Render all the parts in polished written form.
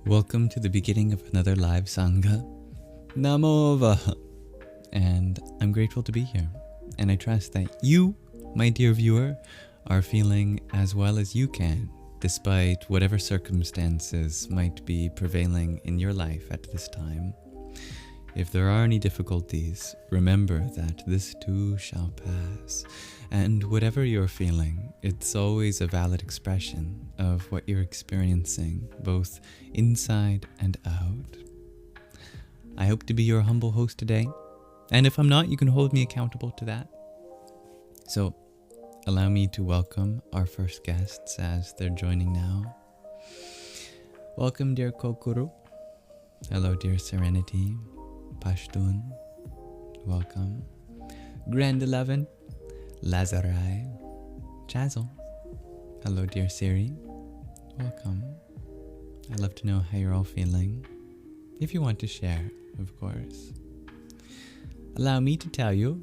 Welcome to the beginning of another live Sangha. Namova! And I'm grateful to be here. And I trust that you, my dear viewer, are feeling as well as you can, despite whatever circumstances might be prevailing in your life at this time. If there are any difficulties, remember that this too shall pass. And whatever you're feeling, it's always a valid expression of what you're experiencing, both inside and out. I hope to be your humble host today. And if I'm not, you can hold me accountable to that. So, allow me to welcome our first guests as they're joining now. Welcome, dear Kokuru. Hello, dear Serenity. Pashtun. Welcome. Grand 11. Lazarai. Chazel. Hello, dear Siri. Welcome. I'd love to know how you're all feeling. If you want to share, of course. Allow me to tell you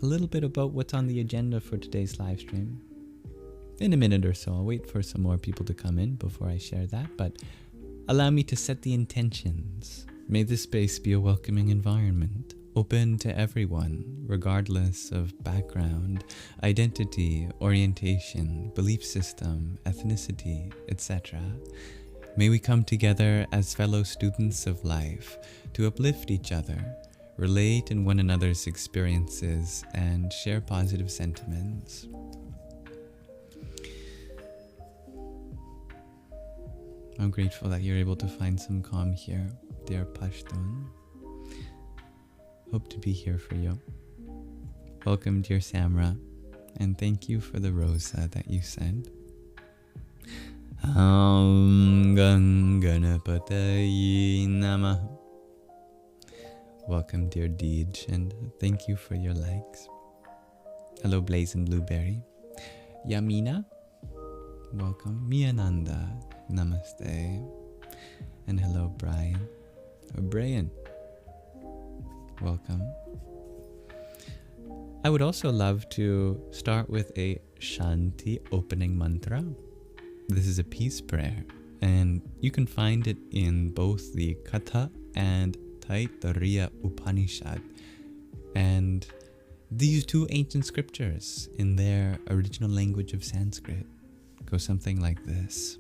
a little bit about what's on the agenda for today's live stream. In a minute or so, I'll wait for some more people to come in before I share that, but allow me to set the intentions. May this space be a welcoming environment, open to everyone, regardless of background, identity, orientation, belief system, ethnicity, etc. May we come together as fellow students of life to uplift each other, relate in one another's experiences, and share positive sentiments. I'm grateful that you're able to find some calm here, dear Pashtun. Hope to be here for you. Welcome, dear Samra, and thank you for the rosa that you sent. Ganganapatayi Namah. Welcome, dear Deej, and thank you for your likes. Hello, Blazing Blueberry. Yamina, welcome. Miananda, namaste. And hello, Brian. Brian, welcome. I would also love to start with a Shanti opening mantra. This is a peace prayer, and you can find it in both the Katha and Taittiriya Upanishad. And these two ancient scriptures, in their original language of Sanskrit, go something like this.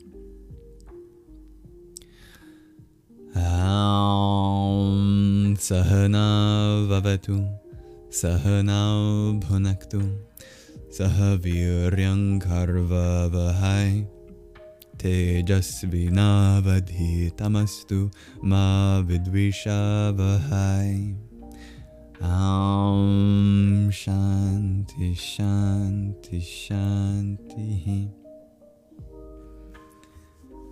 Aum Sahana Vavatu Sahana Bhunaktu Sahaviryam Karvavahai Tejasvinavadhitamastu ma vidvishavahai. Aum Shanti Shanti Shanti.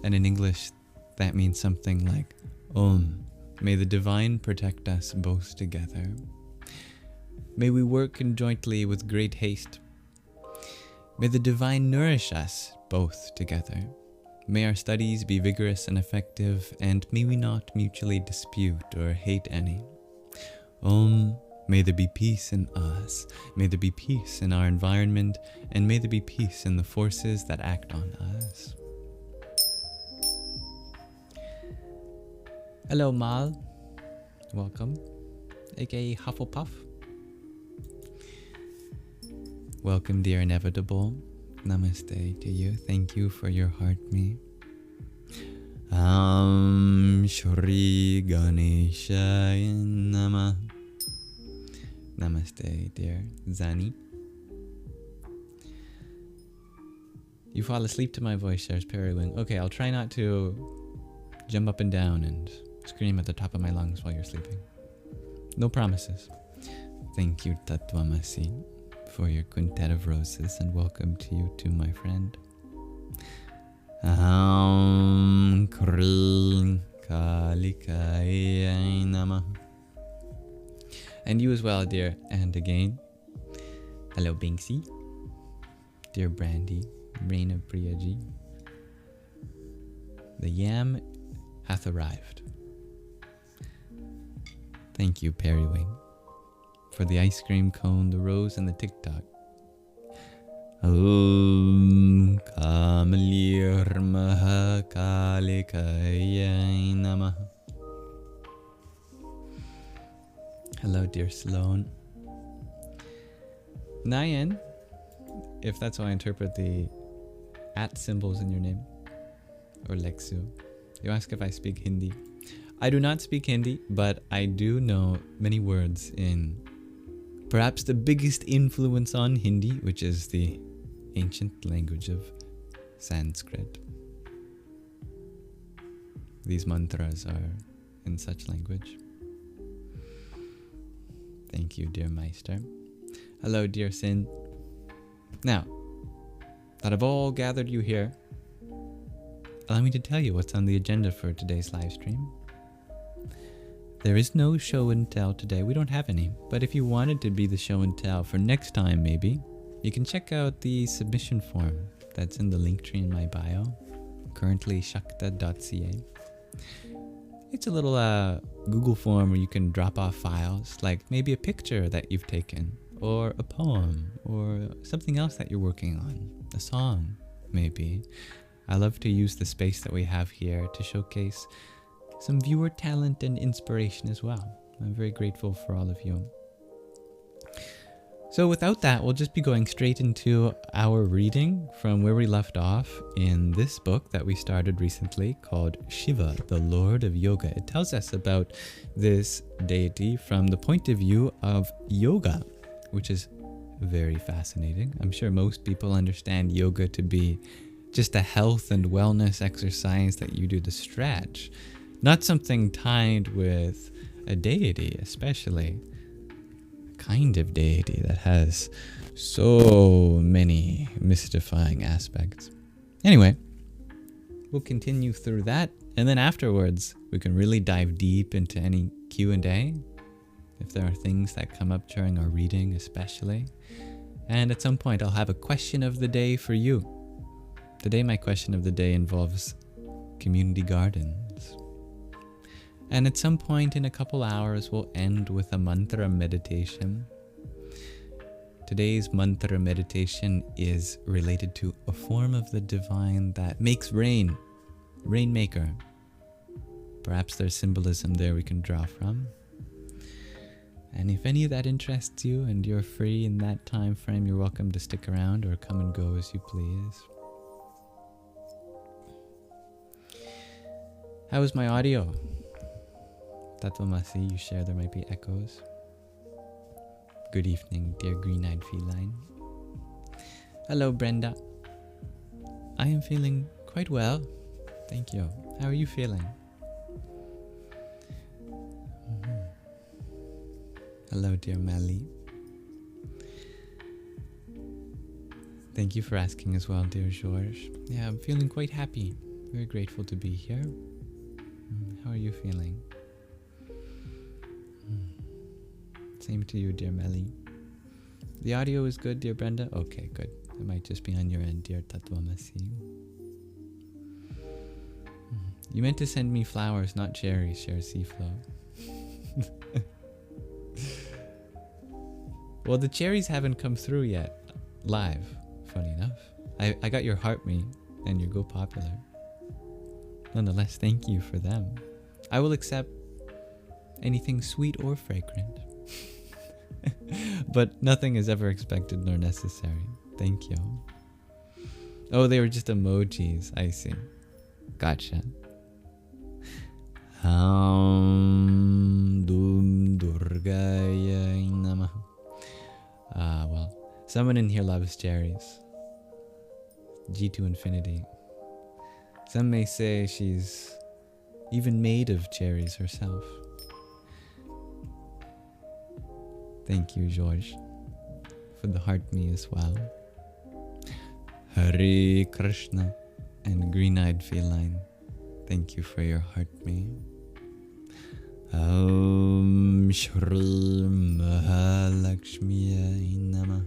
And in English, that means something like, may the divine protect us both together. May we work conjointly with great haste. May the divine nourish us both together. May our studies be vigorous and effective, and may we not mutually dispute or hate any. May there be peace in us. May there be peace in our environment, and may there be peace in the forces that act on us. Hello, Mal. Welcome. aka Hufflepuff. Welcome, dear Inevitable. Namaste to you. Thank you for your heart me. Shri Ganeshaya Namah. Namaste, dear Zani. You fall asleep to my voice, shares Periwing. Okay, I'll try not to jump up and down and scream at the top of my lungs while you're sleeping. No promises. Thank you, Tattvamasi, for your quintet of roses, and welcome to you too, my friend. Aham Kring Kalikaya Namah. And you as well, dear. And again, hello, Binksy. Dear Brandy, Rain of Priyaji. The yam hath arrived. Thank you, Periwing, for the ice cream cone, the rose, and the TikTok. Om Kamalir Mahakalikaya Namaha. Hello, dear Sloan. Nayan, if that's how I interpret the @ symbols in your name, or Lexu. You ask if I speak Hindi. I do not speak Hindi, but I do know many words in perhaps the biggest influence on Hindi, which is the ancient language of Sanskrit. These mantras are in such language. Thank you, dear Meister. Hello, dear Sin. Now, that I've all gathered you here, allow me to tell you what's on the agenda for today's live stream. There is no show and tell today. We don't have any. But if you wanted to be the show and tell for next time, maybe, you can check out the submission form that's in the link tree in my bio. Currently shakta.ca. It's a little Google form where you can drop off files, like maybe a picture that you've taken, or a poem, or something else that you're working on, a song, maybe. I love to use the space that we have here to showcase some viewer talent and inspiration as well. I'm very grateful for all of you. So without that, we'll just be going straight into our reading from where we left off in this book that we started recently called Shiva, the Lord of Yoga. It tells us about this deity from the point of view of yoga, which is very fascinating. I'm sure most people understand yoga to be just a health and wellness exercise that you do to stretch, not something tied with a deity, especially a kind of deity that has so many mystifying aspects. Anyway, we'll continue through that, and then afterwards we can really dive deep into any Q&A if there are things that come up during our reading especially. And at some point I'll have a question of the day for you. Today my question of the day involves community gardens. And at some point in a couple hours we'll end with a mantra meditation. Today's mantra meditation is related to a form of the divine that makes rain, rainmaker. Perhaps there's symbolism there we can draw from. And if any of that interests you and you're free in that time frame, you're welcome to stick around or come and go as you please. How is my audio? Tatvamasi, you share there might be echoes. Good evening, dear green-eyed feline. Hello, Brenda. I am feeling quite well. Thank you. How are you feeling? Hello, dear Mali. Thank you for asking as well, dear George. Yeah, I'm feeling quite happy. Very grateful to be here. How are you feeling? Same to you, dear Meli. The audio is good, dear Brenda? Okay, good. It might just be on your end, dear Tatvamasi. You meant to send me flowers, not cherries, shares Seaflow. Well, the cherries haven't come through yet, live, funny enough. I got your Heart Me and your Go Popular. Nonetheless, thank you for them. I will accept anything sweet or fragrant. But nothing is ever expected nor necessary. Thank you. Oh, they were just emojis. I see. Gotcha. Dum Durgaya Namah. Well, someone in here loves cherries. G to infinity. Some may say she's even made of cherries herself. Thank you, George, for the Heart Me as well. Hare Krishna and Green-Eyed Feline, thank you for your Heart Me. Om Shri Mahalakshmiya Namah.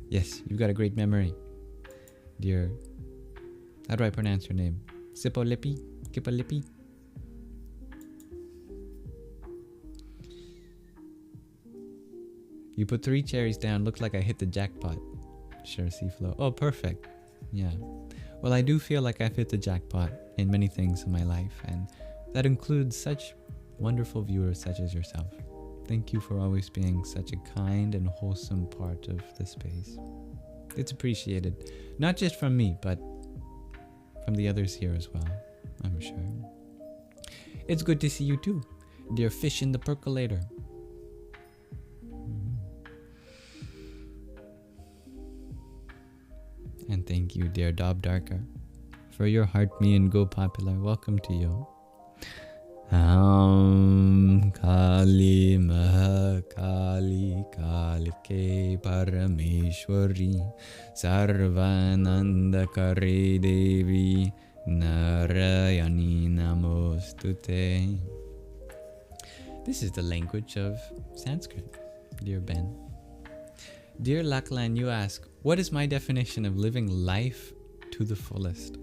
Yes, you've got a great memory, dear. How do I pronounce your name? Sipolipi? Kipolipi? You put 3 cherries down, looked like I hit the jackpot. Sure, C-Flow. Oh, perfect. Yeah. Well, I do feel like I've hit the jackpot in many things in my life, and that includes such wonderful viewers such as yourself. Thank you for always being such a kind and wholesome part of the space. It's appreciated, not just from me, but from the others here as well, I'm sure. It's good to see you too, dear fish in the percolator. And thank you, dear Dob Darker, for your heart me and go popular. Welcome to you. Kali Mahakali Kalike Parameshwari Sarvananda Kare Devi Narayani Namostute. This is the language of Sanskrit, dear Ben. Dear Laklan, you ask, what is my definition of living life to the fullest?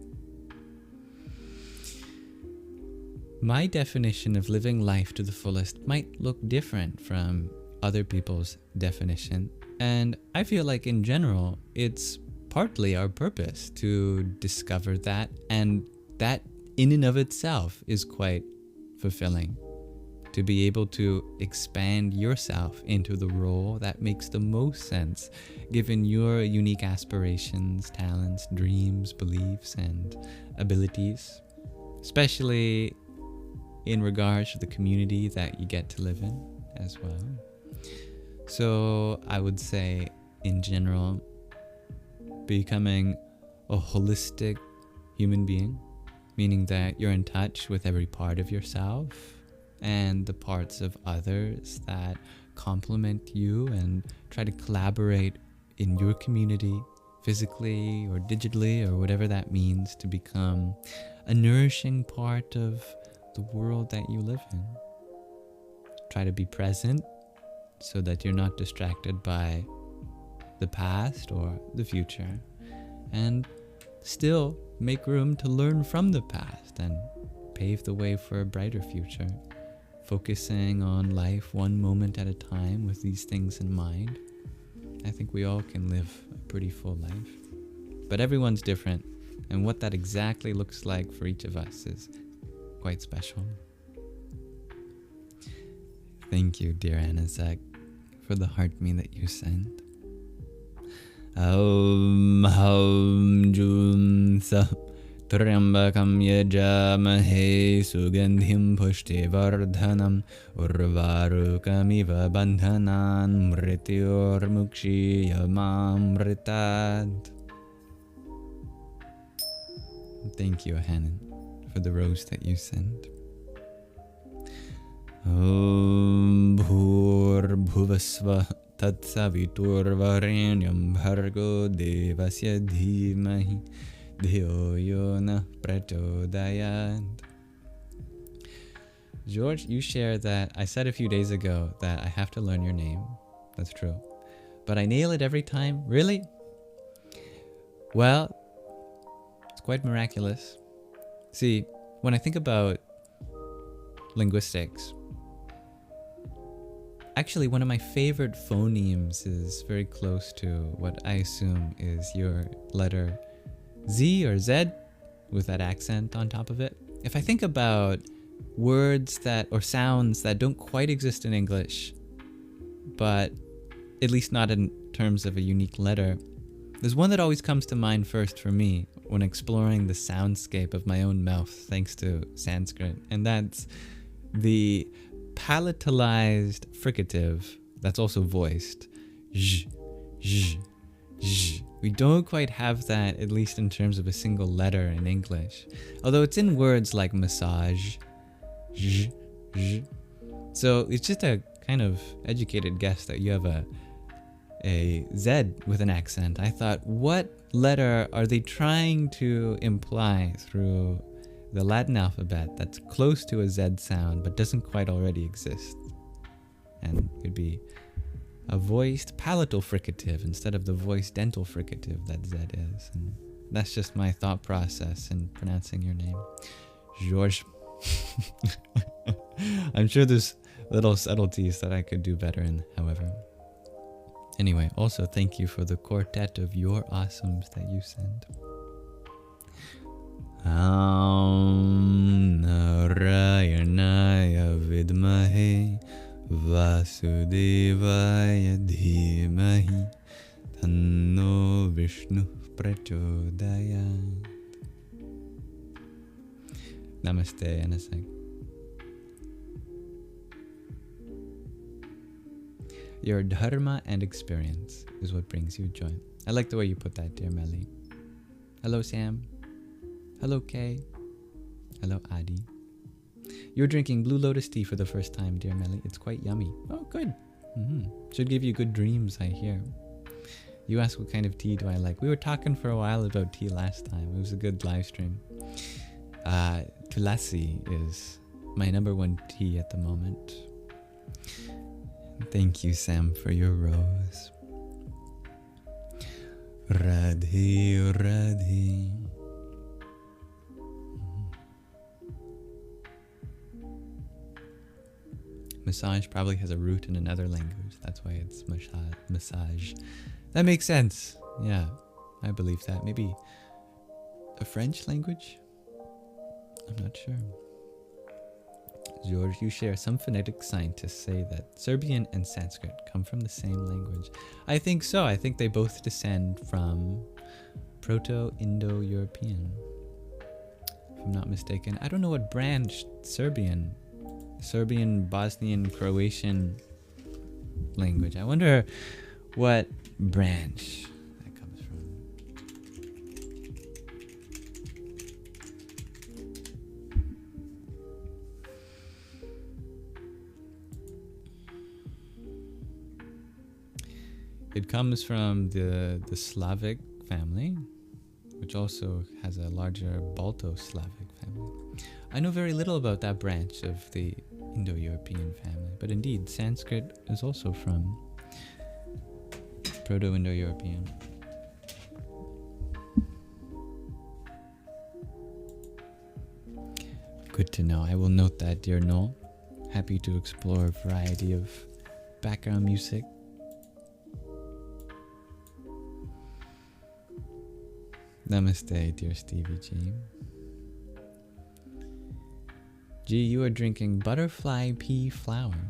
My definition of living life to the fullest might look different from other people's definition, and I feel like in general, it's partly our purpose to discover that, and that in and of itself is quite fulfilling. To be able to expand yourself into the role that makes the most sense, given your unique aspirations, talents, dreams, beliefs, and abilities, especially in regards to the community that you get to live in as well. So I would say, in general, becoming a holistic human being, meaning that you're in touch with every part of yourself and the parts of others that complement you, and try to collaborate in your community, physically or digitally or whatever that means, to become a nourishing part of the world that you live in. Try to be present so that you're not distracted by the past or the future, and still make room to learn from the past and pave the way for a brighter future, focusing on life one moment at a time with these things in mind. I think we all can live a pretty full life, but everyone's different, and what that exactly looks like for each of us is quite special. Thank you, dear Anazek, for the heart me that you sent. Aum Haum Jum Sa Trambakam Yajamahe Sugandhim Pushti Vardhanam Urvarukamiva Bandhanan Mrityor Mukshi Yamamritat. Thank you, Hanan, for the rose that you sent. Om Bhur Bhuvasva Tatsavitur Varenyam Bhargo Devasya Dhimahi Dhyo Yona Prachodayat. George, you share that I said a few days ago that I have to learn your name. That's true. But I nail it every time. Really? Well, it's quite miraculous. See, when I think about linguistics, actually one of my favorite phonemes is very close to what I assume is your letter Z or Z with that accent on top of it. If I think about words that, or sounds that don't quite exist in English, but at least not in terms of a unique letter, there's one that always comes to mind first for me when exploring the soundscape of my own mouth thanks to Sanskrit, and that's the palatalized fricative that's also voiced. Zh, zh, zh. We don't quite have that, at least in terms of a single letter in English, although it's in words like massage. Zh, zh. So it's just a kind of educated guess that you have a Z with an accent. I thought, what letter are they trying to imply through the Latin alphabet that's close to a Z sound but doesn't quite already exist? And it would be a voiced palatal fricative instead of the voiced dental fricative that Z is. And that's just my thought process in pronouncing your name. George. I'm sure there's little subtleties that I could do better in, however. Anyway, also thank you for the quartet of your awesomes that you send. Narayanaya vidmahe Vasudevaya dhimahi Tanno Vishnu prachodayat. Namaste, Anasang. Your dharma and experience is what brings you joy. I like the way you put that, dear Melly. Hello, Sam. Hello, Kay. Hello, Adi. You're drinking Blue Lotus tea for the first time, dear Melly. It's quite yummy. Oh, good. Should give you good dreams, I hear. You asked what kind of tea do I like. We were talking for a while about tea last time. It was a good live stream. Tulasi is my #1 tea at the moment. Thank you, Sam, for your rose. Radhe, Radhe. Massage probably has a root in another language. That's why it's massage. That makes sense. Yeah, I believe that. Maybe a French language? I'm not sure. George, you share. Some phonetic scientists say that Serbian and Sanskrit come from the same language. I think so. I think they both descend from Proto-Indo-European, if I'm not mistaken. I don't know what branch Serbian, Bosnian, Croatian language. I wonder what branch that comes from. It comes from the Slavic family, which also has a larger Balto-Slavic family. I know very little about that branch of the Indo-European family, but indeed, Sanskrit is also from Proto-Indo-European. Good to know. I will note that, dear Noel. Happy to explore a variety of background music. Namaste, dear Stevie G. G, you are drinking butterfly pea flower.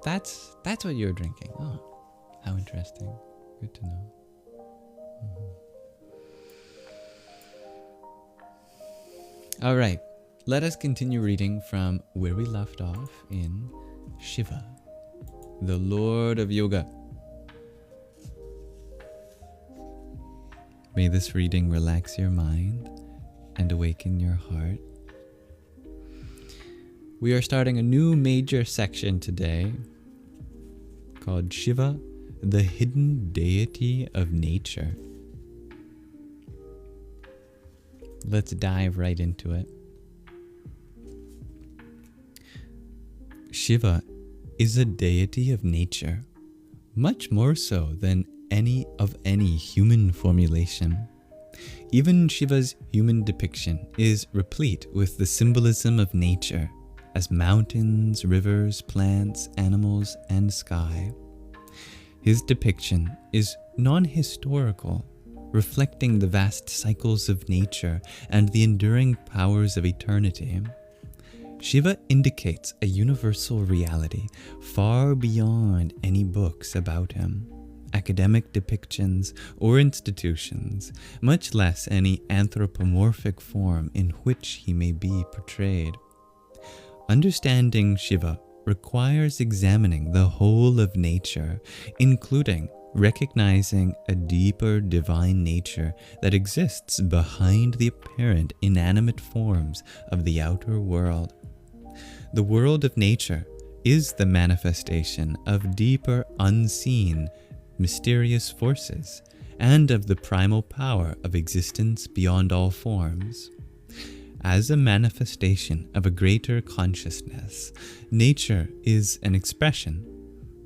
That's what you're drinking. Oh, how interesting. Good to know. All right, let us continue reading from where we left off in Shiva, the Lord of Yoga. May this reading relax your mind and awaken your heart. We are starting a new major section today called Shiva, the hidden deity of nature. Let's dive right into it. Shiva is a deity of nature, much more so than any human formulation. Even Shiva's human depiction is replete with the symbolism of nature, as mountains, rivers, plants, animals, and sky. His depiction is non-historical, reflecting the vast cycles of nature and the enduring powers of eternity. Shiva indicates a universal reality far beyond any books about him, academic depictions, or institutions, much less any anthropomorphic form in which he may be portrayed. Understanding Shiva requires examining the whole of nature, including recognizing a deeper divine nature that exists behind the apparent inanimate forms of the outer world. The world of nature is the manifestation of deeper, unseen, mysterious forces, and of the primal power of existence beyond all forms. As a manifestation of a greater consciousness, nature is an expression,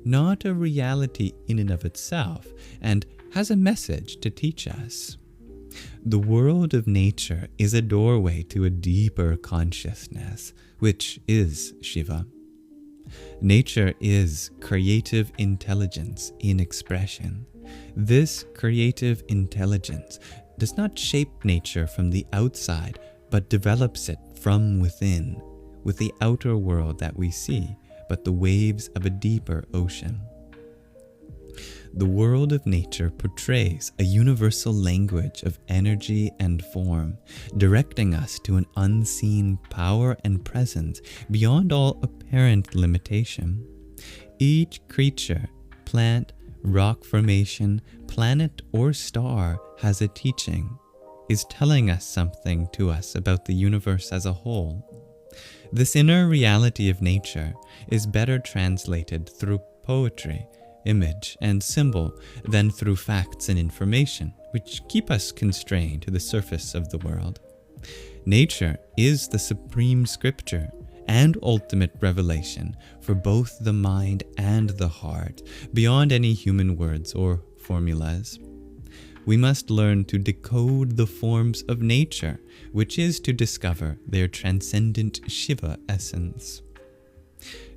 not a reality in and of itself, and has a message to teach us. The world of nature is a doorway to a deeper consciousness, which is Shiva. Nature is creative intelligence in expression. This creative intelligence does not shape nature from the outside, but develops it from within, with the outer world that we see, but the waves of a deeper ocean. The world of nature portrays a universal language of energy and form, directing us to an unseen power and presence beyond all apparent limitation. Each creature, plant, rock formation, planet, or star has a teaching, is telling us something to us about the universe as a whole. This inner reality of nature is better translated through poetry, image, and symbol than through facts and information, which keep us constrained to the surface of the world. Nature is the supreme scripture and ultimate revelation for both the mind and the heart, beyond any human words or formulas. We must learn to decode the forms of nature, which is to discover their transcendent Shiva essence.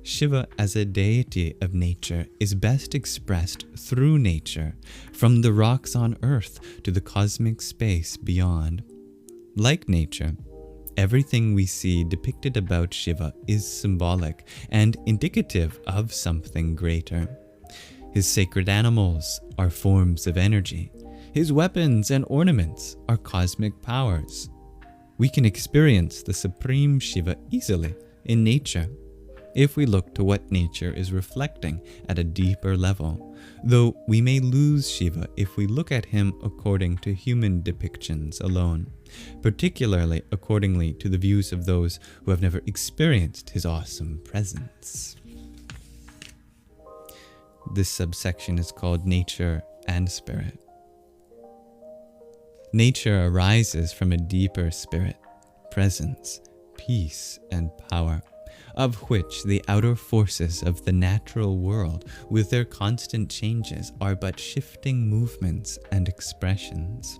Shiva as a deity of nature is best expressed through nature, from the rocks on earth to the cosmic space beyond. Like nature, everything we see depicted about Shiva is symbolic and indicative of something greater. His sacred animals are forms of energy. His weapons and ornaments are cosmic powers. We can experience the supreme Shiva easily in nature, if we look to what nature is reflecting at a deeper level, though we may lose Shiva if we look at him according to human depictions alone, particularly accordingly to the views of those who have never experienced his awesome presence. This subsection is called Nature and Spirit. Nature arises from a deeper spirit, presence, peace, and power, of which the outer forces of the natural world, with their constant changes, are but shifting movements and expressions.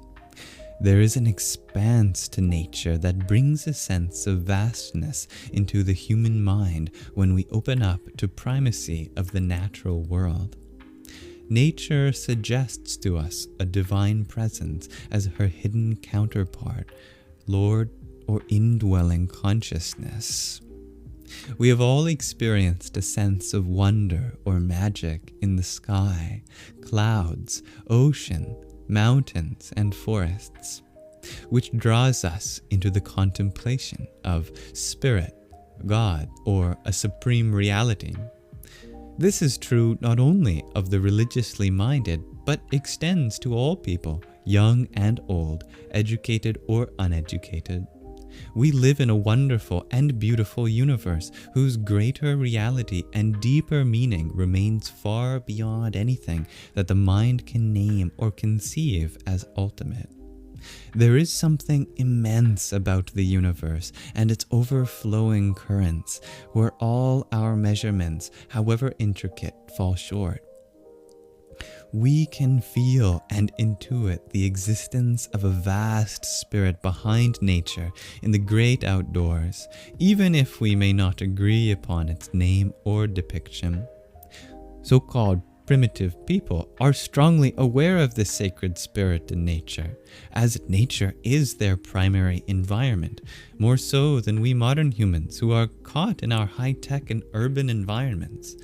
There is an expanse to nature that brings a sense of vastness into the human mind when we open up to primacy of the natural world. Nature suggests to us a divine presence as her hidden counterpart, Lord, or indwelling consciousness. We have all experienced a sense of wonder or magic in the sky, clouds, ocean, mountains, and forests, which draws us into the contemplation of spirit, God, or a supreme reality. This is true not only of the religiously minded, but extends to all people, young and old, educated or uneducated. We live in a wonderful and beautiful universe whose greater reality and deeper meaning remains far beyond anything that the mind can name or conceive as ultimate. There is something immense about the universe and its overflowing currents, where all our measurements, however intricate, fall short. We can feel and intuit the existence of a vast spirit behind nature in the great outdoors, even if we may not agree upon its name or depiction. So-called primitive people are strongly aware of this sacred spirit in nature, as nature is their primary environment, more so than we modern humans who are caught in our high-tech and urban environments.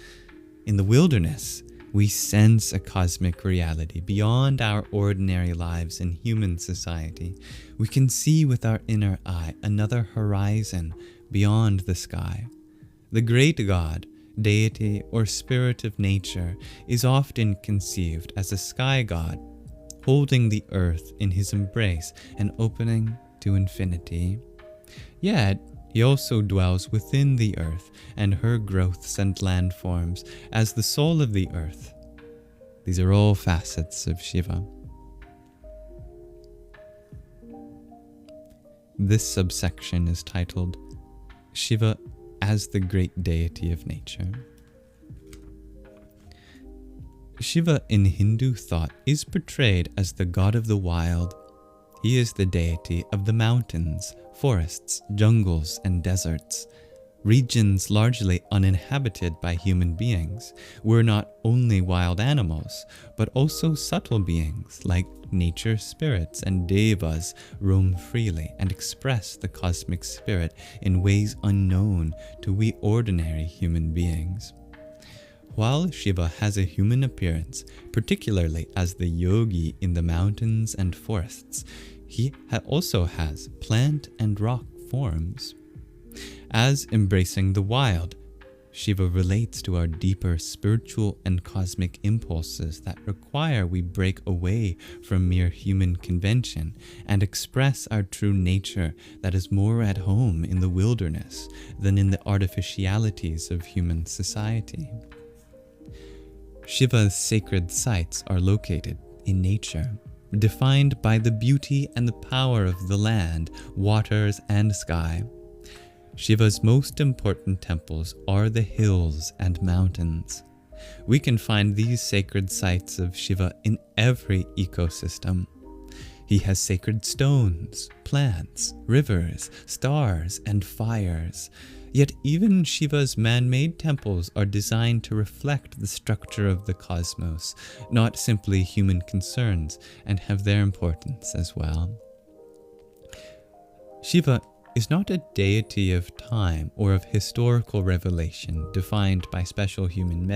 In the wilderness, we sense a cosmic reality beyond our ordinary lives in human society. We can see with our inner eye another horizon beyond the sky. The great God, deity, or spirit of nature is often conceived as a sky god, holding the earth in his embrace and opening to infinity. Yet, he also dwells within the earth and her growths and landforms as the soul of the earth. These are all facets of Shiva. This subsection is titled Shiva as the Great Deity of Nature. Shiva in Hindu thought is portrayed as the god of the wild. He is the deity of the mountains, forests, jungles, and deserts. regions largely uninhabited by human beings, where not only wild animals, but also subtle beings like nature spirits and devas roam freely and express the cosmic spirit in ways unknown to we ordinary human beings. While Shiva has a human appearance, particularly as the yogi in the mountains and forests, he also has plant and rock forms. As embracing the wild, Shiva relates to our deeper spiritual and cosmic impulses that require we break away from mere human convention and express our true nature that is more at home in the wilderness than in the artificialities of human society. Shiva's sacred sites are located in nature, defined by the beauty and the power of the land, waters, and sky. Shiva's most important temples are the hills and mountains. We can find these sacred sites of Shiva in every ecosystem. He has sacred stones, plants, rivers, stars, and fires. Yet even Shiva's man-made temples are designed to reflect the structure of the cosmos, not simply human concerns, and have their importance as well. Shiva is not a deity of time or of historical revelation defined by special human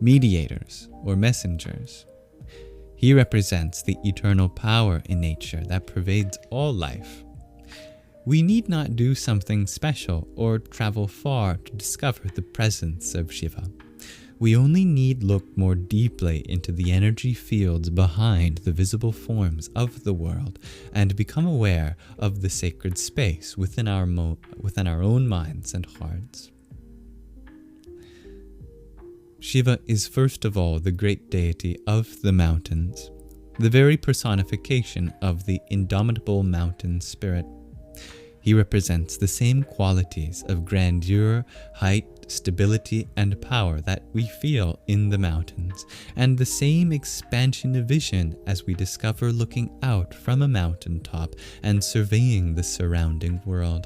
mediators or messengers. He represents the eternal power in nature that pervades all life. We need not do something special or travel far to discover the presence of Shiva. We only need look more deeply into the energy fields behind the visible forms of the world and become aware of the sacred space within our own minds and hearts. Shiva is first of all the great deity of the mountains, the very personification of the indomitable mountain spirit. He represents the same qualities of grandeur, height, stability, and power that we feel in the mountains, and the same expansion of vision as we discover looking out from a mountaintop and surveying the surrounding world.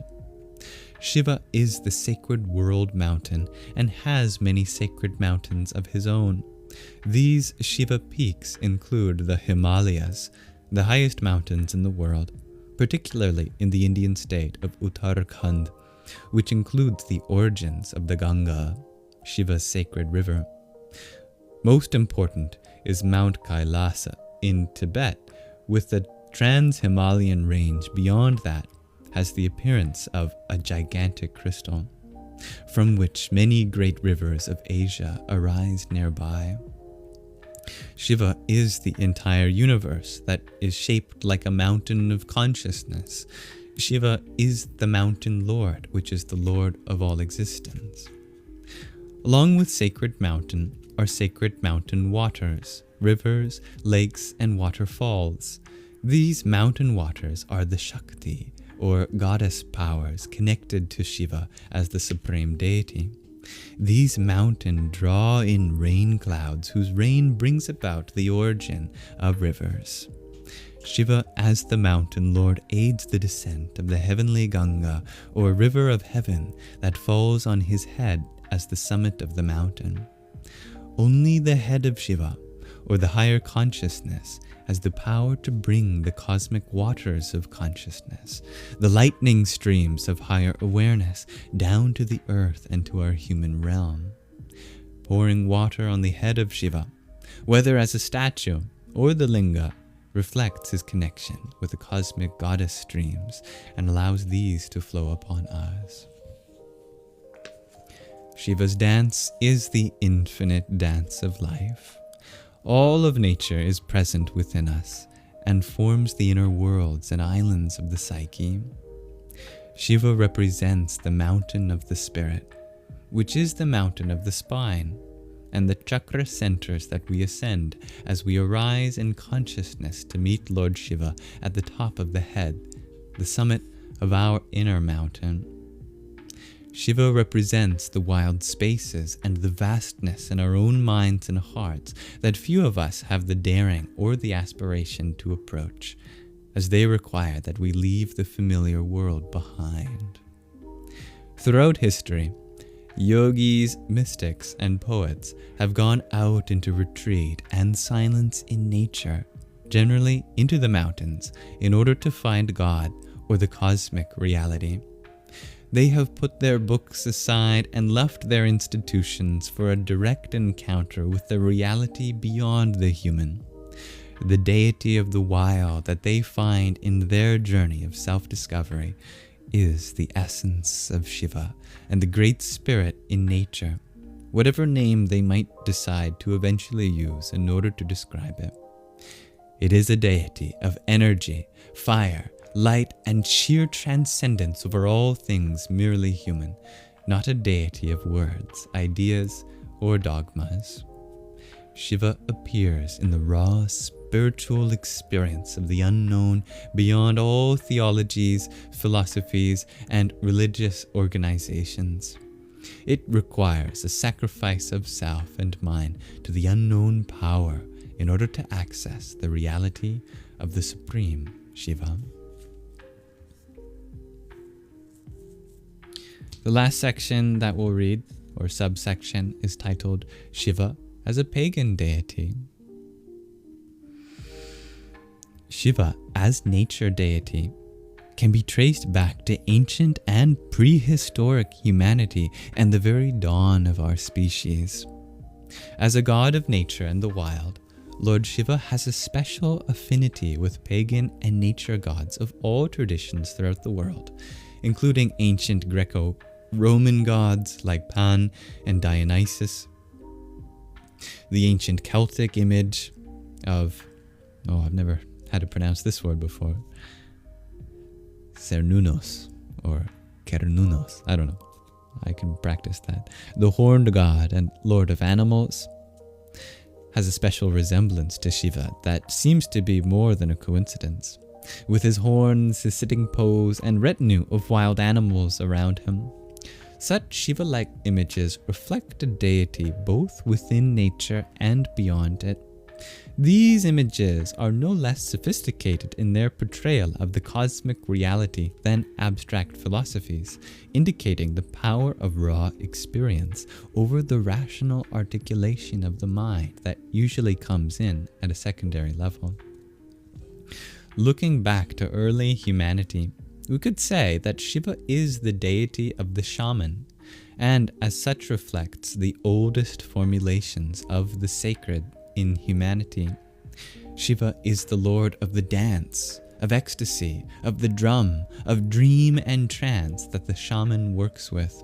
Shiva is the sacred world mountain and has many sacred mountains of his own. These Shiva peaks include the Himalayas, the highest mountains in the world, particularly in the Indian state of Uttarakhand, which includes the origins of the Ganga, Shiva's sacred river. Most important is Mount Kailasa in Tibet, with the Trans-Himalayan range beyond that has the appearance of a gigantic crystal, from which many great rivers of Asia arise nearby. Shiva is the entire universe that is shaped like a mountain of consciousness. Shiva is the mountain lord, which is the lord of all existence. Along with sacred mountain are sacred mountain waters, rivers, lakes, and waterfalls. These mountain waters are the Shakti, or goddess powers connected to Shiva as the supreme deity. These mountains draw in rain clouds whose rain brings about the origin of rivers. Shiva as the mountain lord aids the descent of the heavenly Ganga, or river of heaven, that falls on his head as the summit of the mountain. Only the head of Shiva, or the higher consciousness, has the power to bring the cosmic waters of consciousness, the lightning streams of higher awareness, down to the earth and to our human realm. Pouring water on the head of Shiva, whether as a statue or the linga, reflects his connection with the cosmic goddess streams and allows these to flow upon us. Shiva's dance is the infinite dance of life. All of nature is present within us and forms the inner worlds and islands of the psyche. Shiva represents the mountain of the spirit, which is the mountain of the spine, and the chakra centers that we ascend as we arise in consciousness to meet Lord Shiva at the top of the head, the summit of our inner mountain. Shiva represents the wild spaces and the vastness in our own minds and hearts that few of us have the daring or the aspiration to approach, as they require that we leave the familiar world behind. Throughout history, yogis, mystics, and poets have gone out into retreat and silence in nature, generally into the mountains, in order to find God or the cosmic reality. They have put their books aside and left their institutions for a direct encounter with the reality beyond the human. The deity of the wild that they find in their journey of self-discovery is the essence of Shiva and the great spirit in nature, whatever name they might decide to eventually use in order to describe it. It is a deity of energy, fire, light, and sheer transcendence over all things merely human, not a deity of words, ideas, or dogmas. Shiva appears in the raw spiritual experience of the unknown beyond all theologies, philosophies, and religious organizations. It requires a sacrifice of self and mind to the unknown power in order to access the reality of the Supreme Shiva. The last section that we'll read, or subsection, is titled Shiva as a Pagan Deity. Shiva as nature deity can be traced back to ancient and prehistoric humanity and the very dawn of our species. As a god of nature and the wild, Lord Shiva has a special affinity with pagan and nature gods of all traditions throughout the world, including ancient Greco-Roman gods like Pan and Dionysus, the ancient Celtic image of, I've never had to pronounce this word before, Cernunnos or Cernunnos, I don't know, I can practice that. The horned god and lord of animals has a special resemblance to Shiva that seems to be more than a coincidence, with his horns, his sitting pose, and retinue of wild animals around him. Such Shiva-like images reflect a deity both within nature and beyond it. These images are no less sophisticated in their portrayal of the cosmic reality than abstract philosophies, indicating the power of raw experience over the rational articulation of the mind that usually comes in at a secondary level. Looking back to early humanity, we could say that Shiva is the deity of the shaman, and as such reflects the oldest formulations of the sacred in humanity. Shiva is the lord of the dance, of ecstasy, of the drum, of dream and trance that the shaman works with.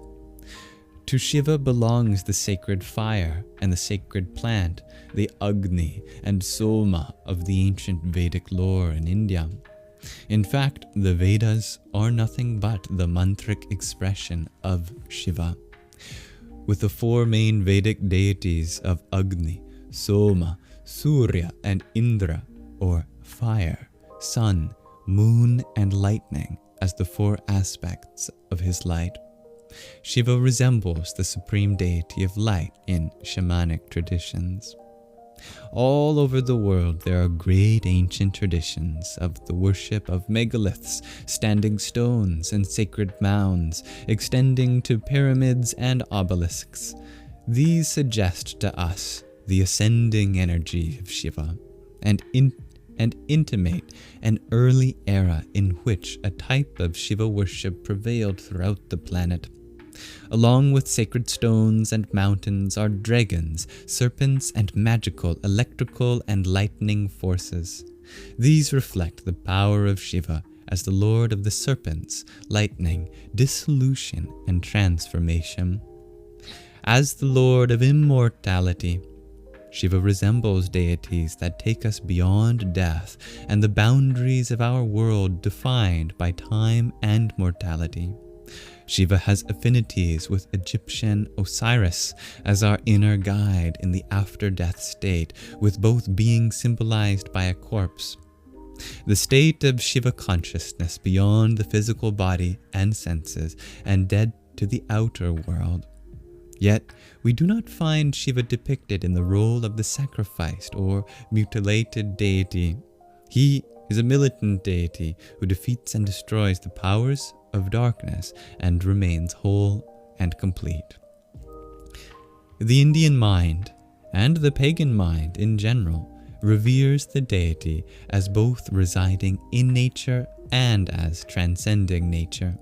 To Shiva belongs the sacred fire and the sacred plant, the Agni and Soma of the ancient Vedic lore in India. In fact, the Vedas are nothing but the mantric expression of Shiva. With the four main Vedic deities of Agni, Soma, Surya, and Indra, or fire, sun, moon, and lightning as the four aspects of his light. Shiva resembles the supreme deity of light in shamanic traditions. All over the world there are great ancient traditions of the worship of megaliths, standing stones, and sacred mounds, extending to pyramids and obelisks. These suggest to us the ascending energy of Shiva, and intimate an early era in which a type of Shiva worship prevailed throughout the planet. Along with sacred stones and mountains are dragons, serpents, and magical electrical and lightning forces. These reflect the power of Shiva as the lord of the serpents, lightning, dissolution, and transformation. As the lord of immortality, Shiva resembles deities that take us beyond death and the boundaries of our world defined by time and mortality. Shiva has affinities with Egyptian Osiris as our inner guide in the after-death state, with both being symbolized by a corpse. The state of Shiva consciousness beyond the physical body and senses, and dead to the outer world. Yet, we do not find Shiva depicted in the role of the sacrificed or mutilated deity. He is a militant deity who defeats and destroys the powers of darkness and remains whole and complete. The Indian mind, and the pagan mind in general, reveres the deity as both residing in nature and as transcending nature.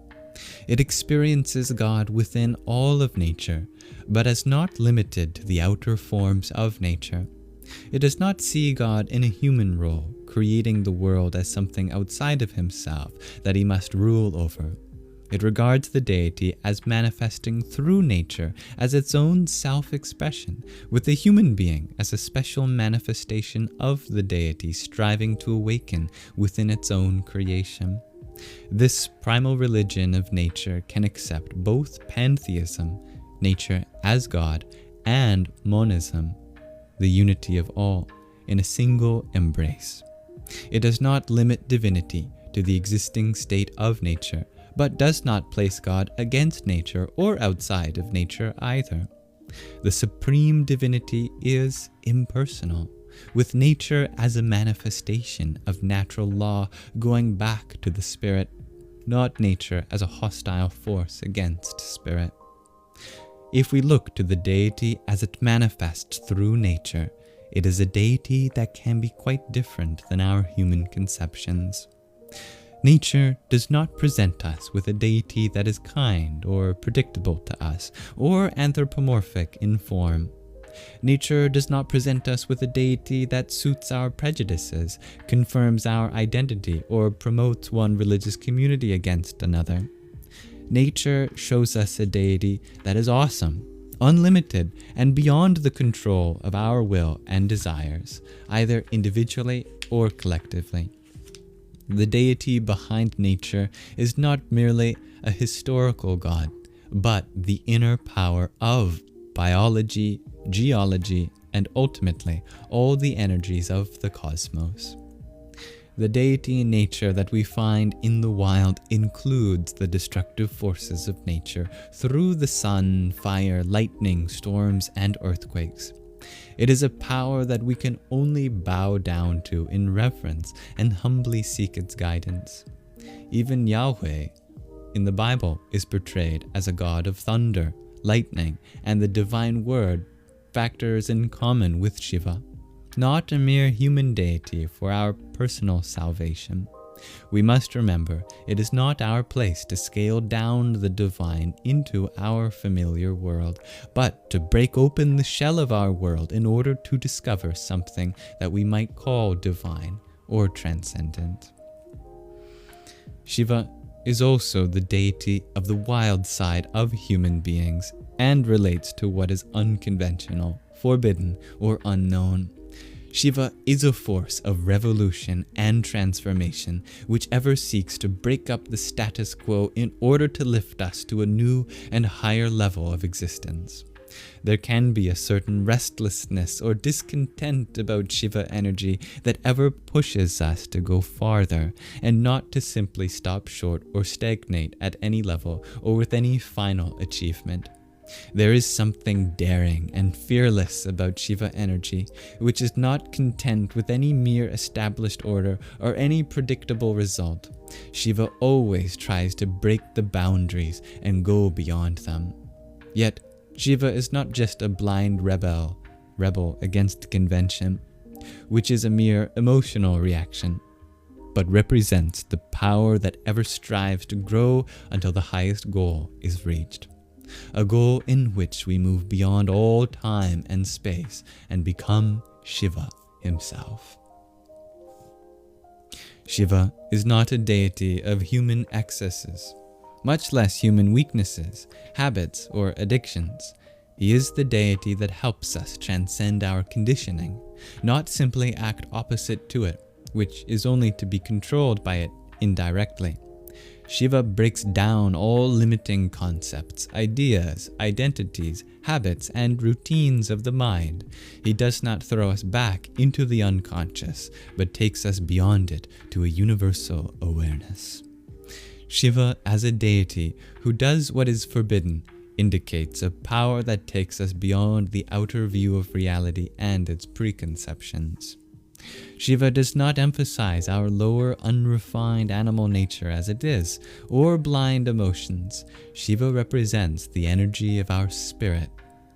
It experiences God within all of nature, but as not limited to the outer forms of nature. It does not see God in a human role, creating the world as something outside of himself that he must rule over. It regards the deity as manifesting through nature as its own self-expression, with the human being as a special manifestation of the deity striving to awaken within its own creation. This primal religion of nature can accept both pantheism, nature as God, and monism, the unity of all, in a single embrace. It does not limit divinity to the existing state of nature, but does not place God against nature or outside of nature either. The supreme divinity is impersonal, with nature as a manifestation of natural law going back to the spirit, not nature as a hostile force against spirit. If we look to the deity as it manifests through nature, it is a deity that can be quite different than our human conceptions. Nature does not present us with a deity that is kind or predictable to us, or anthropomorphic in form. Nature does not present us with a deity that suits our prejudices, confirms our identity, or promotes one religious community against another. Nature shows us a deity that is awesome, unlimited, and beyond the control of our will and desires, either individually or collectively. The deity behind nature is not merely a historical god, but the inner power of biology, geology, and ultimately all the energies of the cosmos. The deity in nature that we find in the wild includes the destructive forces of nature through the sun, fire, lightning, storms, and earthquakes. It is a power that we can only bow down to in reverence and humbly seek its guidance. Even Yahweh in the Bible is portrayed as a god of thunder, lightning, and the divine word, factors in common with Shiva, not a mere human deity for our personal salvation. We must remember it is not our place to scale down the divine into our familiar world, but to break open the shell of our world in order to discover something that we might call divine or transcendent. Shiva is also the deity of the wild side of human beings and relates to what is unconventional, forbidden, or unknown. Shiva is a force of revolution and transformation, which ever seeks to break up the status quo in order to lift us to a new and higher level of existence. There can be a certain restlessness or discontent about Shiva energy that ever pushes us to go farther, and not to simply stop short or stagnate at any level or with any final achievement. There is something daring and fearless about Shiva energy, which is not content with any mere established order or any predictable result. Shiva always tries to break the boundaries and go beyond them. Yet, Shiva is not just a blind rebel against convention, which is a mere emotional reaction, but represents the power that ever strives to grow until the highest goal is reached. A goal in which we move beyond all time and space and become Shiva himself. Shiva is not a deity of human excesses, much less human weaknesses, habits, or addictions. He is the deity that helps us transcend our conditioning, not simply act opposite to it, which is only to be controlled by it indirectly. Shiva breaks down all limiting concepts, ideas, identities, habits, and routines of the mind. He does not throw us back into the unconscious, but takes us beyond it to a universal awareness. Shiva, as a deity who does what is forbidden, indicates a power that takes us beyond the outer view of reality and its preconceptions. Shiva does not emphasize our lower, unrefined animal nature as it is, or blind emotions. Shiva represents the energy of our spirit,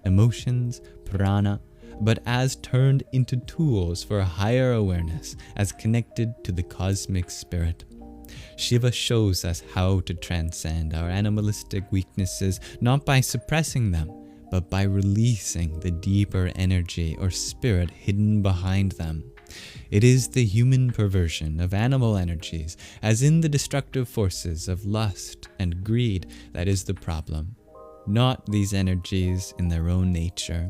emotions, prana, but as turned into tools for higher awareness, as connected to the cosmic spirit. Shiva shows us how to transcend our animalistic weaknesses, not by suppressing them, but by releasing the deeper energy or spirit hidden behind them. It is the human perversion of animal energies, as in the destructive forces of lust and greed, that is the problem, not these energies in their own nature.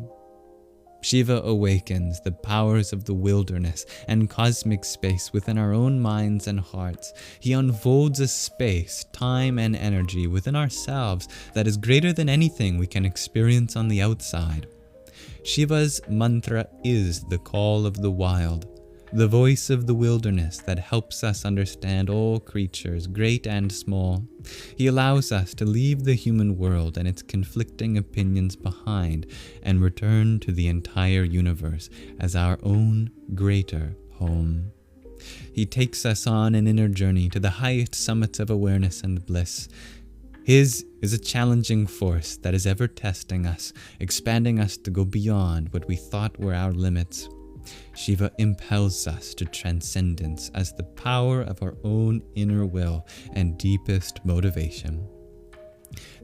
Shiva awakens the powers of the wilderness and cosmic space within our own minds and hearts. He unfolds a space, time, and energy within ourselves that is greater than anything we can experience on the outside. Shiva's mantra is the call of the wild, the voice of the wilderness that helps us understand all creatures, great and small. He allows us to leave the human world and its conflicting opinions behind and return to the entire universe as our own greater home. He takes us on an inner journey to the highest summits of awareness and bliss. His is a challenging force that is ever testing us, expanding us to go beyond what we thought were our limits. Shiva impels us to transcendence as the power of our own inner will and deepest motivation.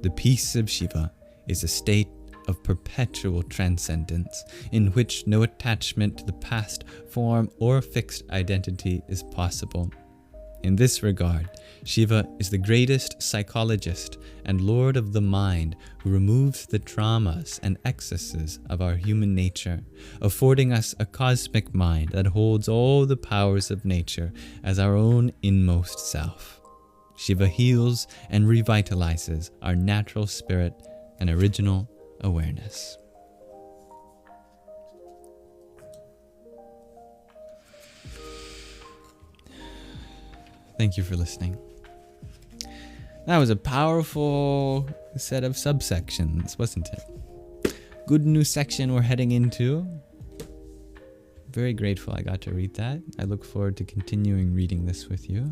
The peace of Shiva is a state of perpetual transcendence in which no attachment to the past, form, or fixed identity is possible. In this regard, Shiva is the greatest psychologist and lord of the mind who removes the traumas and excesses of our human nature, affording us a cosmic mind that holds all the powers of nature as our own inmost self. Shiva heals and revitalizes our natural spirit and original awareness. Thank you for listening. That was a powerful set of subsections, wasn't it? Good new section we're heading into. Very grateful I got to read that. I look forward to continuing reading this with you.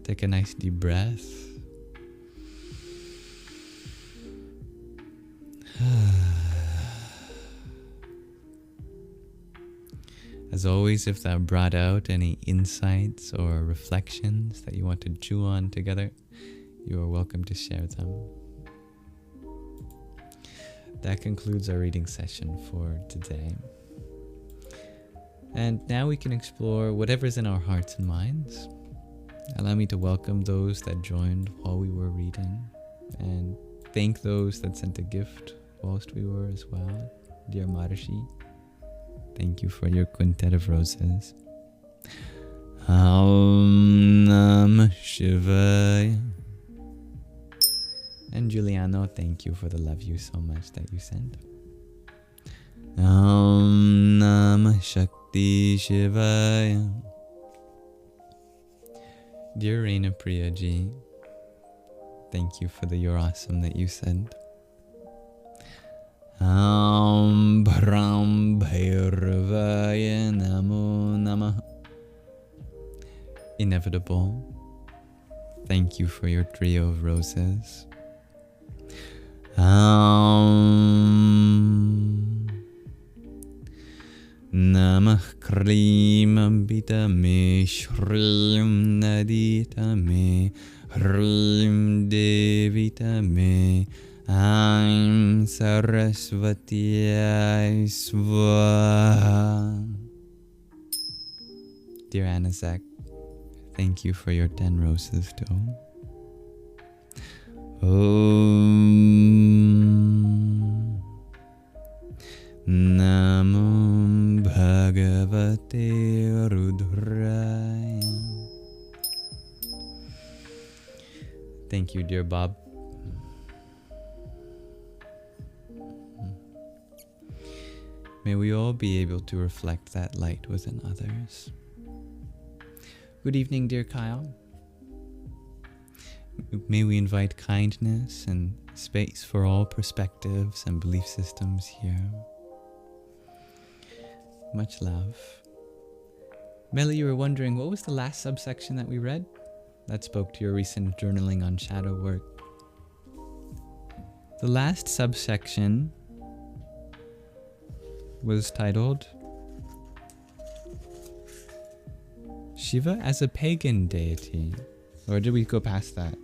Take a nice deep breath. As always, if that brought out any insights or reflections that you want to chew on together, you are welcome to share them. That concludes our reading session for today. And now we can explore whatever's in our hearts and minds. Allow me to welcome those that joined while we were reading, and thank those that sent a gift whilst we were as well. Dear Maharishi, thank you for your quintet of roses. Om Namah Shivaya. And Giuliano, thank you for the love you so much that you sent. Om Namah Shakti Shivaya. Dear Reina Priya Ji, thank you for the "You're awesome" that you sent. Om Bharam Bhairavaya Namo Namah. Inevitable, thank you for your trio of roses. Namah Krim Ambita Me Shrim Nadita Me Hrim Devita Me Aim Sarasvati Swaha. Dear Anazak, thank you for your 10 roses too. Om Namo Bhagavate Rudraya. Thank you, dear Bob. May we all be able to reflect that light within others. Good evening, dear Kyle. May we invite kindness and space for all perspectives and belief systems here. Much love. Melly, you were wondering, what was the last subsection that we read? That spoke to your recent journaling on shadow work. The last subsection was titled Shiva as a pagan deity. Or did we go past that?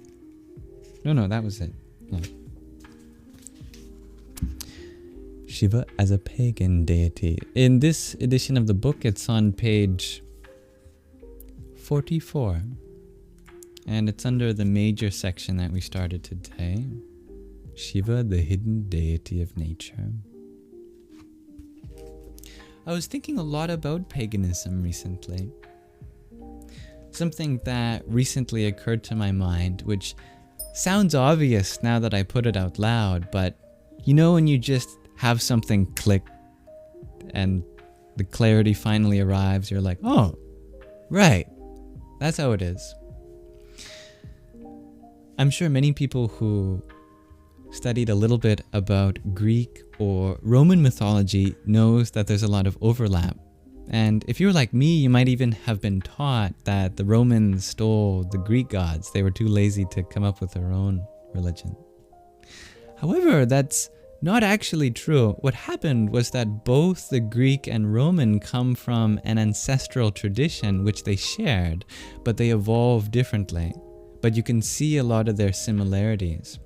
No, that was it. Yeah. Shiva as a pagan deity. In this edition of the book, it's on page 44. And it's under the major section that we started today. Shiva, the hidden deity of nature. I was thinking a lot about paganism recently. Something that recently occurred to my mind, which sounds obvious now that I put it out loud, but you know when you just have something click and the clarity finally arrives, you're like, oh, right, that's how it is. I'm sure many people who studied a little bit about Greek or Roman mythology knows that there's a lot of overlap. And if you're like me, you might even have been taught that the Romans stole the Greek gods. They were too lazy to come up with their own religion. However, that's not actually true. What happened was that both the Greek and Roman come from an ancestral tradition which they shared, but they evolved differently. But you can see a lot of their similarities.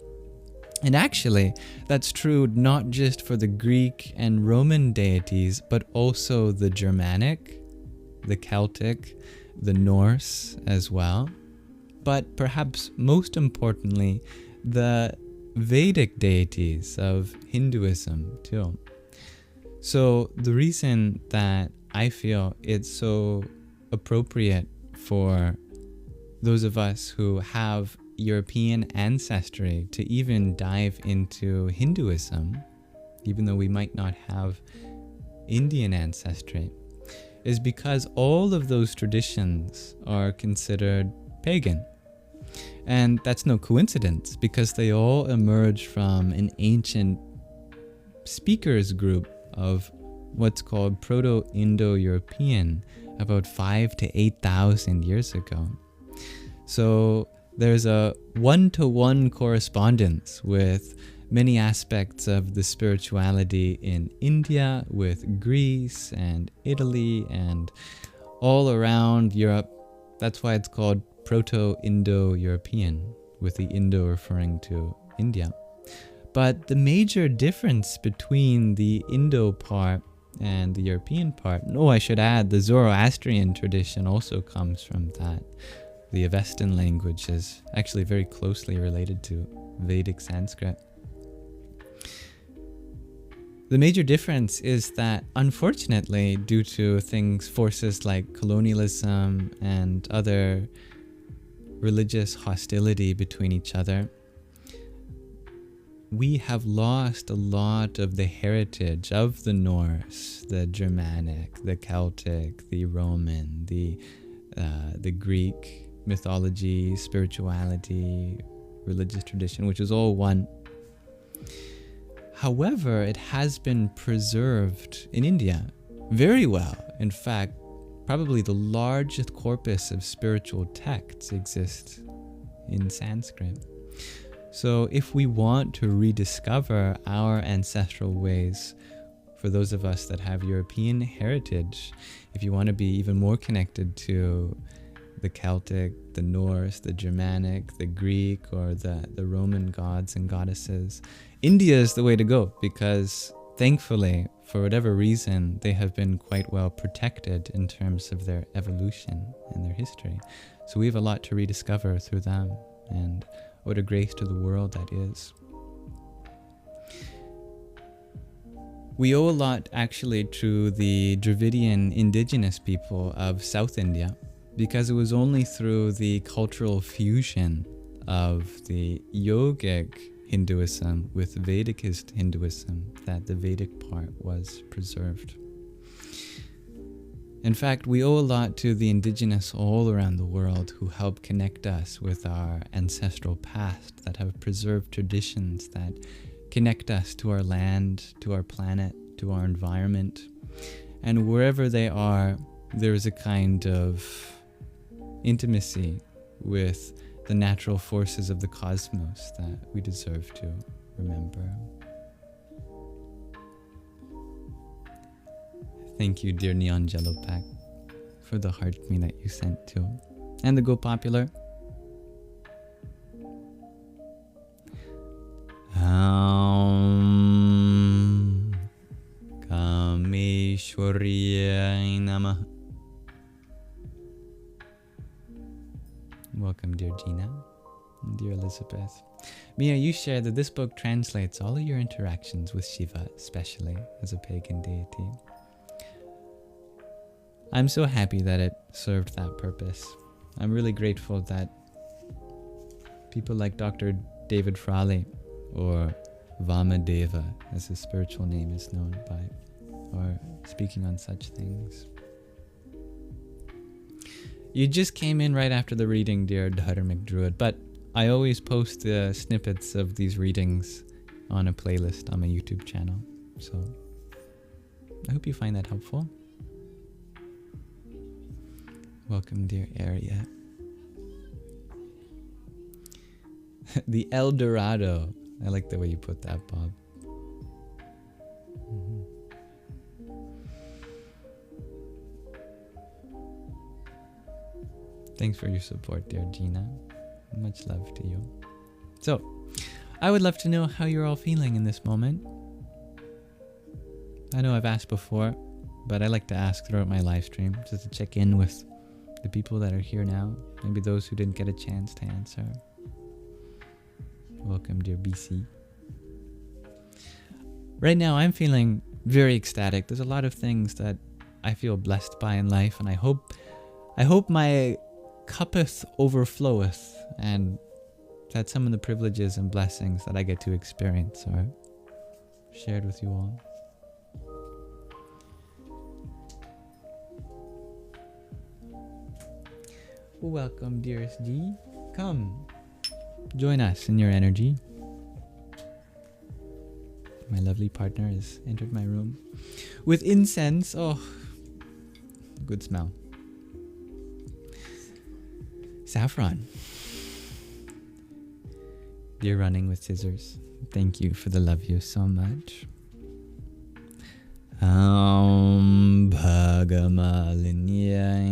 And actually, that's true not just for the Greek and Roman deities, but also the Germanic, the Celtic, the Norse as well. But perhaps most importantly, the Vedic deities of Hinduism too. So the reason that I feel it's so appropriate for those of us who have European ancestry to even dive into Hinduism, even though we might not have Indian ancestry, is because all of those traditions are considered pagan. And that's no coincidence, because they all emerge from an ancient speakers group of what's called Proto-Indo-European about 5,000 to 8,000 years ago. So there's a one-to-one correspondence with many aspects of the spirituality in India, with Greece and Italy and all around Europe. That's why it's called Proto-Indo-European, with the Indo referring to India. But the major difference between the Indo part and the European part, I should add, the Zoroastrian tradition also comes from that. The Avestan language is actually very closely related to Vedic Sanskrit. The major difference is that, unfortunately, due to forces like colonialism and other religious hostility between each other, we have lost a lot of the heritage of the Norse, the Germanic, the Celtic, the Roman, the Greek mythology, spirituality, religious tradition, which is all one. However, it has been preserved in India very well. In fact, probably the largest corpus of spiritual texts exists in Sanskrit. So if we want to rediscover our ancestral ways, for those of us that have European heritage, if you want to be even more connected to the Celtic, the Norse, the Germanic, the Greek, or the Roman gods and goddesses, India is the way to go, because thankfully, for whatever reason, they have been quite well protected in terms of their evolution and their history. So we have a lot to rediscover through them, and what a grace to the world that is. We owe a lot actually to the Dravidian indigenous people of South India, because it was only through the cultural fusion of the yogic Hinduism with Vedicist Hinduism that the Vedic part was preserved. In fact, we owe a lot to the indigenous all around the world who help connect us with our ancestral past, that have preserved traditions that connect us to our land, to our planet, to our environment. And wherever they are, there is a kind of intimacy with the natural forces of the cosmos that we deserve to remember. Thank you, dear Neon Jello Pack, for the heart me that you sent too. And the Go Popular. Kameshwariyai Namah. Welcome, dear Gina. And dear Elizabeth. Mia, you shared that this book translates all of your interactions with Shiva, especially as a pagan deity. I'm so happy that it served that purpose. I'm really grateful that people like Dr. David Frawley, or Vamadeva, as his spiritual name is known by, are speaking on such things. You just came in right after the reading, dear Dharmic Druid, but I always post the snippets of these readings on a playlist on my YouTube channel, so I hope you find that helpful. Welcome, dear Aria. The El Dorado. I like the way you put that, Bob. Thanks for your support, dear Gina. Much love to you. So, I would love to know how you're all feeling in this moment. I know I've asked before, but I like to ask throughout my live stream, just to check in with the people that are here now, maybe those who didn't get a chance to answer. Welcome, dear BC. Right now, I'm feeling very ecstatic. There's a lot of things that I feel blessed by in life, and I hope my cuppeth overfloweth, and that some of the privileges and blessings that I get to experience are shared with you all. Welcome, dearest G. Come, join us in your energy. My lovely partner has entered my room with incense. Oh, good smell. Saffron. Dear Running with Scissors, thank you for the love you so much. Bhagamalinyai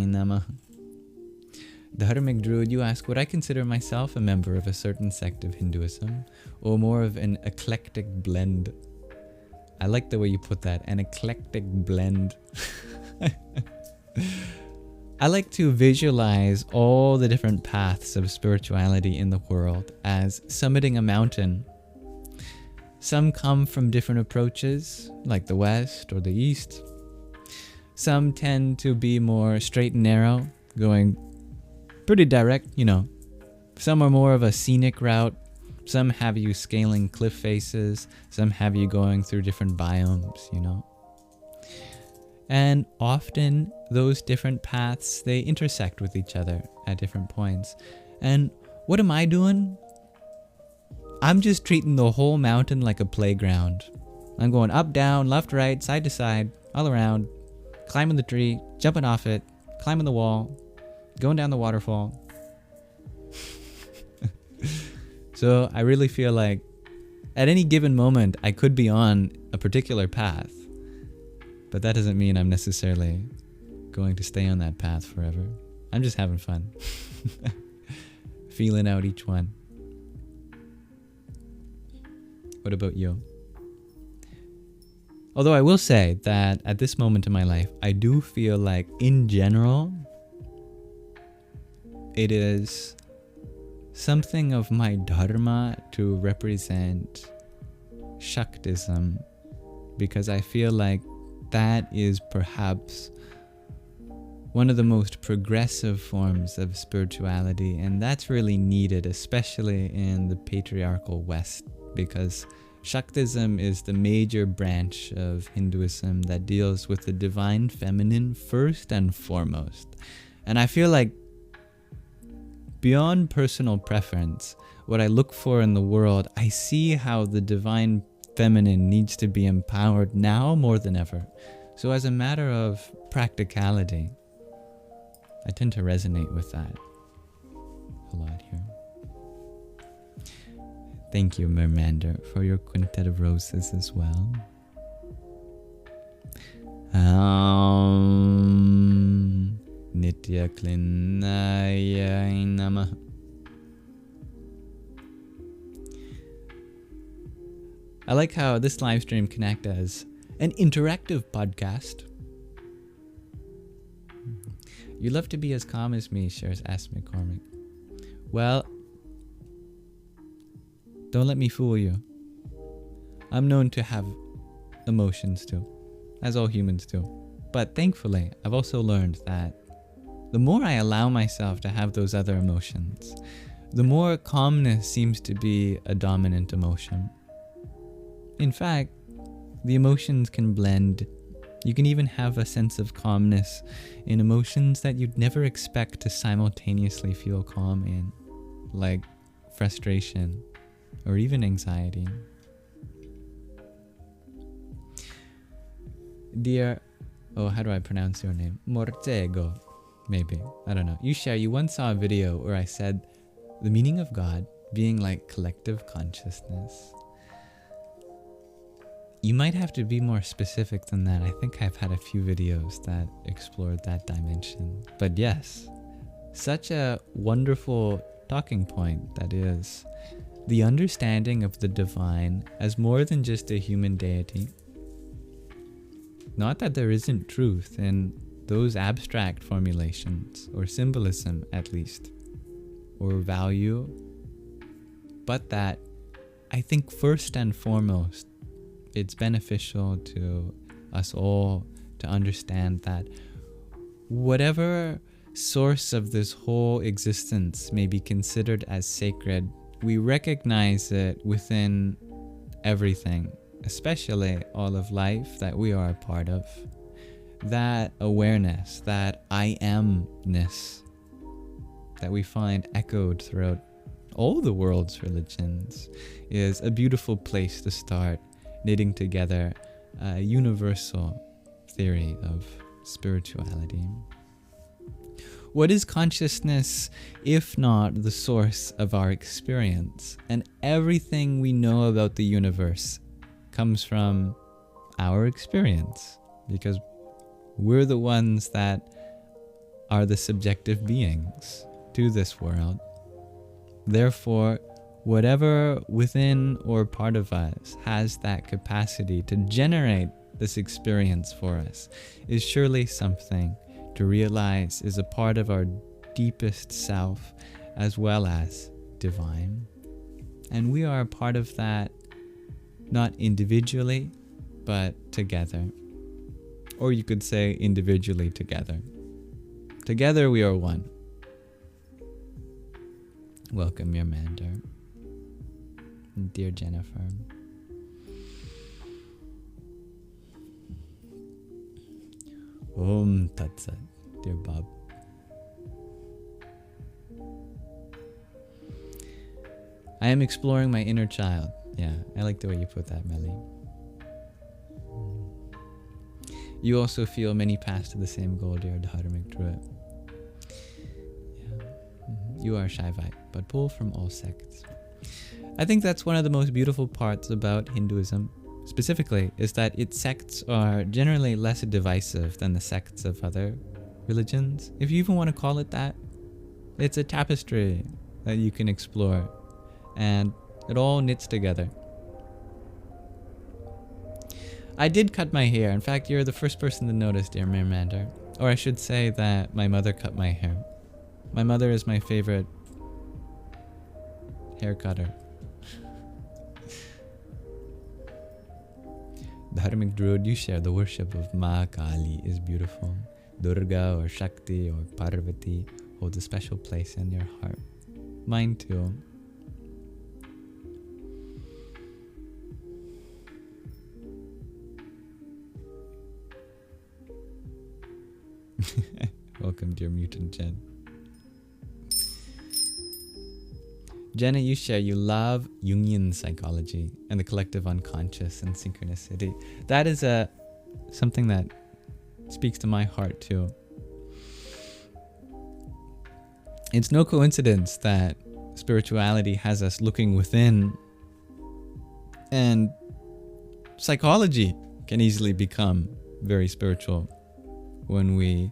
Namah. Dharmic Druid, you ask, would I consider myself a member of a certain sect of Hinduism, or more of an eclectic blend? I like the way you put that, an eclectic blend. I like to visualize all the different paths of spirituality in the world as summiting a mountain. Some come from different approaches, like the West or the East. Some tend to be more straight and narrow, going pretty direct, you know. Some are more of a scenic route. Some have you scaling cliff faces. Some have you going through different biomes, you know. And often those different paths, they intersect with each other at different points. And what am I doing? I'm just treating the whole mountain like a playground. I'm going up, down, left, right, side to side, all around, climbing the tree, jumping off it, climbing the wall, going down the waterfall. So I really feel like at any given moment, I could be on a particular path, but that doesn't mean I'm necessarily going to stay on that path forever. I'm just having fun. Feeling out each one. What about you? Although I will say that at this moment in my life, I do feel like in general, it is something of my dharma to represent Shaktism, because I feel like that is perhaps one of the most progressive forms of spirituality, and that's really needed, especially in the patriarchal West, because Shaktism is the major branch of Hinduism that deals with the divine feminine first and foremost. And I feel like beyond personal preference, what I look for in the world, I see how the divine feminine needs to be empowered now more than ever. So as a matter of practicality, I tend to resonate with that a lot here. Thank you, Mermander, for your quintet of roses as well. Nitya Klinaya Namah. I like how this live stream can act as an interactive podcast. You love to be as calm as me, shares S. McCormick. Well, don't let me fool you. I'm known to have emotions too, as all humans do. But thankfully, I've also learned that the more I allow myself to have those other emotions, the more calmness seems to be a dominant emotion. In fact, the emotions can blend. You can even have a sense of calmness in emotions that you'd never expect to simultaneously feel calm in, like frustration or even anxiety. Dear, how do I pronounce your name? Mortego, maybe. I don't know. You once saw a video where I said the meaning of God being like collective consciousness. You might have to be more specific than that. I think I've had a few videos that explored that dimension. But yes, such a wonderful talking point that is the understanding of the divine as more than just a human deity. Not that there isn't truth in those abstract formulations, or symbolism at least, or value, but that I think first and foremost, it's beneficial to us all to understand that whatever source of this whole existence may be considered as sacred, we recognize it within everything, especially all of life that we are a part of. That awareness, that I am-ness that we find echoed throughout all the world's religions is a beautiful place to start knitting together a universal theory of spirituality. What is consciousness if not the source of our experience? And everything we know about the universe comes from our experience, because we're the ones that are the subjective beings to this world. Therefore, whatever within or part of us has that capacity to generate this experience for us is surely something to realize is a part of our deepest self as well as divine. And we are a part of that, not individually, but together. Or you could say individually together. Together we are one. Welcome, your Mander. Dear Jennifer. Om Tat Sat, dear Bob. I am exploring my inner child. Yeah, I like the way you put that, Melly. You also feel many paths to the same goal, dear Dharmic Druid. Yeah. You are Shaivite, but pull from all sects. I think that's one of the most beautiful parts about Hinduism, specifically, is that its sects are generally less divisive than the sects of other religions. If you even want to call it that, it's a tapestry that you can explore, and it all knits together. I did cut my hair. In fact, you're the first person to notice, dear Mermander. Or I should say that my mother cut my hair. My mother is my favorite hair cutter. Dharmic Druid, you share the worship of Ma Kali is beautiful. Durga or Shakti or Parvati holds a special place in your heart. Mine too. Welcome, dear Mutant Jen. Jenna, you share you love Jungian psychology and the collective unconscious and synchronicity. That is something that speaks to my heart too. It's no coincidence that spirituality has us looking within, and psychology can easily become very spiritual when we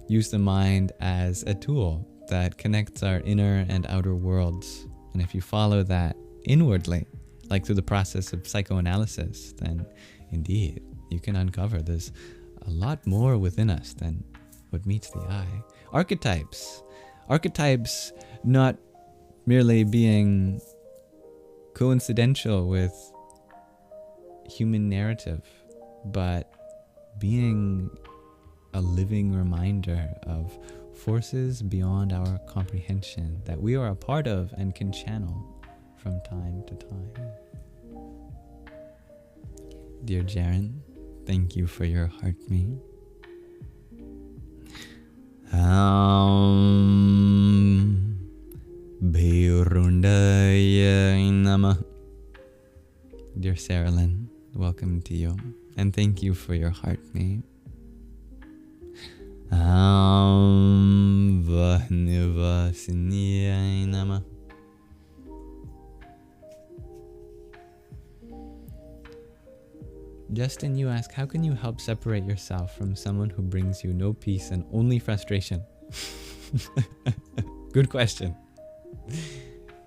use the mind as a tool that connects our inner and outer worlds. And if you follow that inwardly, like through the process of psychoanalysis, then indeed you can uncover there's a lot more within us than what meets the eye. Archetypes not merely being coincidental with human narrative, but being a living reminder of forces beyond our comprehension that we are a part of and can channel from time to time. Dear Jaren, thank you for your heart me. Bhirundaya Namah. Dear Sarah Lynn, welcome to you, and thank you for your heart me. Vahnivasiniya Namah. Justin, you ask, how can you help separate yourself from someone who brings you no peace and only frustration? Good question.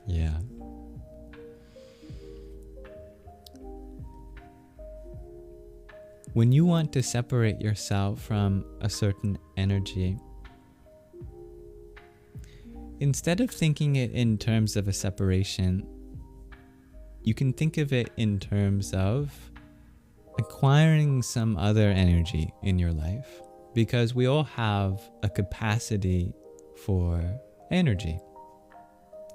Yeah. When you want to separate yourself from a certain energy, instead of thinking it in terms of a separation, you can think of it in terms of acquiring some other energy in your life, because we all have a capacity for energy.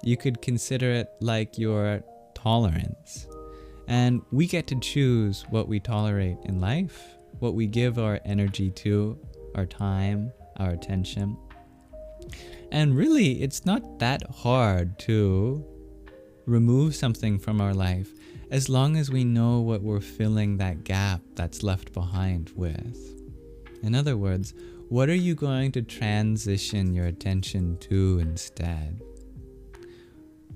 You could consider it like your tolerance, and we get to choose what we tolerate in life, what we give our energy to, our time, our attention. And really, it's not that hard to remove something from our life, as long as we know what we're filling that gap that's left behind with. In other words, what are you going to transition your attention to instead?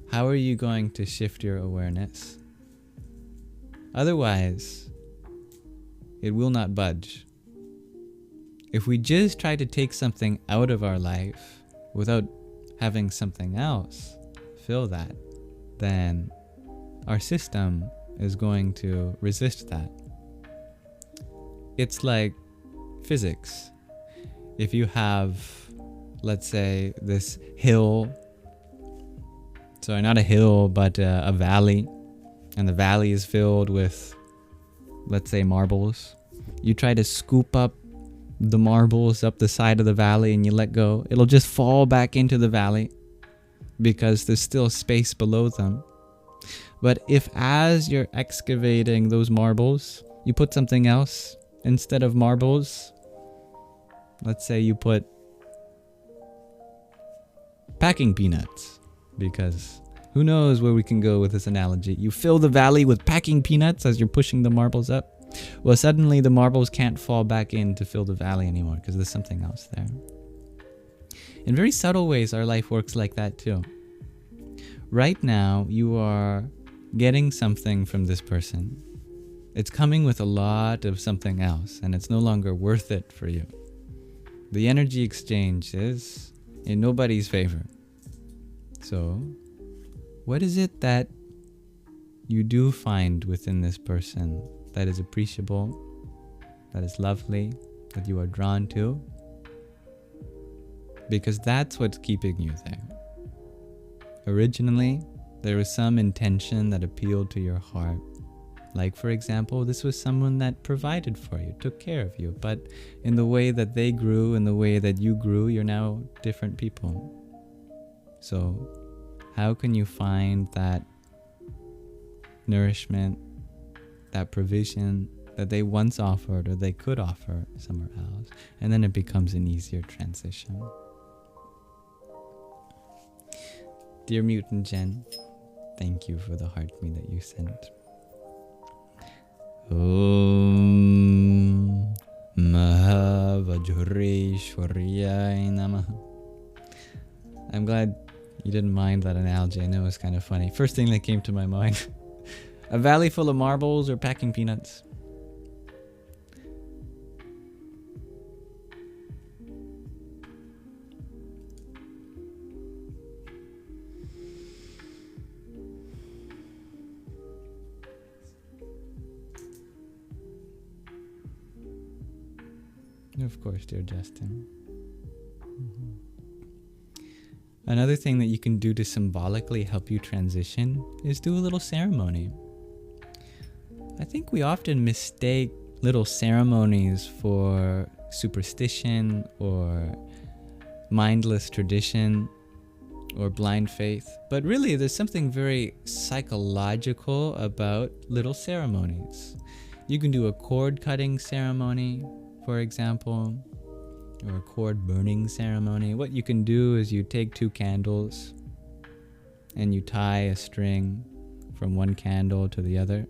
How are you going to shift your awareness? Otherwise, it will not budge. If we just try to take something out of our life without having something else fill that, then our system is going to resist that. It's like physics. If you have, let's say, this hill, sorry, not a hill, but a valley, and the valley is filled with, let's say, marbles. You try to scoop up the marbles up the side of the valley and you let go. It'll just fall back into the valley because there's still space below them. But if as you're excavating those marbles, you put something else instead of marbles, let's say you put packing peanuts, because who knows where we can go with this analogy. You fill the valley with packing peanuts as you're pushing the marbles up. Well, suddenly the marbles can't fall back in to fill the valley anymore because there's something else there. In very subtle ways, our life works like that too. Right now, you are getting something from this person. It's coming with a lot of something else, and it's no longer worth it for you. The energy exchange is in nobody's favor. So, what is it that you do find within this person that is appreciable, that is lovely, that you are drawn to? Because that's what's keeping you there. Originally, there was some intention that appealed to your heart. Like, for example, this was someone that provided for you, took care of you, but in the way that they grew, in the way that you grew, you're now different people. So, how can you find that nourishment, that provision that they once offered or they could offer somewhere else? And then it becomes an easier transition. Dear Mutant Jen, thank you for the heart me that you sent. Om Mahavajureshwariyai Namaha. I'm glad you didn't mind that analogy. I know it was kind of funny. First thing that came to my mind. A valley full of marbles or packing peanuts? Of course, dear Justin. Another thing that you can do to symbolically help you transition is do a little ceremony. I think we often mistake little ceremonies for superstition or mindless tradition or blind faith, but really there's something very psychological about little ceremonies. You can do a cord cutting ceremony, for example, or a cord burning ceremony. What you can do is you take 2 candles and you tie a string from one candle to the other,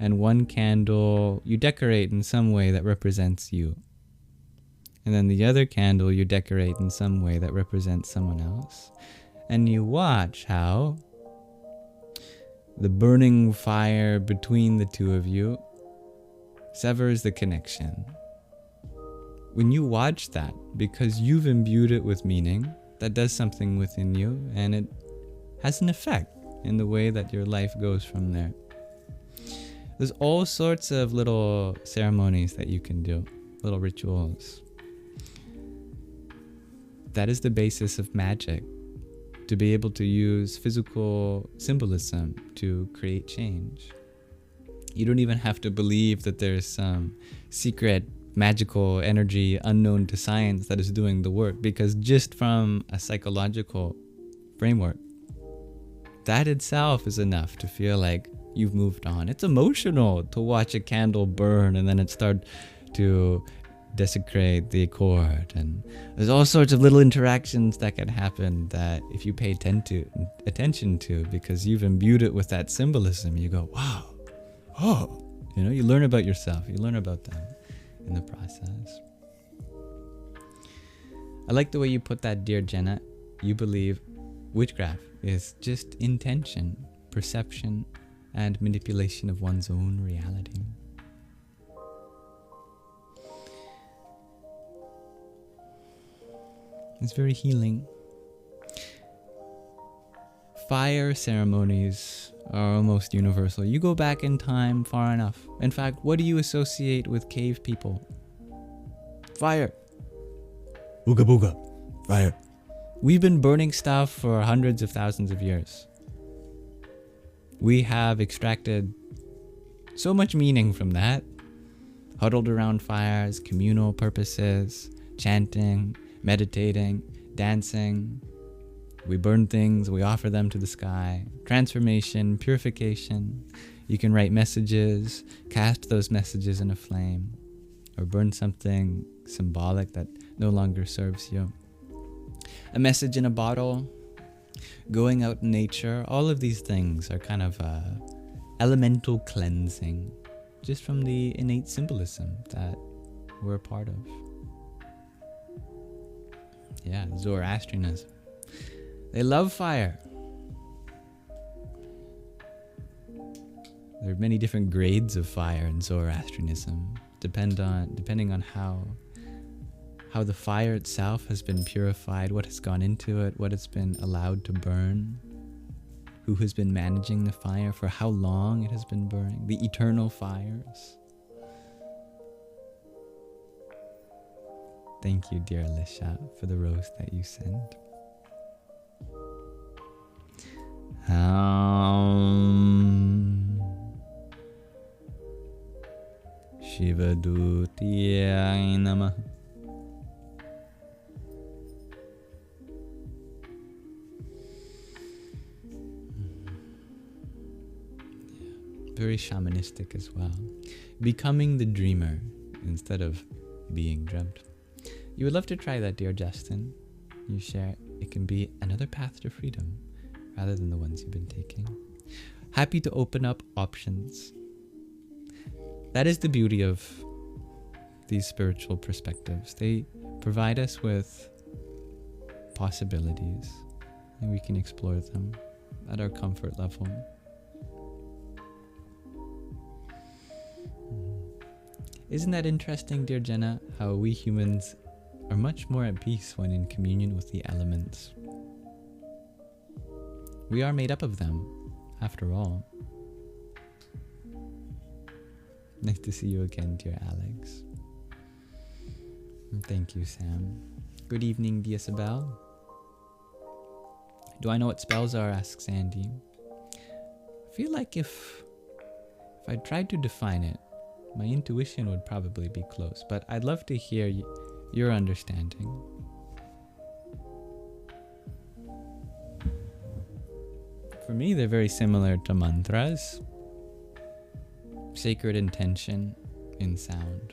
and one candle you decorate in some way that represents you, and then the other candle you decorate in some way that represents someone else, and you watch how the burning fire between the 2 of you severs the connection. When you watch that, because you've imbued it with meaning, that does something within you, and it has an effect in the way that your life goes from there. There's all sorts of little ceremonies that you can do, little rituals. That is the basis of magic, to be able to use physical symbolism to create change. You don't even have to believe that there's some secret magical energy unknown to science that is doing the work, because just from a psychological framework, that itself is enough to feel like you've moved on. It's emotional to watch a candle burn and then it start to desecrate the cord, and there's all sorts of little interactions that can happen that if you pay attention to, because you've imbued it with that symbolism, you go, wow, oh, you learn about yourself, you learn about them in the process. I like the way you put that, dear Jenna. You believe witchcraft is just intention, perception, and manipulation of one's own reality. It's very healing. Fire ceremonies are almost universal. You go back in time far enough. In fact, what do you associate with cave people? Fire. Ooga booga. Fire. We've been burning stuff for hundreds of thousands of years. We have extracted so much meaning from that. Huddled around fires, communal purposes, chanting, meditating, dancing. We burn things, we offer them to the sky. Transformation, purification. You can write messages, cast those messages in a flame, or burn something symbolic that no longer serves you. A message in a bottle, going out in nature, all of these things are kind of elemental cleansing, just from the innate symbolism that we're a part of. Yeah, Zoroastrianism. They love fire. There are many different grades of fire in Zoroastrianism, depending on how the fire itself has been purified, what has gone into it, what it's been allowed to burn, who has been managing the fire, for how long it has been burning, the eternal fires. Thank you, dear Alicia, for the rose that you sent. Shivadutiyai Namah. Very shamanistic as well. Becoming the dreamer instead of being dreamt. You would love to try that, dear Justin. You share it can be another path to freedom rather than the ones you've been taking. Happy to open up options. That is the beauty of these spiritual perspectives. They provide us with possibilities. and we can explore them at our comfort level. Isn't that interesting, dear Jenna, how we humans are much more at peace when in communion with the elements? We are made up of them, after all. Nice to see you again, dear Alex. And thank you, Sam. Good evening, Isabel. Do I know what spells are? Asks Andy. I feel like if I tried to define it, my intuition would probably be close, but I'd love to hear your understanding. For me, they're very similar to mantras. Sacred intention in sound.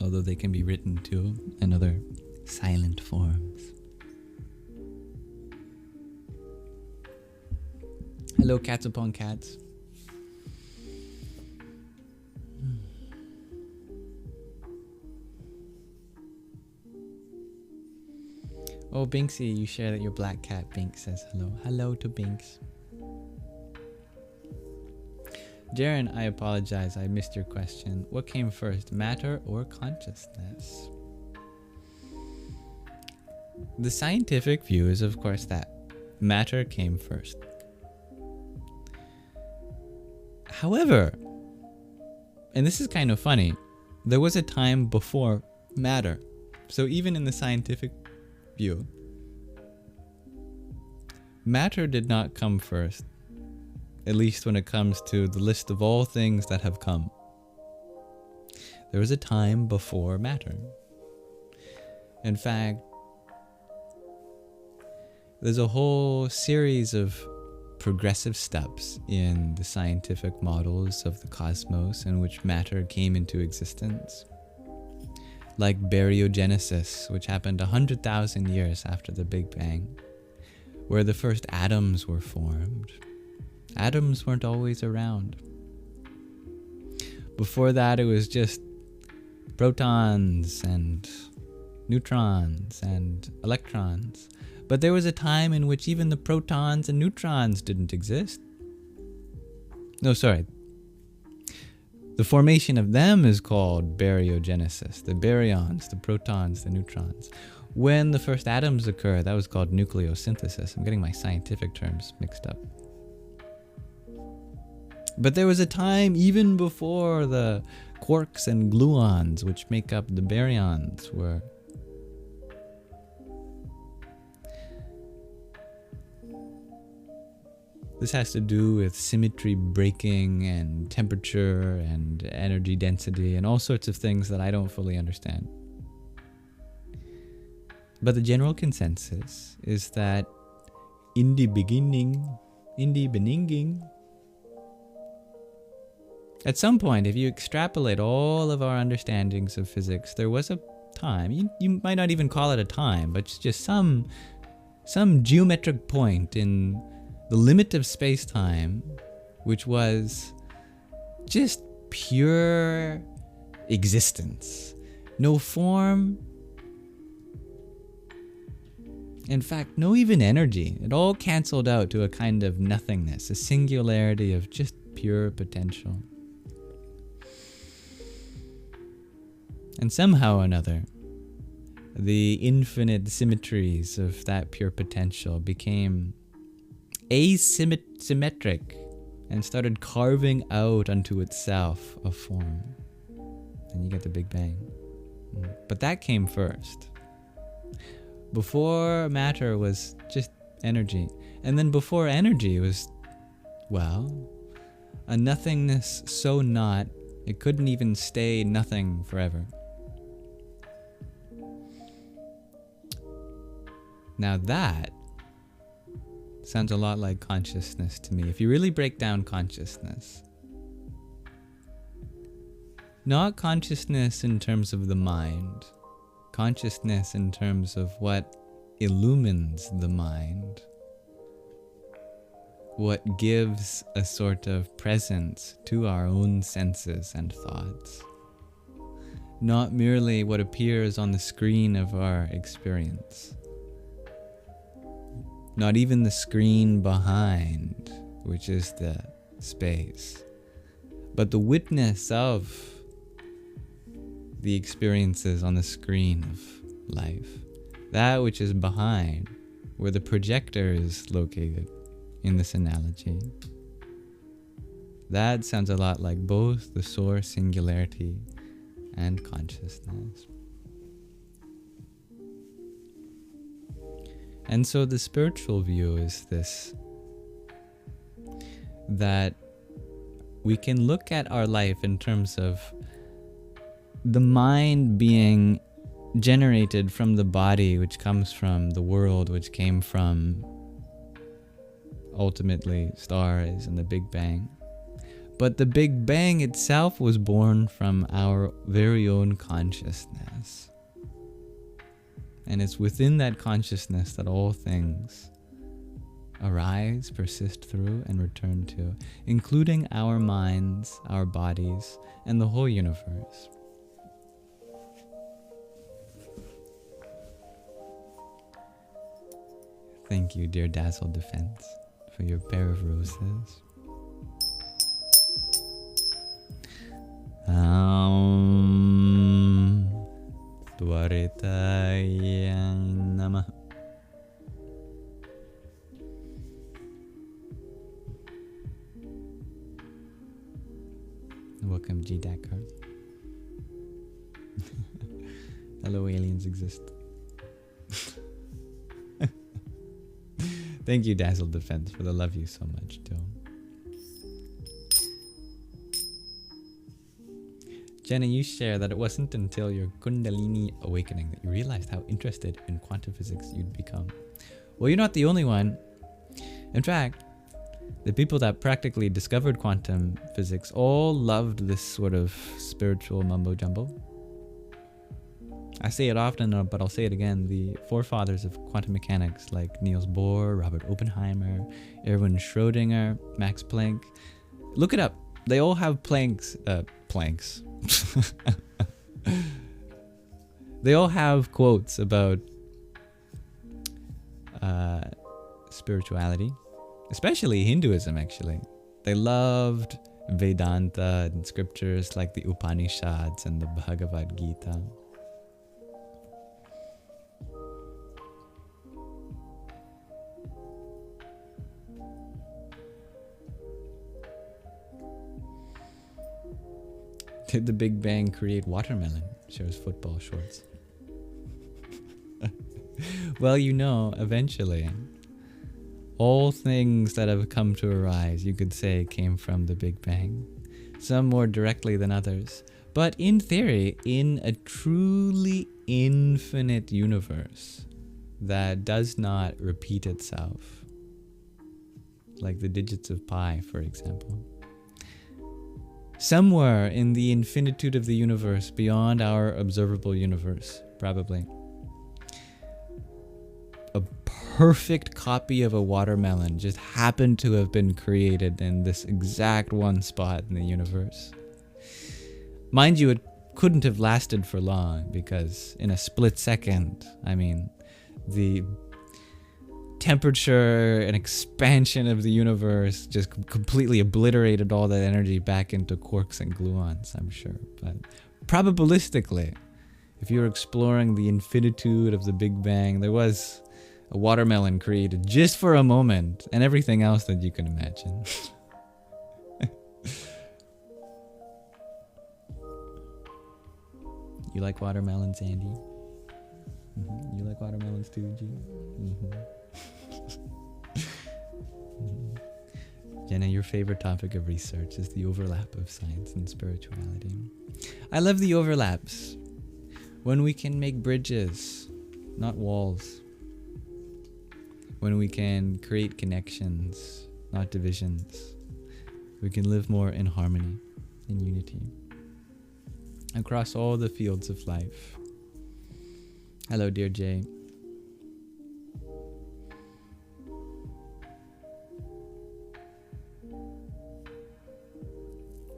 Although they can be written too in other silent forms. Hello, cats upon cats. Oh, Binksy, you share that your black cat. Binks says hello. Hello to Binks. Jaren, I apologize. I missed your question. What came first, matter or consciousness? The scientific view is, of course, that matter came first. However, and this is kind of funny, there was a time before matter. So even in the scientific view, matter did not come first, at least when it comes to the list of all things that have come. There was a time before matter. In fact, there's a whole series of progressive steps in the scientific models of the cosmos in which matter came into existence. Like baryogenesis, which happened 100,000 years after the Big Bang, where the first atoms were formed. Atoms weren't always around. Before that, it was just protons and neutrons and electrons. But there was a time in which even the protons and neutrons didn't exist. No, sorry. The formation of them is called baryogenesis. The baryons, the protons, the neutrons. When the first atoms occur, that was called nucleosynthesis. I'm getting my scientific terms mixed up. But there was a time even before the quarks and gluons, which make up the baryons, were. This has to do with symmetry breaking and temperature and energy density and all sorts of things that I don't fully understand. But the general consensus is that in the beginning, at some point, if you extrapolate all of our understandings of physics, there was a time, you might not even call it a time, but it's just some geometric point in the limit of space-time, which was just pure existence. No form. In fact, no even energy. It all canceled out to a kind of nothingness, a singularity of just pure potential. And somehow or another, the infinite symmetries of that pure potential became asymmetric and started carving out unto itself a form. And you get the Big Bang. But that came first. Before matter was just energy. And then before energy was, well, a nothingness so not, it couldn't even stay nothing forever. Now that sounds a lot like consciousness to me. If you really break down consciousness, not consciousness in terms of the mind, consciousness in terms of what illumines the mind, what gives a sort of presence to our own senses and thoughts. not merely what appears on the screen of our experience, not even the screen behind, which is the space, but the witness of the experiences on the screen of life, that which is behind, where the projector is located in this analogy. That sounds a lot like both the source singularity and consciousness. And so the spiritual view is this, that we can look at our life in terms of the mind being generated from the body, which comes from the world, which came from ultimately stars and the Big Bang. But the Big Bang itself was born from our very own consciousness. And it's within that consciousness that all things arise, persist through, and return to, including our minds, our bodies, and the whole universe. Thank you, dear Dazzled Defense, for your pair of roses. Dwaritaya Namah. Welcome, G. Dakar. Hello, aliens exist. Thank you, Dazzled Defense, for the love you so much, too. Jenna, you share that it wasn't until your Kundalini awakening that you realized how interested in quantum physics you'd become. Well, you're not the only one. In fact, the people that practically discovered quantum physics all loved this sort of spiritual mumbo-jumbo. I say it often, but I'll say it again. The forefathers of quantum mechanics like Niels Bohr, Robert Oppenheimer, Erwin Schrödinger, Max Planck. Look it up. They all have planks. They all have quotes about spirituality, especially Hinduism, actually. They loved Vedanta and scriptures like the Upanishads and the Bhagavad Gita. Did the Big Bang create watermelon? Shows football shorts. Well, you know, eventually, all things that have come to arise, you could say, came from the Big Bang. Some more directly than others. But in theory, in a truly infinite universe that does not repeat itself, like the digits of pi, for example, somewhere in the infinitude of the universe, beyond our observable universe, probably, a perfect copy of a watermelon just happened to have been created in this exact one spot in the universe. Mind you, it couldn't have lasted for long, because in a split second, I mean, the temperature and expansion of the universe just completely obliterated all that energy back into quarks and gluons, I'm sure. But probabilistically, if you're exploring the infinitude of the Big Bang, there was a watermelon created just for a moment, and everything else that you can imagine. You like watermelons, Andy? Mm-hmm. You like watermelons too, G? Mm-hmm. Jenna, your favorite topic of research is the overlap of science and spirituality. I love the overlaps. When we can make bridges, not walls. When we can create connections, not divisions. We can live more in harmony, in unity, across all the fields of life. Hello, dear Jay.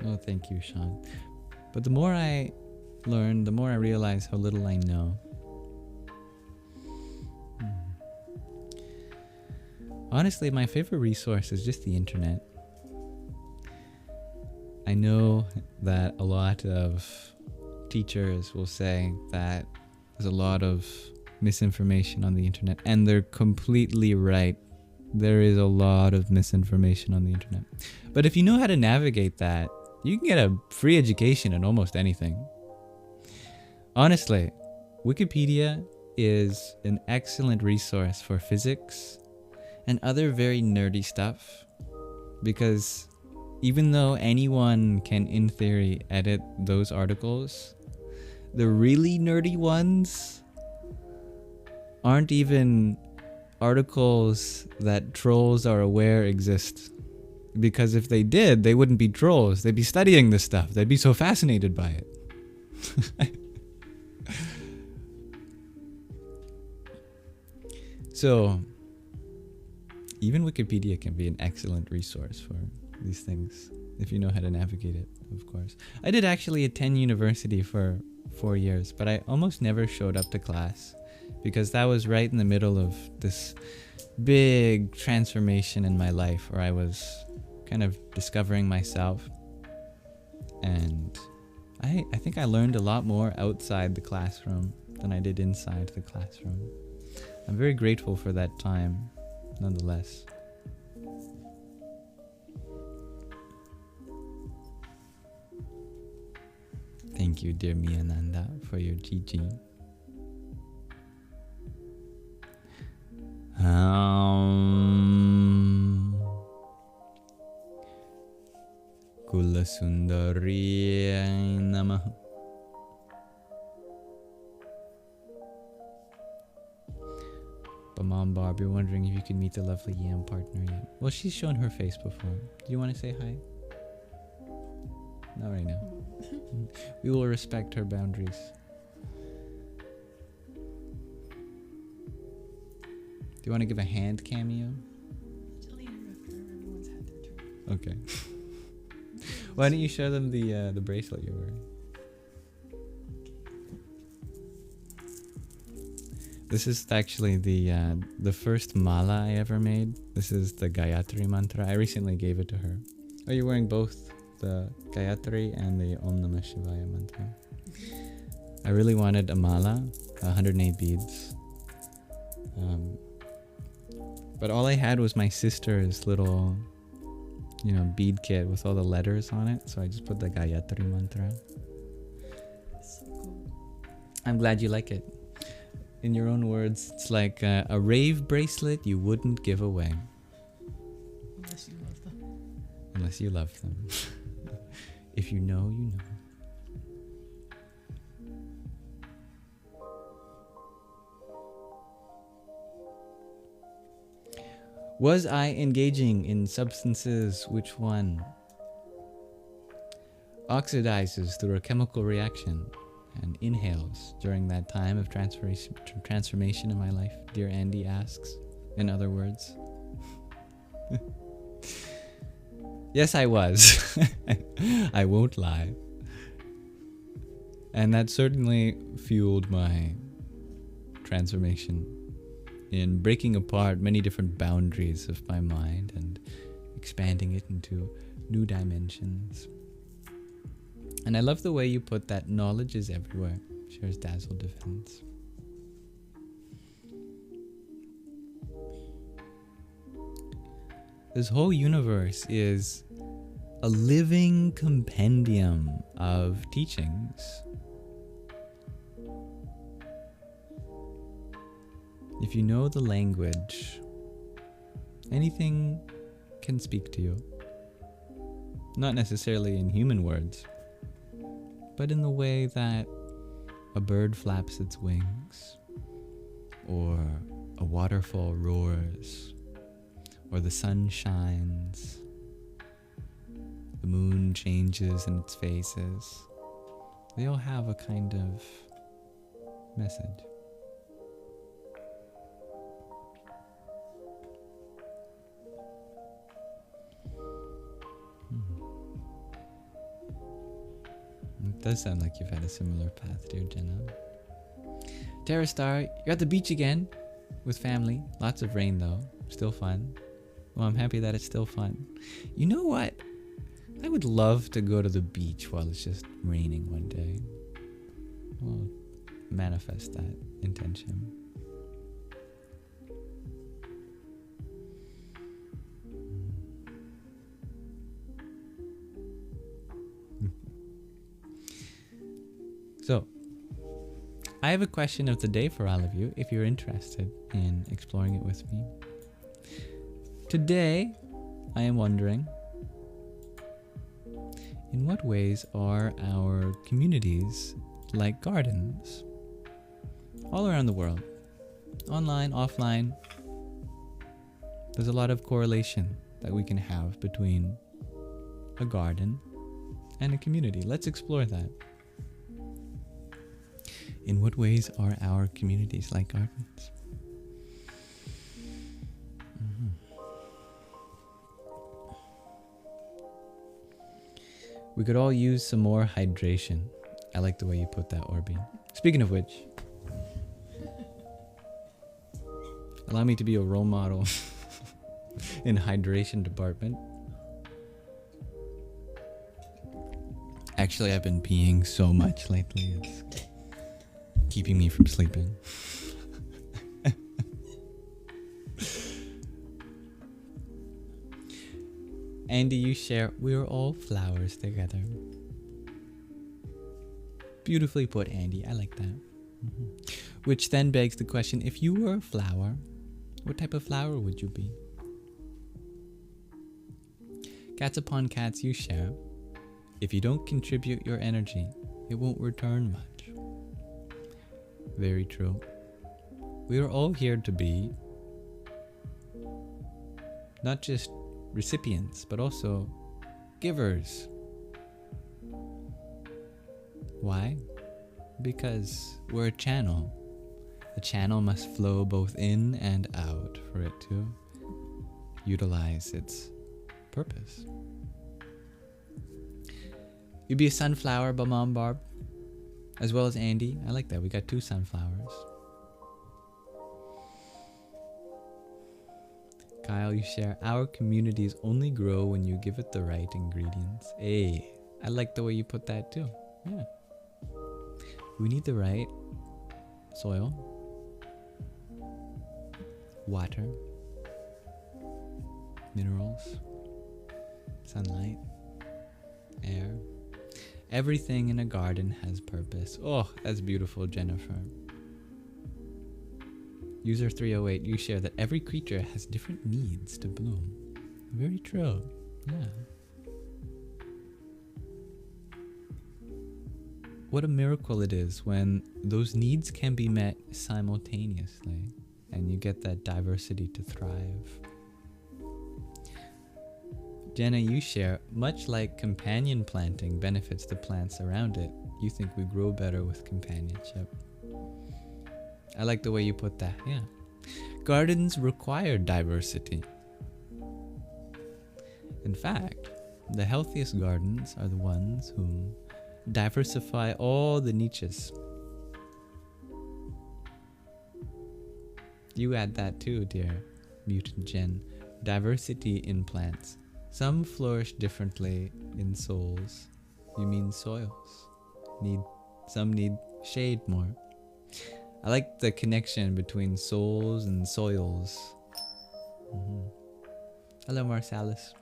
Oh, thank you, Sean. But the more I learn, the more I realize how little I know. Honestly, my favorite resource is just the internet. I know that a lot of teachers will say that there's a lot of misinformation on the internet, and they're completely right. There is a lot of misinformation on the internet. But if you know how to navigate that, you can get a free education in almost anything. Honestly, Wikipedia is an excellent resource for physics and other very nerdy stuff, because even though anyone can, in theory, edit those articles, the really nerdy ones aren't even articles that trolls are aware exist. Because if they did, they wouldn't be trolls. They'd be studying this stuff. They'd be so fascinated by it. So, even Wikipedia can be an excellent resource for these things, if you know how to navigate it, of course. I did actually attend university for 4 years, but I almost never showed up to class because that was right in the middle of this big transformation in my life where I was kind of discovering myself. And I think I learned a lot more outside the classroom than I did inside the classroom. I'm very grateful for that time, nonetheless. Thank you, dear Miyananda, for your GG. Kula Sundari Namaha. But Mom Barb, you're wondering if you could meet the lovely Yam partner yet. Well, she's shown her face before. Do you want to say hi? Not right now. We will respect her boundaries. Do you want to give a hand cameo? Till the end after everyone's had their turn. Okay. Why don't you show them the bracelet you're wearing? This is actually the first mala I ever made. This is the Gayatri mantra. I recently gave it to her. Oh, you're wearing both the Gayatri and the Om Namah Shivaya mantra. I really wanted a mala, 108 beads. But all I had was my sister's little, bead kit with all the letters on it. So I just put the Gayatri mantra. So cool. I'm glad you like it. In your own words, it's like a rave bracelet you wouldn't give away. Unless you love them. Unless you love them. If you know, you know. Was I engaging in substances? Which one? Oxidizes through a chemical reaction and inhales during that time of transformation in my life, dear Andy asks, in other words. Yes, I was. I won't lie. And that certainly fueled my transformation in breaking apart many different boundaries of my mind and expanding it into new dimensions. And I love the way you put that knowledge is everywhere, shares Dazzle Defense. This whole universe is a living compendium of teachings. If you know the language, anything can speak to you. Not necessarily in human words, but in the way that a bird flaps its wings, or a waterfall roars, or the sun shines, the moon changes in its phases. They all have a kind of message. does sound like you've had a similar path, dear Jenna. Terra Star, you're at the beach again with family. Lots of rain though. Still fun. Well, I'm happy that it's still fun. You know what? I would love to go to the beach while it's just raining one day. We'll manifest that intention. So, I have a question of the day for all of you if you're interested in exploring it with me. Today, I am wondering, in what ways are our communities like gardens? All around the world, online, offline, there's a lot of correlation that we can have between a garden and a community. Let's explore that. In what ways are our communities like gardens? We could all use some more hydration. I like the way you put that, Orby. Speaking of which, allow me to be a role model in hydration department. Actually, I've been peeing so much lately. It's keeping me from sleeping. Andy, you share, we're all flowers together. Beautifully put, Andy. I like that. Which then begs the question, if you were a flower, what type of flower would you be? Cats upon cats, you share. If you don't contribute your energy, it won't return much. Very true. We are all here to be not just recipients, but also givers. Why? Because we're a channel. A channel must flow both in and out for it to utilize its purpose. You'd be a sunflower, Mom Barb, as well as Andy. I like that. We got 2 sunflowers. Kyle, you share, our communities only grow when you give it the right ingredients. Hey, I like the way you put that too. Yeah. We need the right soil, water, minerals, sunlight, air. Everything in a garden has purpose. Oh, that's beautiful, Jennifer. User 308, you share that every creature has different needs to bloom. Very true. Yeah. What a miracle it is when those needs can be met simultaneously and you get that diversity to thrive. Jenna, you share, much like companion planting benefits the plants around it, you think we grow better with companionship. I like the way you put that, yeah. Gardens require diversity. In fact, the healthiest gardens are the ones who diversify all the niches. You add that too, dear Mutant Jen. Diversity in plants. Some flourish differently in souls. You mean soils. Some need shade more. I like the connection between souls and soils. Hello, Marsalis.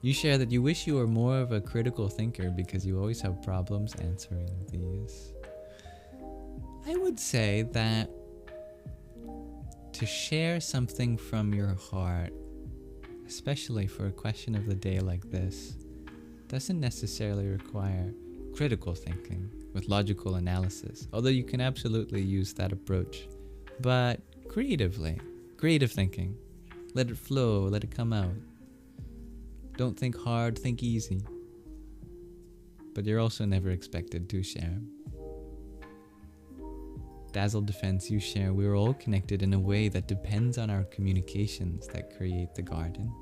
You share that you wish you were more of a critical thinker because you always have problems answering these. I would say that to share something from your heart, especially for a question of the day like this, doesn't necessarily require critical thinking with logical analysis, although you can absolutely use that approach, but creatively, creative thinking. Let it flow, let it come out. Don't think hard, think easy. But you're also never expected to share. Dazzle Defense, you share, we're all connected in a way that depends on our communications that create the garden.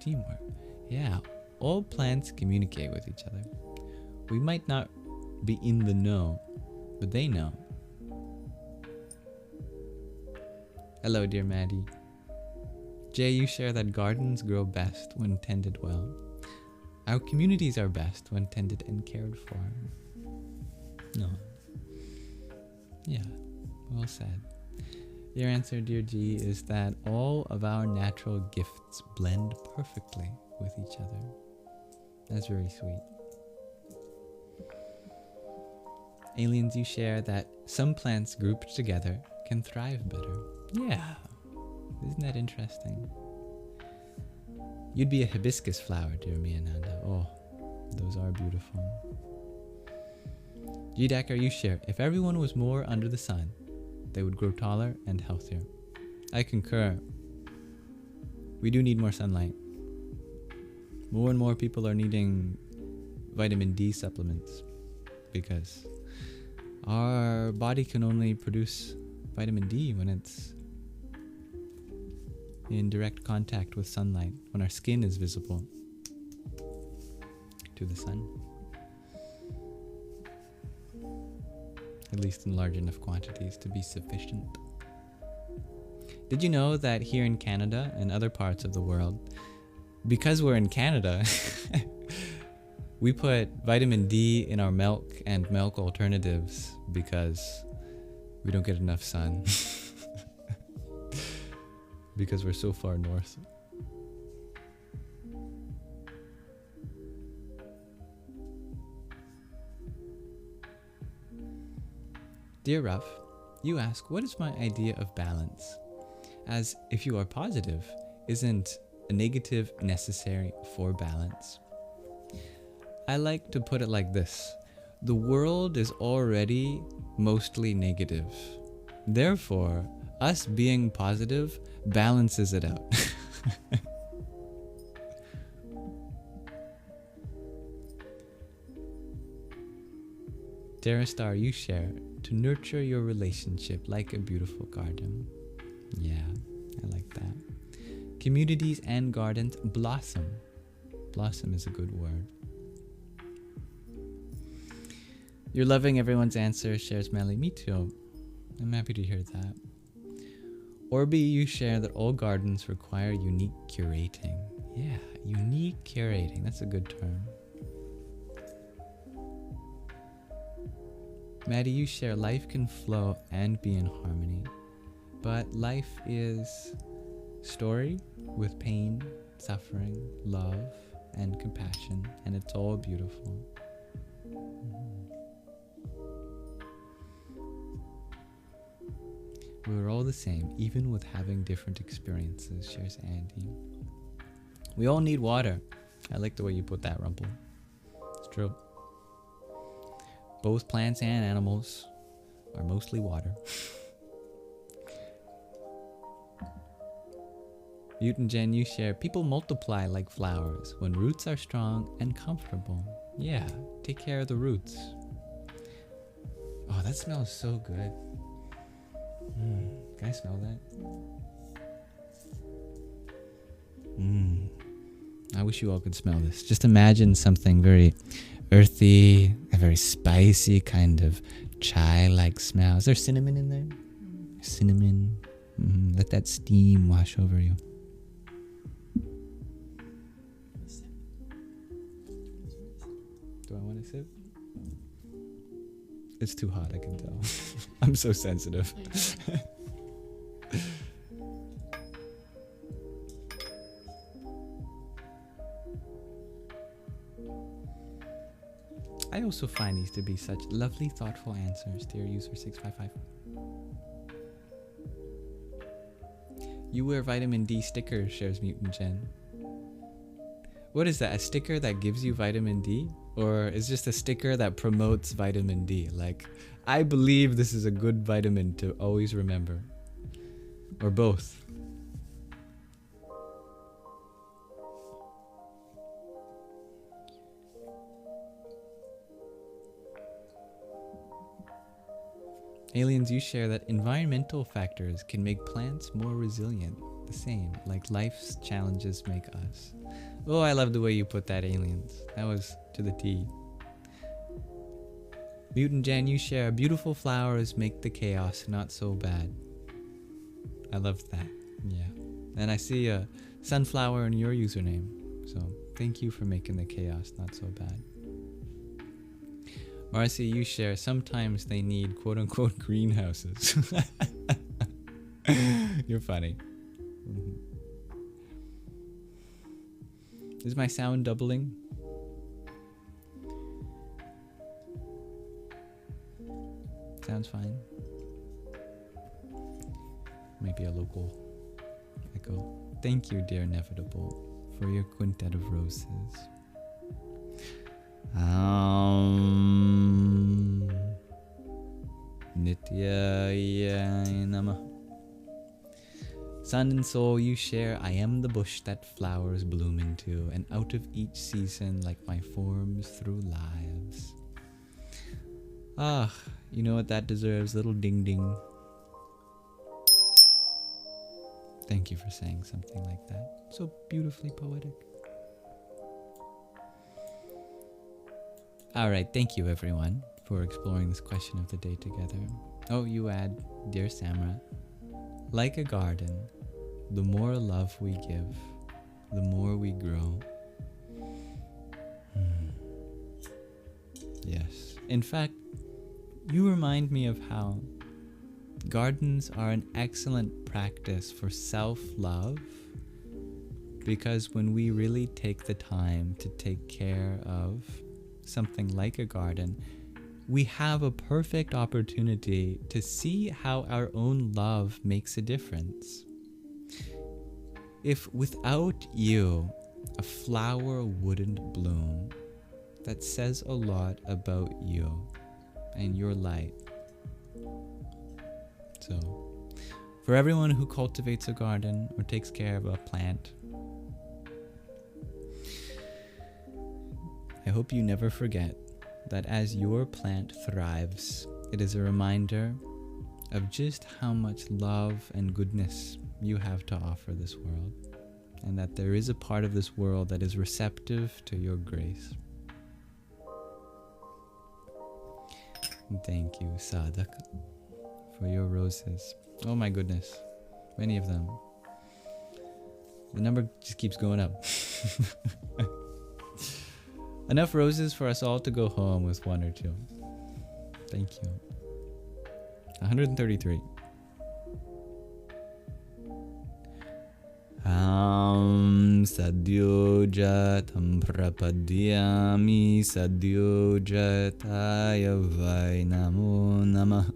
Teamwork. Yeah, all plants communicate with each other. We might not be in the know, but they know. Hello, dear Maddie. Jay, you share that gardens grow best when tended well. Our communities are best when tended and cared for. No. Yeah, well said. Your answer, dear G, is that all of our natural gifts blend perfectly with each other. That's very sweet. Aliens, you share that some plants grouped together can thrive better. Yeah, isn't that interesting? You'd be a hibiscus flower, dear Miananda. Oh, those are beautiful. G-Decker, you share, if everyone was more under the sun, they would grow taller and healthier. I concur. We do need more sunlight. More and more people are needing vitamin D supplements because our body can only produce vitamin D when it's in direct contact with sunlight, when our skin is visible to the sun. At least in large enough quantities to be sufficient. Did you know that here in Canada and other parts of the world, because we're in Canada, we put vitamin D in our milk and milk alternatives because we don't get enough sun. Because we're so far north. Dear Ruff, you ask, what is my idea of balance? As if you are positive, isn't a negative necessary for balance? I like to put it like this. The world is already mostly negative. Therefore, us being positive balances it out. Terrastar, you share, to nurture your relationship like a beautiful garden. Yeah, I like that. Communities and gardens blossom. Blossom is a good word. You're loving everyone's answer, shares Melly. Me too. I'm happy to hear that. Orby, you share that all gardens require unique curating. Yeah, unique curating. That's a good term. Maddie, you share life can flow and be in harmony. But life is story with pain, suffering, love, and compassion. And it's all beautiful. We're all the same, even with having different experiences, shares Andy. We all need water. I like the way you put that, Rumple. It's true. Both plants and animals are mostly water. Mutant Jen, you share, people multiply like flowers when roots are strong and comfortable. Yeah, take care of the roots. Oh, that smells so good. Can I smell that? I wish you all could smell this. Just imagine something very earthy, a very spicy kind of chai-like smell. Is there cinnamon in there? Cinnamon. Let that steam wash over you. Do I want to sip? It's too hot, I can tell. I'm so sensitive. I also find these to be such lovely, thoughtful answers, dear user 655. You wear vitamin D stickers, shares Mutant Jen. What is that? A sticker that gives you vitamin D? Or is just a sticker that promotes vitamin D? Like, I believe this is a good vitamin to always remember. Or both. Aliens, you share that environmental factors can make plants more resilient. The same, like life's challenges make us. Oh, I love the way you put that, Aliens. That was to the T. Mutant Jan, you share beautiful flowers make the chaos not so bad. I love that. Yeah. And I see a sunflower in your username. So thank you for making the chaos not so bad. Marcy, you share sometimes they need quote unquote greenhouses. You're funny. Is my sound doubling? Sounds fine. Might be a local echo. Thank you, dear Inevitable, for your quintet of roses. Nityaya Namah. Sun and soul, you share, I am the bush that flowers bloom into, and out of each season, like my forms through lives. Ah, you know what that deserves? Little ding ding. Thank you for saying something like that. So beautifully poetic. Alright, thank you everyone for exploring this question of the day together. Oh, you add, dear Samra, like a garden, the more love we give, the more we grow. Yes. In fact, you remind me of how gardens are an excellent practice for self-love, because when we really take the time to take care of something like a garden, we have a perfect opportunity to see how our own love makes a difference. If without you, a flower wouldn't bloom, that says a lot about you and your light. So, for everyone who cultivates a garden or takes care of a plant, I hope you never forget that as your plant thrives, it is a reminder of just how much love and goodness you have to offer this world, and that there is a part of this world that is receptive to your grace. And thank you, Sadak, for your roses. Oh my goodness, many of them. The number just keeps going up. Enough roses for us all to go home with one or two. Thank you. 133. Sadyojatam prapadyami sadyojataya vai namo namah.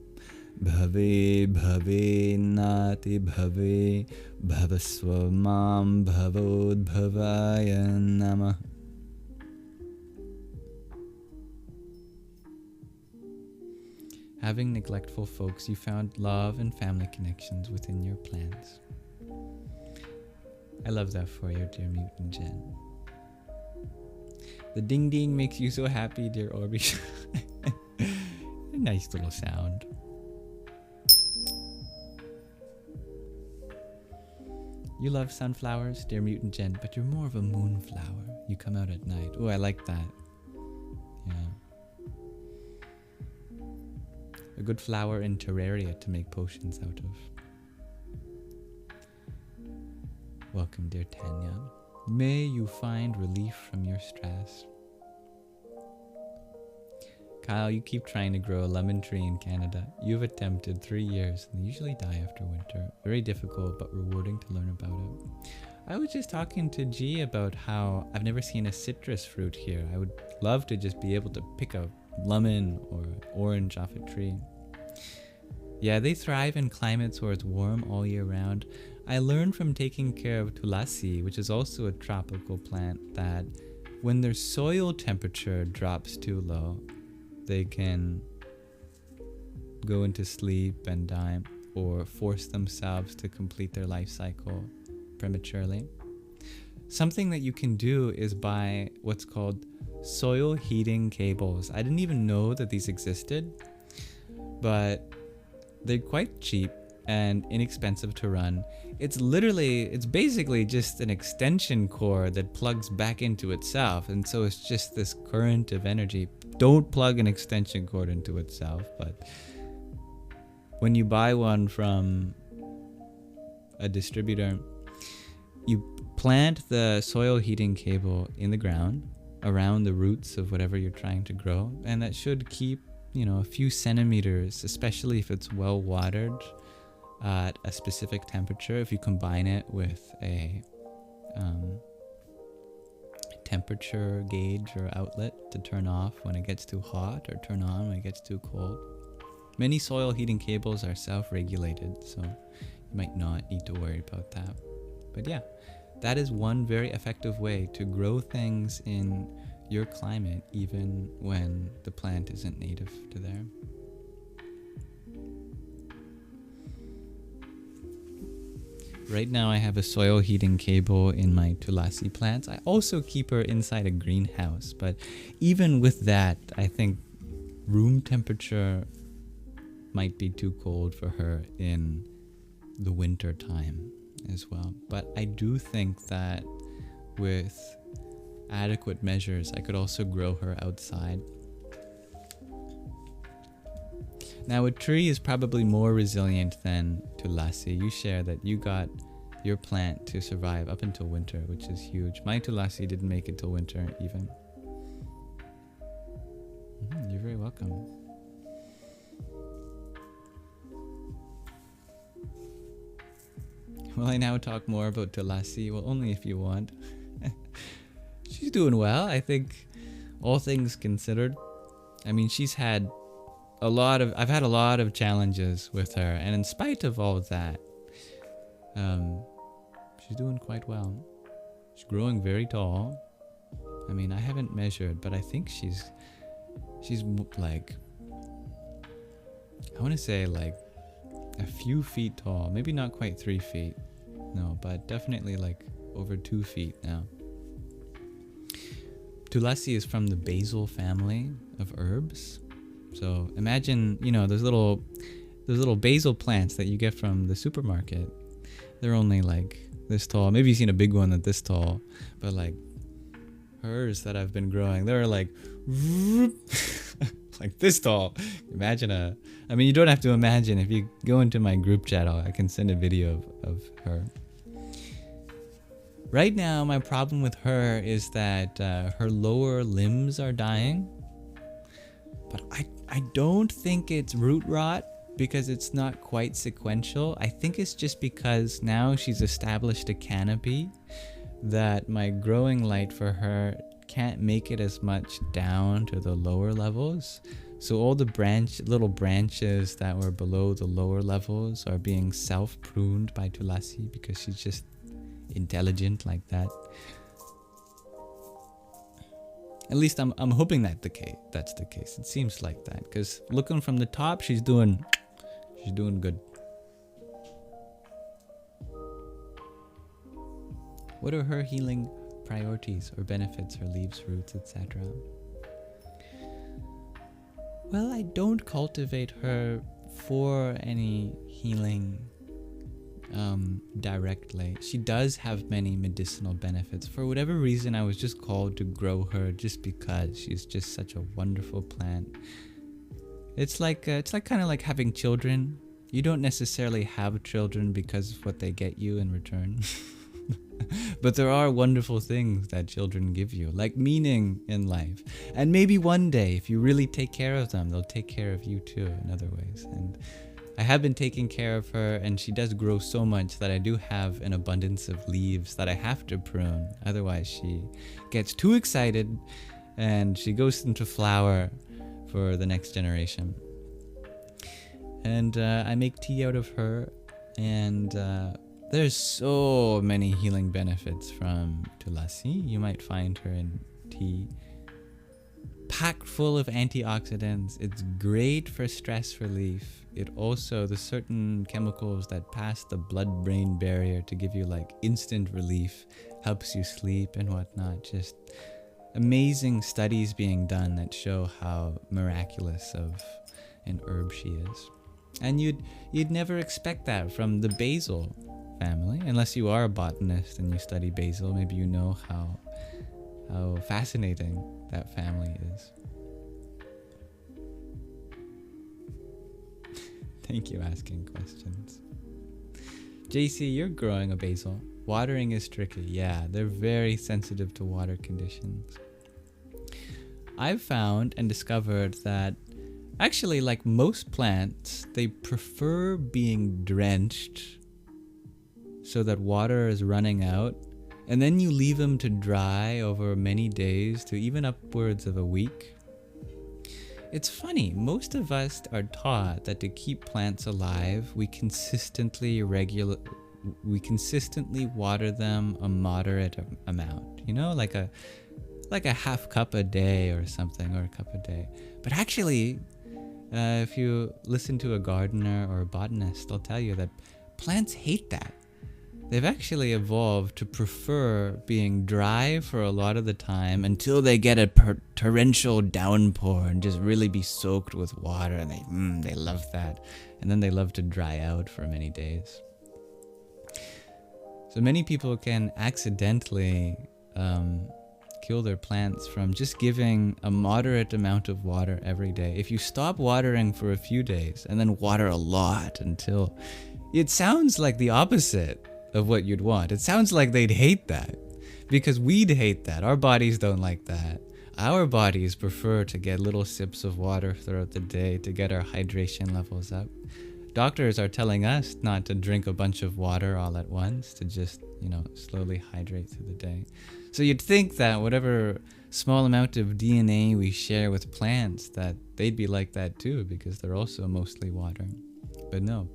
Bhave bhave nati bhave bhavaswamam bhavodbhavaya namah. Having neglectful folks, you found love and family connections within your plans. I love that for you, dear Mutant Jen. The ding ding makes you so happy, dear Orby. A nice little sound. You love sunflowers, dear Mutant Jen, but you're more of a moonflower. You come out at night. Oh, I like that. Yeah. A good flower in terraria to make potions out of. Welcome, dear Tanya. May you find relief from your stress. Kyle, you keep trying to grow a lemon tree in Canada. You've attempted 3 years and they usually die after winter. Very difficult but rewarding to learn about it. I was just talking to G about how I've never seen a citrus fruit here. I would love to just be able to pick a lemon or orange off a tree. Yeah, they thrive in climates where it's warm all year round. I learned from taking care of tulasi, which is also a tropical plant, that when their soil temperature drops too low, they can go into sleep and die, or force themselves to complete their life cycle prematurely. Something that you can do is buy what's called soil heating cables. I didn't even know that these existed, but they're quite cheap and inexpensive to run. It's basically just an extension cord that plugs back into itself, and so it's just this current of energy. Don't plug an extension cord into itself, but when you buy one from a distributor, you plant the soil heating cable in the ground around the roots of whatever you're trying to grow, and that should keep, a few centimeters, especially if it's well watered at a specific temperature. If you combine it with a temperature gauge or outlet to turn off when it gets too hot or turn on when it gets too cold. Many soil heating cables are self-regulated, so you might not need to worry about that. But yeah, that is one very effective way to grow things in your climate, even when the plant isn't native to there. Right now I have a soil heating cable in my Tulasi plants. I also keep her inside a greenhouse, but even with that, I think room temperature might be too cold for her in the winter time as well. But I do think that with adequate measures, I could also grow her outside. Now, a tree is probably more resilient than Tulasi. You share that you got your plant to survive up until winter, which is huge. My Tulasi didn't make it till winter even. You're very welcome. Will I now talk more about Tulasi? Well, only if you want. She's doing well, I think, all things considered. I mean, I've had a lot of challenges with her, and in spite of all of that, she's doing quite well. She's growing very tall. I mean, I haven't measured, but I think she's like, I want to say like a few feet tall, maybe not quite 3 feet, no, but definitely like over 2 feet now. Tulasi is from the basil family of herbs. So imagine, those little basil plants that you get from the supermarket. They're only like this tall. Maybe you've seen a big one that's this tall, but like hers that I've been growing, they're like like this tall. You don't have to imagine. If you go into my group chat, I can send a video of her. Right now, my problem with her is that her lower limbs are dying. But I don't think it's root rot because it's not quite sequential. I think it's just because now she's established a canopy that my growing light for her can't make it as much down to the lower levels. So all the little branches that were below the lower levels are being self-pruned by Tulasi because she's just intelligent like that. At least I'm hoping that's the case. It seems like that, because looking from the top, she's doing good. What are her healing priorities or benefits, her leaves, roots, etc.? Well, I don't cultivate her for any healing directly. She does have many medicinal benefits. For whatever reason, I was just called to grow her just because she's just such a wonderful plant. It's like kind of like having children. You don't necessarily have children because of what they get you in return. But there are wonderful things that children give you, like meaning in life. And maybe one day, if you really take care of them, they'll take care of you too in other ways. And I have been taking care of her, and she does grow so much that I do have an abundance of leaves that I have to prune. Otherwise, she gets too excited and she goes into flower for the next generation. And I make tea out of her, and there's so many healing benefits from Tulasi. You might find her in tea. Packed full of antioxidants. It's great for stress relief. It also, the certain chemicals that pass the blood-brain barrier to give you like instant relief, helps you sleep and whatnot. Just amazing studies being done that show how miraculous of an herb she is. And you'd never expect that from the basil family, unless you are a botanist and you study basil. Maybe you know how fascinating that family is. Thank you asking questions. JC, you're growing a basil. Watering is tricky. Yeah, they're very sensitive to water conditions. I've found and discovered that actually, like most plants, they prefer being drenched so that water is running out, and then you leave them to dry over many days to even upwards of a week. It's funny, most of us are taught that to keep plants alive, we consistently water them a moderate amount, you know, like a half cup a day or something, or a cup a day. But actually, if you listen to a gardener or a botanist, they'll tell you that plants hate that. They've actually evolved to prefer being dry for a lot of the time until they get a torrential downpour and just really be soaked with water, and they love that. And then they love to dry out for many days. So many people can accidentally kill their plants from just giving a moderate amount of water every day. If you stop watering for a few days and then water a lot until... It sounds like the opposite of what you'd want. It sounds like they'd hate that, because we'd hate that. Our bodies don't like that. Our bodies prefer to get little sips of water throughout the day to get our hydration levels up. Doctors are telling us not to drink a bunch of water all at once, to just, slowly hydrate through the day. So you'd think that whatever small amount of DNA we share with plants, that they'd be like that too, because they're also mostly water. But no,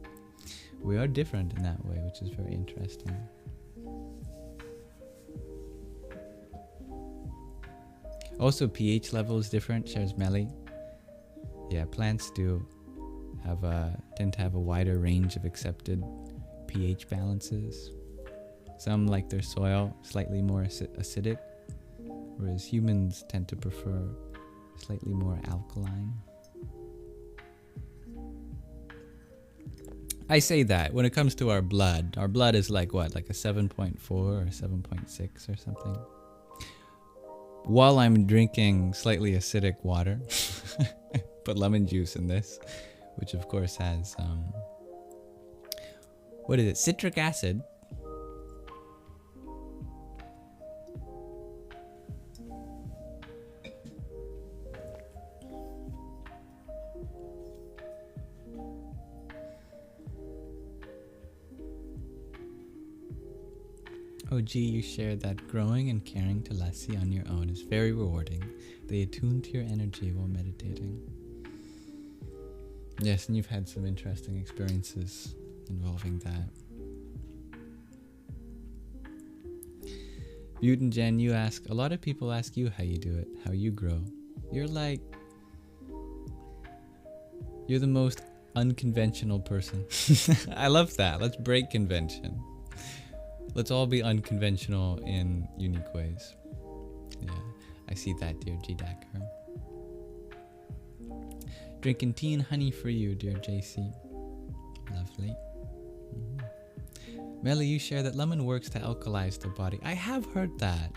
we are different in that way, which is very interesting. Also, pH level is different, shares Melly. Yeah, plants do tend to have a wider range of accepted pH balances. Some, like their soil, slightly more acidic, whereas humans tend to prefer slightly more alkaline. I say that when it comes to our blood is like what, like a 7.4 or 7.6 or something. While I'm drinking slightly acidic water, put lemon juice in this, which of course has, citric acid. Oh, gee, you shared that growing and caring to Lassie on your own is very rewarding. They attune to your energy while meditating. Yes, and you've had some interesting experiences involving that. Butin Jen, you ask, a lot of people ask you how you do it, how you grow. You're the most unconventional person. I love that. Let's break convention. Let's all be unconventional in unique ways. Yeah, I see that, dear G. Dacker. Drinking tea and honey for you, dear JC. Lovely. Melly, you share that lemon works to alkalize the body. I have heard that.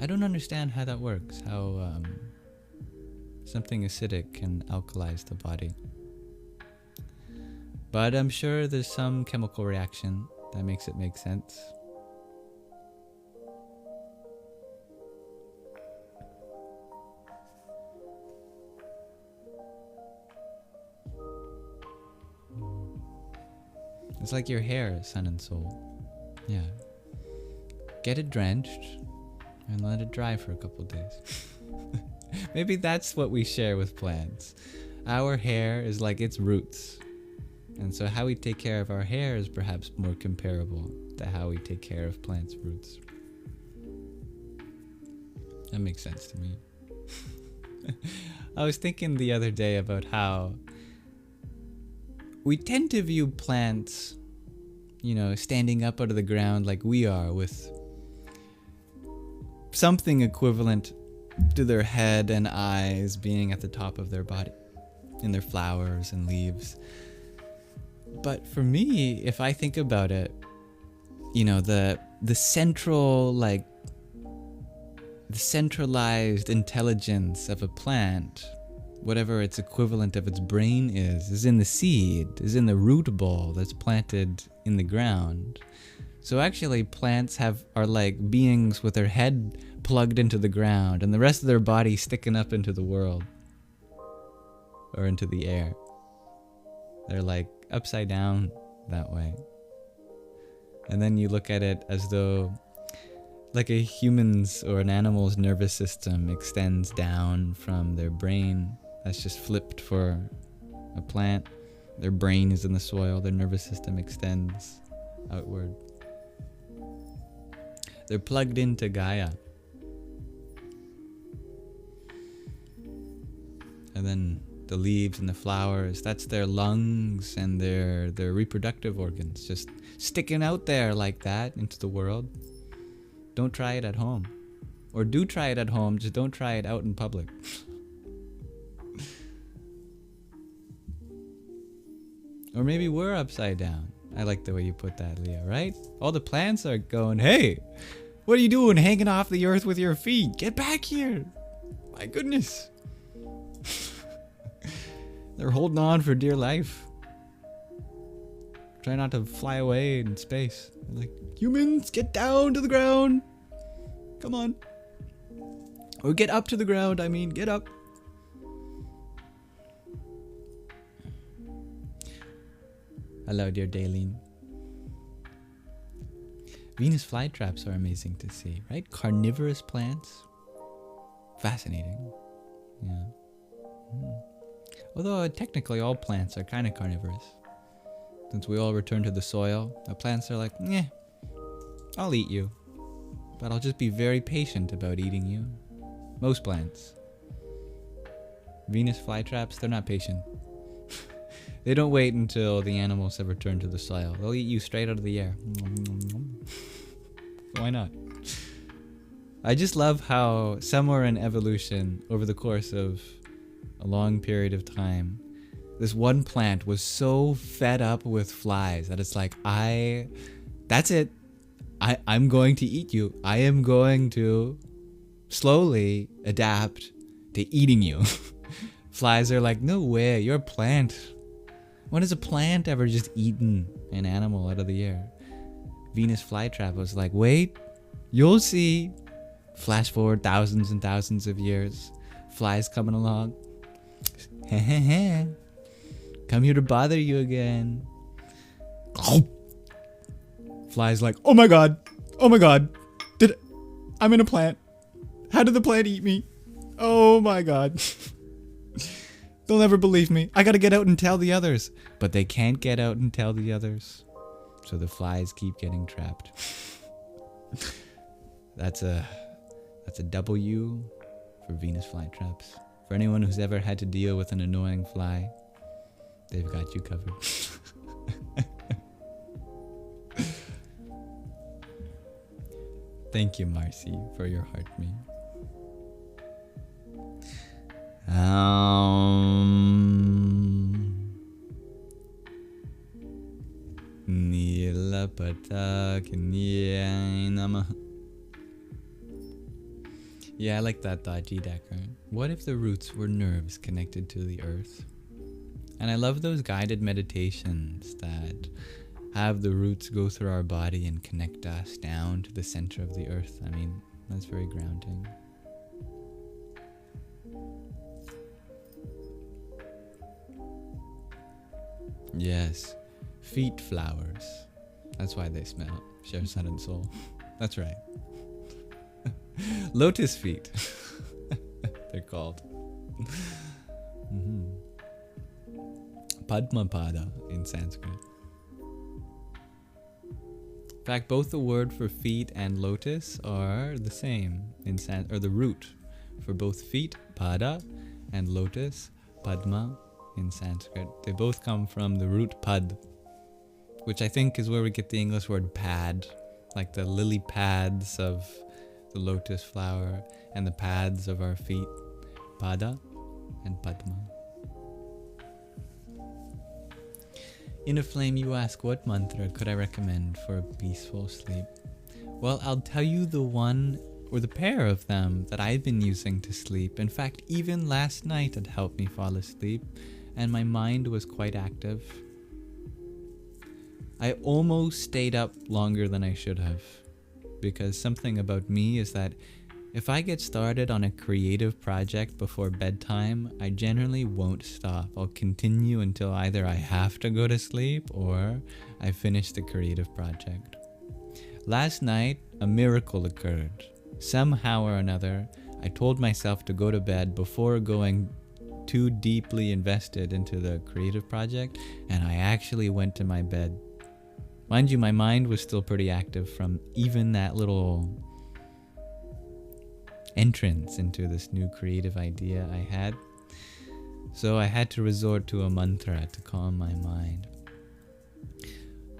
I don't understand how that works, how something acidic can alkalize the body. But I'm sure there's some chemical reaction that makes it make sense. It's like your hair, Sun and Soul. Yeah. Get it drenched and let it dry for a couple days. Maybe that's what we share with plants. Our hair is like its roots. And so how we take care of our hair is perhaps more comparable to how we take care of plants' roots. That makes sense to me. I was thinking the other day about how we tend to view plants, standing up out of the ground like we are, with something equivalent to their head and eyes being at the top of their body, in their flowers and leaves. But for me, if I think about it, you know, the central, like, the centralized intelligence of a plant, whatever its equivalent of its brain is in the seed, is in the root ball that's planted in the ground. So actually plants are like beings with their head plugged into the ground and the rest of their body sticking up into the world or into the air. They're like upside down that way. And then you look at it as though like a human's or an animal's nervous system extends down from their brain. That's just flipped for a plant. Their brain is in the soil, their nervous system extends outward. They're plugged into Gaia. And then the leaves and the flowers, that's their lungs and their reproductive organs, just sticking out there like that into the world. Don't try it at home. Or do try it at home, just don't try it out in public. Or maybe we're upside down. I like the way you put that, Leah, right? All the plants are going, hey, what are you doing hanging off the earth with your feet? Get back here. My goodness. They're holding on for dear life. Try not to fly away in space. They're like, humans, get down to the ground. Come on. Or get up to the ground, I mean, get up. Hello, dear Daleen. Venus flytraps are amazing to see, right? Carnivorous plants. Fascinating. Yeah. Although technically all plants are kind of carnivorous. Since we all return to the soil, the plants are like, yeah, I'll eat you. But I'll just be very patient about eating you. Most plants. Venus flytraps, they're not patient. They don't wait until the animals have returned to the soil. They'll eat you straight out of the air. Why not? I just love how somewhere in evolution, over the course of a long period of time, this one plant was so fed up with flies that it's like, that's it. I'm going to eat you. I am going to slowly adapt to eating you. Flies are like, no way, you're a plant. When has a plant ever just eaten an animal out of the air? Venus flytrap was like, wait, you'll see. Flash forward thousands and thousands of years. Flies coming along. Come here to bother you again. Flies like, oh my god, I'm in a plant. How did the plant eat me? Oh my god. They'll never believe me. I gotta get out and tell the others. But they can't get out and tell the others. So the flies keep getting trapped. That's a W for Venus flytraps. For anyone who's ever had to deal with an annoying fly, they've got you covered. Thank you, Marcy, for your heart me. Yeah, I like that thought, G. Decker. What if the roots were nerves connected to the earth? And I love those guided meditations that have the roots go through our body and connect us down to the center of the earth. I mean, that's very grounding. Yes, feet flowers. That's why they smell. Share sun and soul. That's right. Lotus feet. They're called. Padmapada in Sanskrit. In fact, both the word for feet and lotus are the same in or the root for both feet, pada, and lotus, padma, in Sanskrit. They both come from the root pad, which I think is where we get the English word pad, like the lily pads of the lotus flower and the pads of our feet, pada and padma. In a Flame, you ask, what mantra could I recommend for a peaceful sleep? Well, I'll tell you the one or the pair of them that I've been using to sleep. In fact, even last night it helped me fall asleep, and my mind was quite active. I almost stayed up longer than I should have, because something about me is that if I get started on a creative project before bedtime, I generally won't stop. I'll continue until either I have to go to sleep or I finish the creative project. Last night, a miracle occurred. Somehow or another, I told myself to go to bed before going too deeply invested into the creative project, and I actually went to my bed. Mind you, my mind was still pretty active from even that little entrance into this new creative idea I had. So I had to resort to a mantra to calm my mind.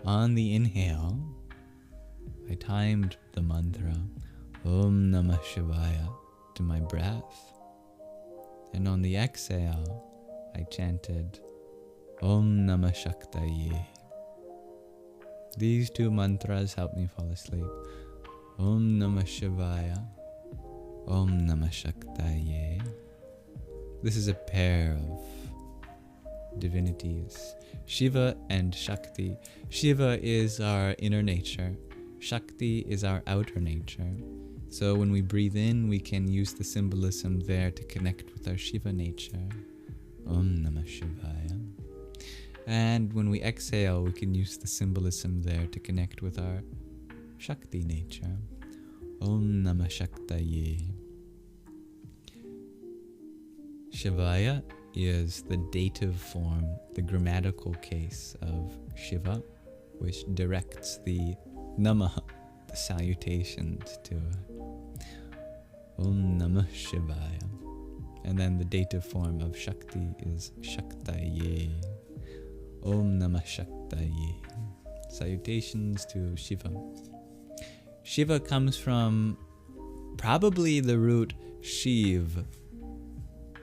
On the inhale, I timed the mantra Om Namah Shivaya to my breath. And on the exhale, I chanted Om Namah Shaktaye. These two mantras helped me fall asleep. Om Namah Shivaya, Om Namah Shaktaye. This is a pair of divinities, Shiva and Shakti. Shiva is our inner nature. Shakti is our outer nature. So when we breathe in, we can use the symbolism there to connect with our Shiva nature. Om Namah Shivaya. And when we exhale, we can use the symbolism there to connect with our Shakti nature. Om Namah Shaktaye. Shivaya is the dative form, the grammatical case of Shiva, which directs the Namah, the salutations to Om Namah Shivaya. And then the dative form of Shakti is Shaktaye. Om Namah Shaktaye. Salutations to Shiva. Shiva comes from probably the root Shiv,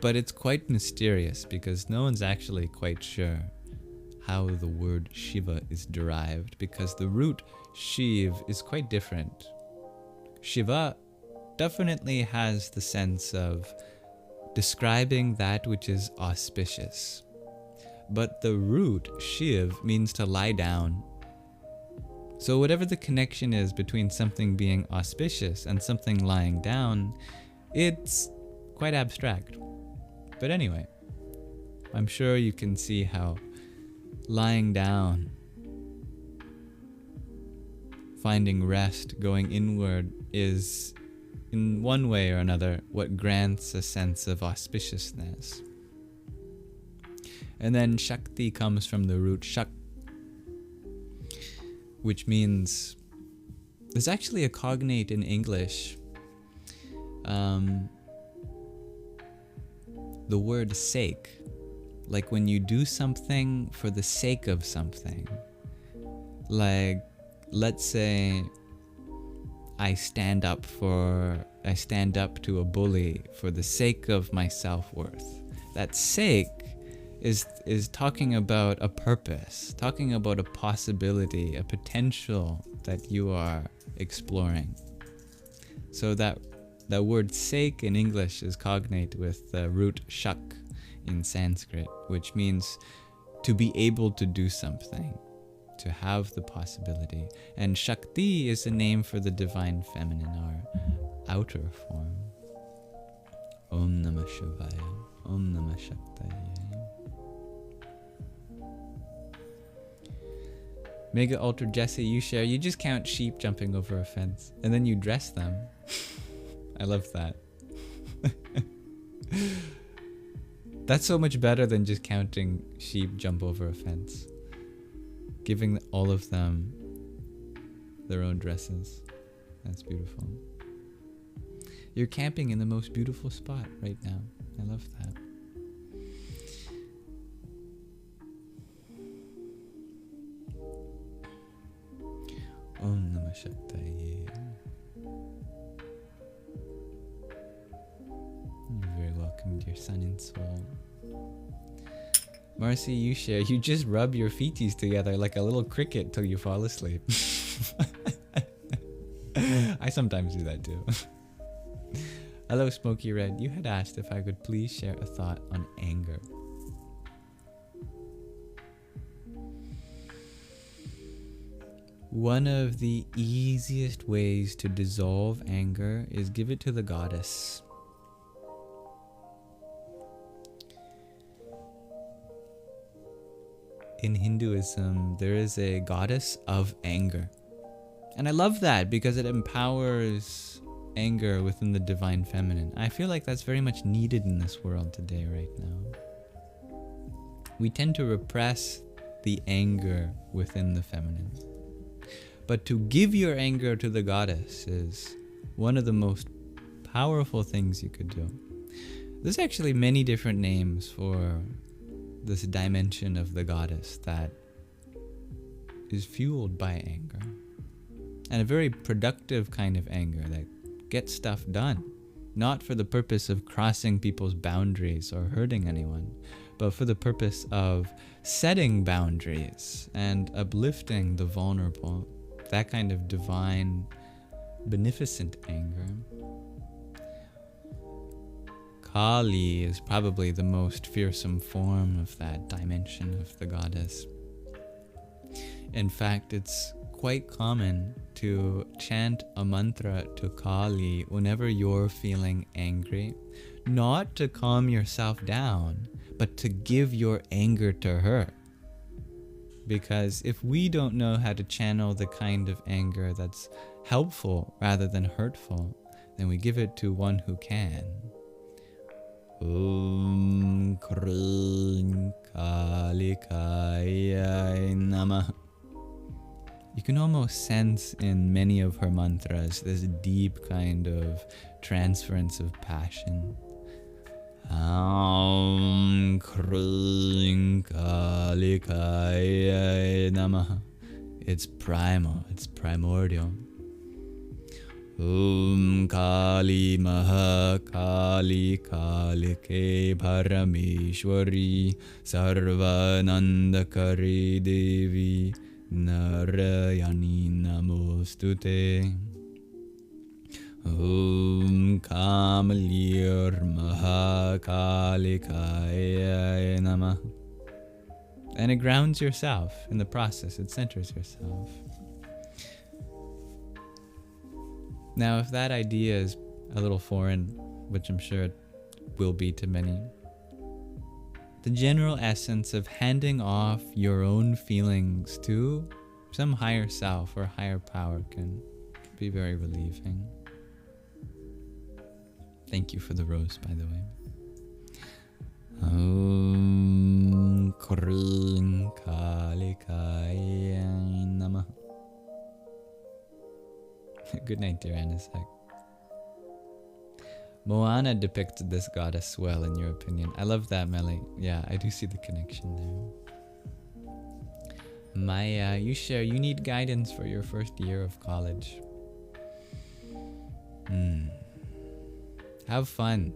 but it's quite mysterious because no one's actually quite sure how the word Shiva is derived, because the root Shiv is quite different. Shiva definitely has the sense of describing that which is auspicious. But the root, Shiv, means to lie down. So whatever the connection is between something being auspicious and something lying down, it's quite abstract. But anyway, I'm sure you can see how lying down, finding rest, going inward is, in one way or another, what grants a sense of auspiciousness. And then Shakti comes from the root Shak, which means, there's actually a cognate in English. The word sake, like when you do something for the sake of something. Like, let's say I stand up to a bully for the sake of my self-worth. That sake is talking about a purpose, talking about a possibility, a potential that you are exploring. So that word sake in English is cognate with the root shak in Sanskrit, which means to be able to do something, to have the possibility. And Shakti is a name for the divine feminine, our outer form. Om Namah Shivaya, Om Namah Shaktaye. Mega Ultra Jesse, you share, you just count sheep jumping over a fence, and then you dress them. I love that. That's so much better than just counting sheep jump over a fence. Giving all of them their own dresses. That's beautiful. You're camping in the most beautiful spot right now. I love that. Om Namah Shaktaye. You're very welcome, dear sun and soul. Marcy, you share. You just rub your feeties together like a little cricket till you fall asleep. I sometimes do that too. Hello, Smoky Red. You had asked if I could please share a thought on anger. One of the easiest ways to dissolve anger is give it to the goddess. In Hinduism, there is a goddess of anger. And I love that because it empowers anger within the divine feminine. I feel like that's very much needed in this world today, right now. We tend to repress the anger within the feminine. But to give your anger to the goddess is one of the most powerful things you could do. There's actually many different names for this dimension of the goddess that is fueled by anger. And a very productive kind of anger that gets stuff done. Not for the purpose of crossing people's boundaries or hurting anyone, but for the purpose of setting boundaries and uplifting the vulnerable. That kind of divine, beneficent anger. Kali is probably the most fearsome form of that dimension of the goddess. In fact, it's quite common to chant a mantra to Kali whenever you're feeling angry, not to calm yourself down, but to give your anger to her. Because if we don't know how to channel the kind of anger that's helpful rather than hurtful, then we give it to one who can. Om Krim Kali Kaya Namah. You can almost sense in many of her mantras this deep kind of transference of passion. Om Krim Kali Kaya Namah. It's primal, it's primordial. Om Kali Maha Kali Kalike Parameshwari Sarvanandakari Devi Narayani Namostute. Om Kamalir Maha Kali Kaya Namah. And it grounds yourself in the process, it centers yourself. Now, if that idea is a little foreign, which I'm sure it will be to many, the general essence of handing off your own feelings to some higher self or higher power can be very relieving. Thank you for the rose, by the way. Om Krim Kali Kaya Namah. Good night, dear Anasak. Moana depicted this goddess well, in your opinion. I love that, Melly. Yeah, I do see the connection there. Maya, you share, you need guidance for your first year of college. Have fun.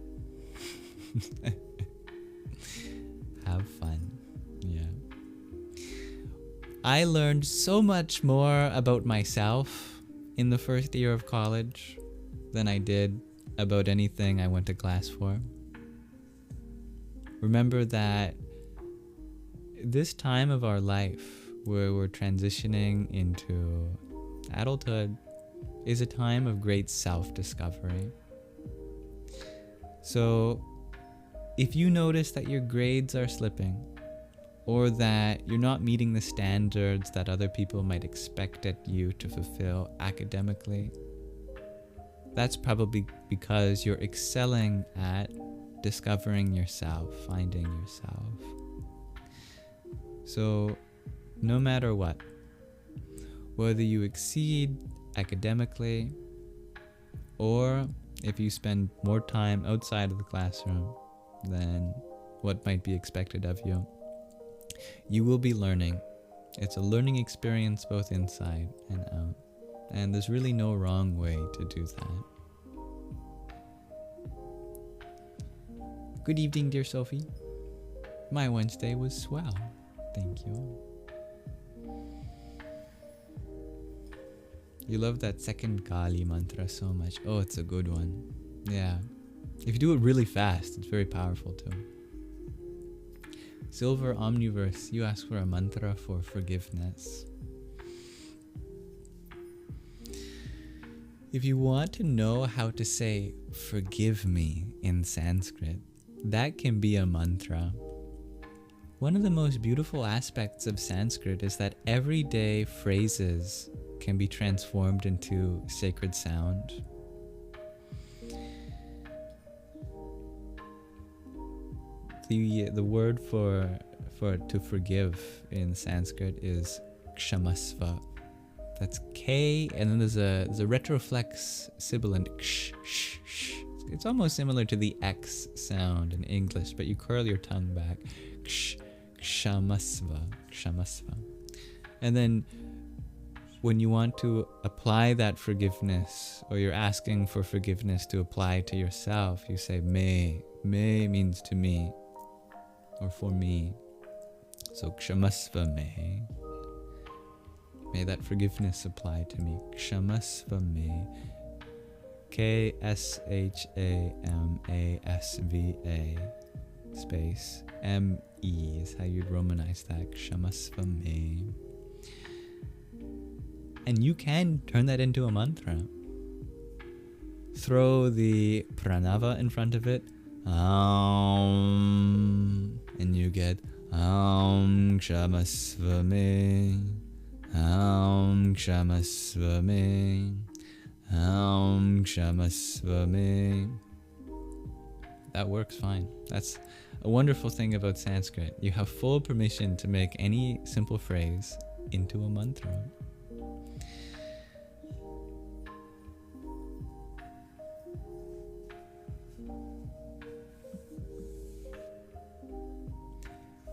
Have fun. Yeah. I learned so much more about myself in the first year of college than I did about anything I went to class for. Remember that this time of our life where we're transitioning into adulthood is a time of great self-discovery. So if you notice that your grades are slipping, or that you're not meeting the standards that other people might expect at you to fulfill academically, that's probably because you're excelling at discovering yourself, finding yourself. So no matter what, whether you exceed academically, or if you spend more time outside of the classroom than what might be expected of you, you will be learning. It's a learning experience both inside and out. And there's really no wrong way to do that. Good evening, dear Sophie. My Wednesday was swell. Thank you. You love that second Kali mantra so much. Oh, it's a good one. Yeah. If you do it really fast, it's very powerful too. Silver Omniverse, you ask for a mantra for forgiveness. If you want to know how to say forgive me in Sanskrit, that can be a mantra. One of the most beautiful aspects of Sanskrit is that everyday phrases can be transformed into sacred sound. The word for to forgive in Sanskrit is kshamasva. That's K, and then there's a retroflex sibilant ksh, sh, sh. It's almost similar to the X sound in English, but you curl your tongue back. Ksh, kshamasva, kshamasva. And then when you want to apply that forgiveness, or you're asking for forgiveness to apply to yourself, you say me. Me means to me, or for me. So kshamasva me. May that forgiveness apply to me. Kshamasva me. Kshamasva space M-E is how you'd romanize that. Kshamasva me. And you can turn that into a mantra. Throw the pranava in front of it. And you get kshamasva me. Kshamasva me. Kshamasva me. That works fine. That's a wonderful thing about Sanskrit. You have full permission to make any simple phrase into a mantra.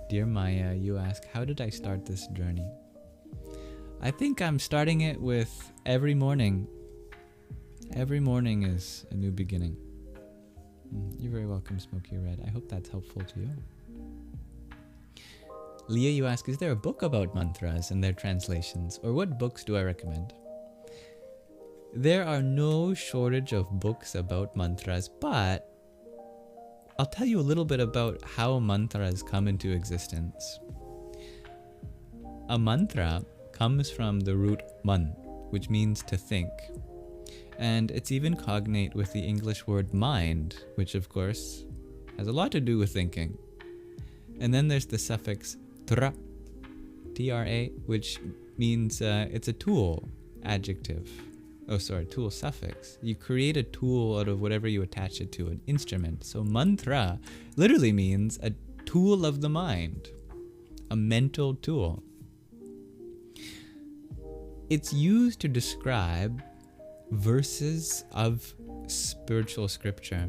Dear Maya, you ask, how did I start this journey? I think I'm starting it with every morning. Every morning is a new beginning. You're very welcome, Smoky Red. I hope that's helpful to you. Leah, you ask, is there a book about mantras and their translations, or what books do I recommend? There are no shortage of books about mantras, but I'll tell you a little bit about how mantras come into existence. A mantra comes from the root man, which means to think. And it's even cognate with the English word mind, which of course has a lot to do with thinking. And then there's the suffix tra, T-R-A, which means it's a tool, adjective. Tool suffix. You create a tool out of whatever you attach it to, an instrument. So mantra literally means a tool of the mind, a mental tool. It's used to describe verses of spiritual scripture.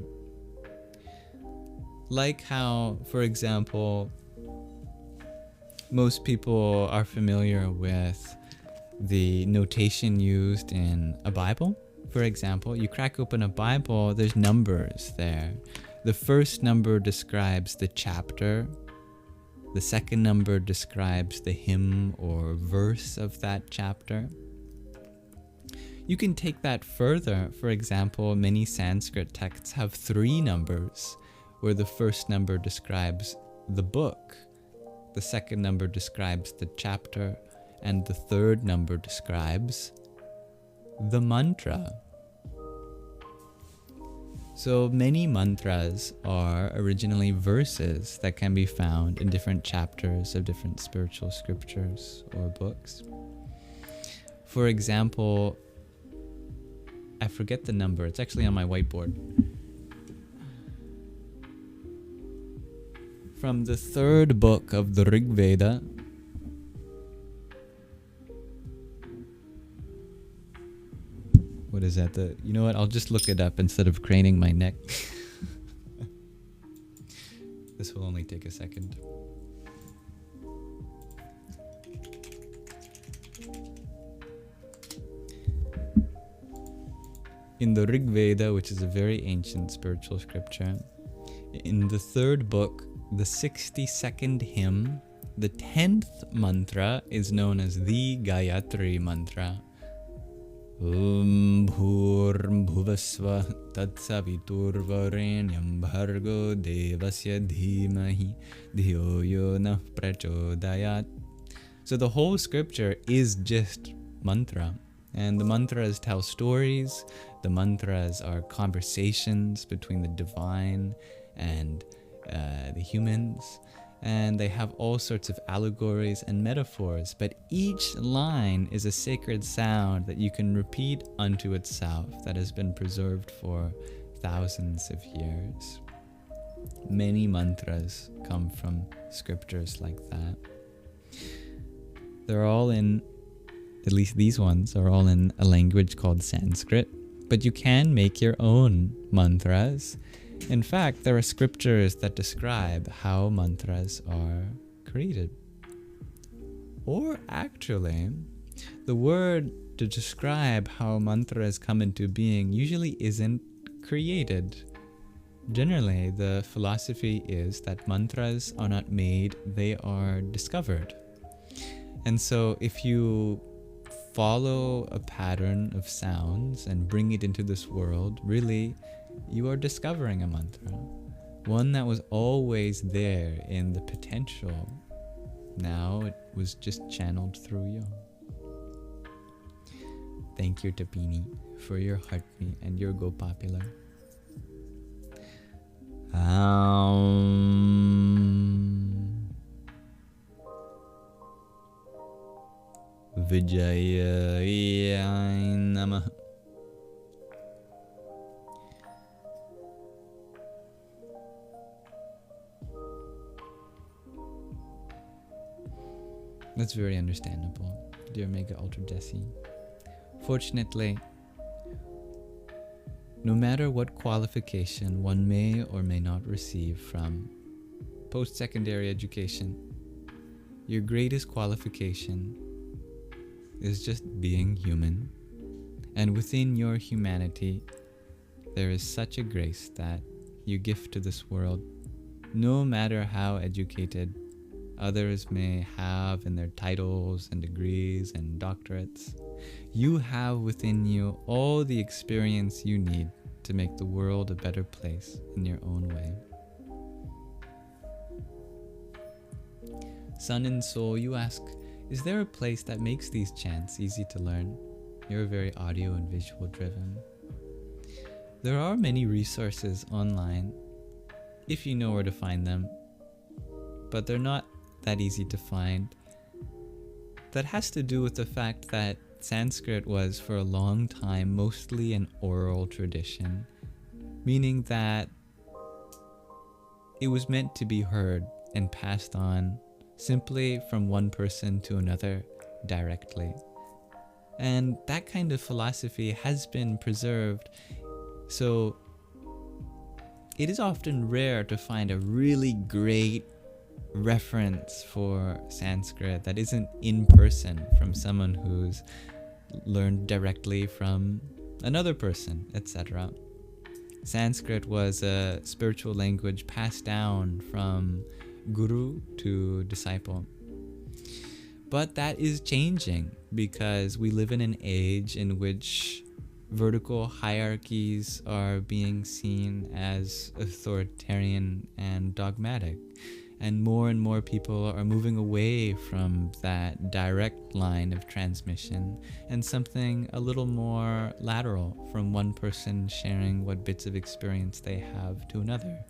Like how, for example, most people are familiar with the notation used in a Bible. For example, you crack open a Bible, there's numbers there. The first number describes the chapter. The second number describes the hymn or verse of that chapter. You can take that further. For example, many Sanskrit texts have 3 numbers, where the first number describes the book, the second number describes the chapter, and the third number describes the mantra. So many mantras are originally verses that can be found in different chapters of different spiritual scriptures or books. For example, I forget the number, it's actually on my whiteboard. From the 3rd book of the Rig Veda, what is that? You know what? I'll just look it up instead of craning my neck. This will only take a second. In the Rig Veda, which is a very ancient spiritual scripture, in the 3rd book, the 62nd hymn, the 10th mantra, is known as the Gayatri mantra. Om Bhur Bhuvasva Tatsaviturvarenyam Bhargo Devasya Dhimahi Dhiyo Yo Nah Prachodayat. So the whole scripture is just mantra. And the mantras tell stories. The mantras are conversations between the divine and the humans. And they have all sorts of allegories and metaphors, but each line is a sacred sound that you can repeat unto itself, that has been preserved for thousands of years. Many mantras come from scriptures like that. They're all in, at least these ones, are all in a language called Sanskrit, but you can make your own mantras. In fact, there are scriptures that describe how mantras are created. Or actually, the word to describe how mantras come into being usually isn't created. Generally, the philosophy is that mantras are not made, they are discovered. And so if you follow a pattern of sounds and bring it into this world, really, you are discovering a mantra, one that was always there in the potential. Now it was just channeled through you. Thank you, Tapini, for your heartbeat and your Go Popular. Vijaya Namah. That's very understandable, dear Mega Ultra Jessie. Fortunately, no matter what qualification one may or may not receive from post-secondary education, your greatest qualification is just being human. And within your humanity, there is such a grace that you gift to this world, no matter how educated others may have in their titles and degrees and doctorates. You have within you all the experience you need to make the world a better place in your own way. Sun and Soul, you ask, is there a place that makes these chants easy to learn? You're very audio and visual driven. There are many resources online, if you know where to find them, but they're not that easy to find. That has to do with the fact that Sanskrit was for a long time mostly an oral tradition, meaning that it was meant to be heard and passed on simply from one person to another directly. And that kind of philosophy has been preserved, so it is often rare to find a really great reference for Sanskrit that isn't in person from someone who's learned directly from another person, etc. Sanskrit was a spiritual language passed down from guru to disciple. But that is changing because we live in an age in which vertical hierarchies are being seen as authoritarian and dogmatic. And more people are moving away from that direct line of transmission and something a little more lateral, from one person sharing what bits of experience they have to another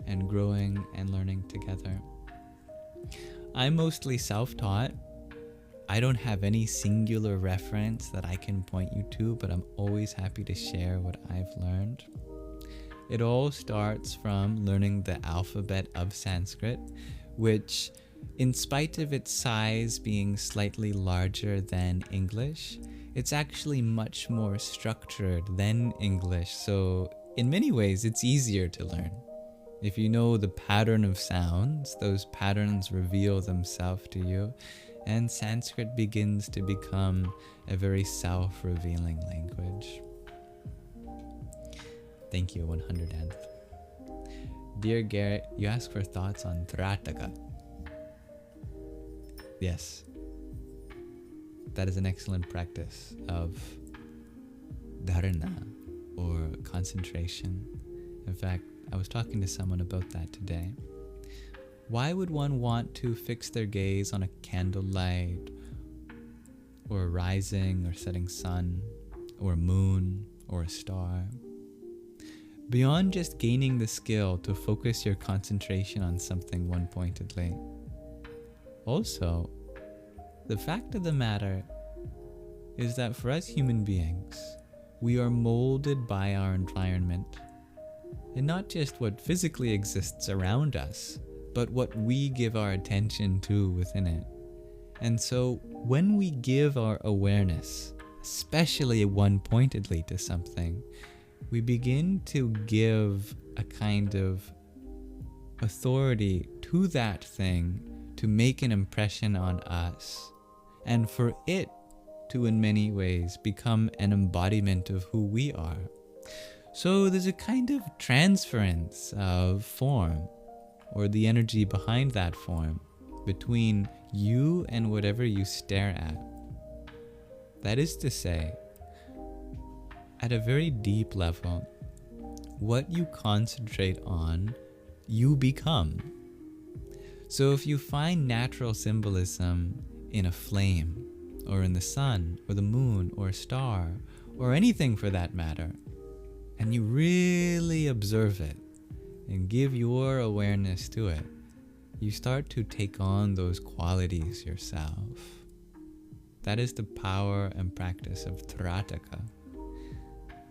and growing and learning together. I'm mostly self-taught. I don't have any singular reference that I can point you to, but I'm always happy to share what I've learned. It all starts from learning the alphabet of Sanskrit, which, in spite of its size being slightly larger than English, it's actually much more structured than English. So in many ways, it's easier to learn. If you know the pattern of sounds, those patterns reveal themselves to you, and Sanskrit begins to become a very self-revealing language. Thank you, 100th. Dear Garrett, you ask for thoughts on Trataka. Yes, that is an excellent practice of dharana, or concentration. In fact, I was talking to someone about that today. Why would one want to fix their gaze on a candlelight, or a rising or setting sun, or a moon, or a star? Beyond just gaining the skill to focus your concentration on something one-pointedly, also, the fact of the matter is that for us human beings, we are molded by our environment, and not just what physically exists around us, but what we give our attention to within it. And so when we give our awareness, especially one-pointedly to something, we begin to give a kind of authority to that thing to make an impression on us, and for it to in many ways become an embodiment of who we are. So there's a kind of transference of form, or the energy behind that form, between you and whatever you stare at. That is to say, at a very deep level, what you concentrate on, you become. So if you find natural symbolism in a flame, or in the sun, or the moon, or a star, or anything for that matter, and you really observe it and give your awareness to it, you start to take on those qualities yourself. That is the power and practice of Trataka.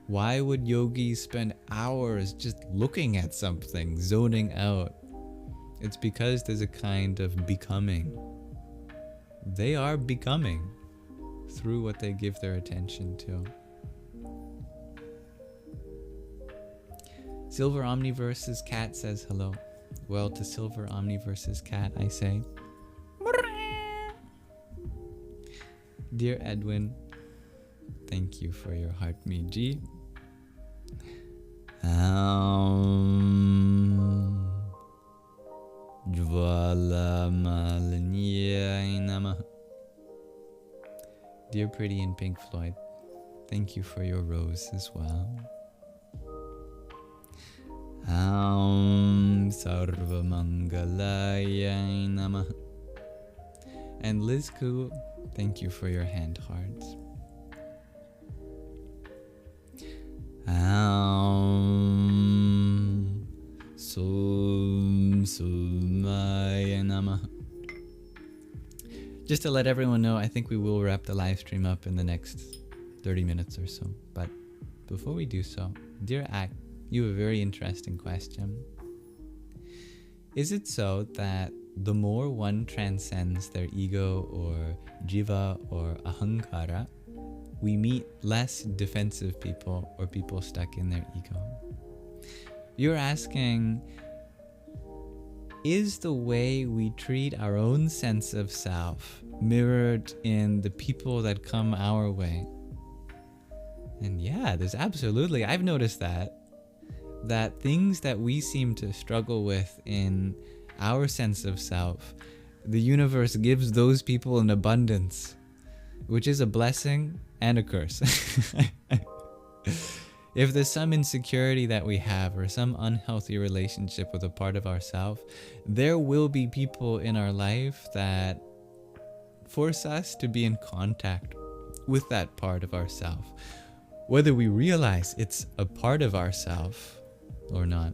Why would yogis spend hours just looking at something, zoning out? It's because there's a kind of becoming. They are becoming through what they give their attention to. Silver Omniverse's cat says hello. Well, to Silver Omniverse's cat, I say, Dear Edwin, thank you for your heart meji. Dear Pretty in Pink Floyd, thank you for your rose as well. Sarvamangalaya Namah. And Liz Koo, thank you for your hand hearts. Sumaya Namah. Just to let everyone know, I think we will wrap the live stream up in the next 30 minutes or so. But before we do so, dear Ak, you have a very interesting question. Is it so that the more one transcends their ego or jiva or ahankara, we meet less defensive people or people stuck in their ego? You're asking, is the way we treat our own sense of self mirrored in the people that come our way? And yeah, there's absolutely, I've noticed that things that we seem to struggle with in our sense of self, the universe gives those people in abundance, which is a blessing and a curse. If there's some insecurity that we have or some unhealthy relationship with a part of ourselves, there will be people in our life that force us to be in contact with that part of ourselves, whether we realize it's a part of ourselves or not.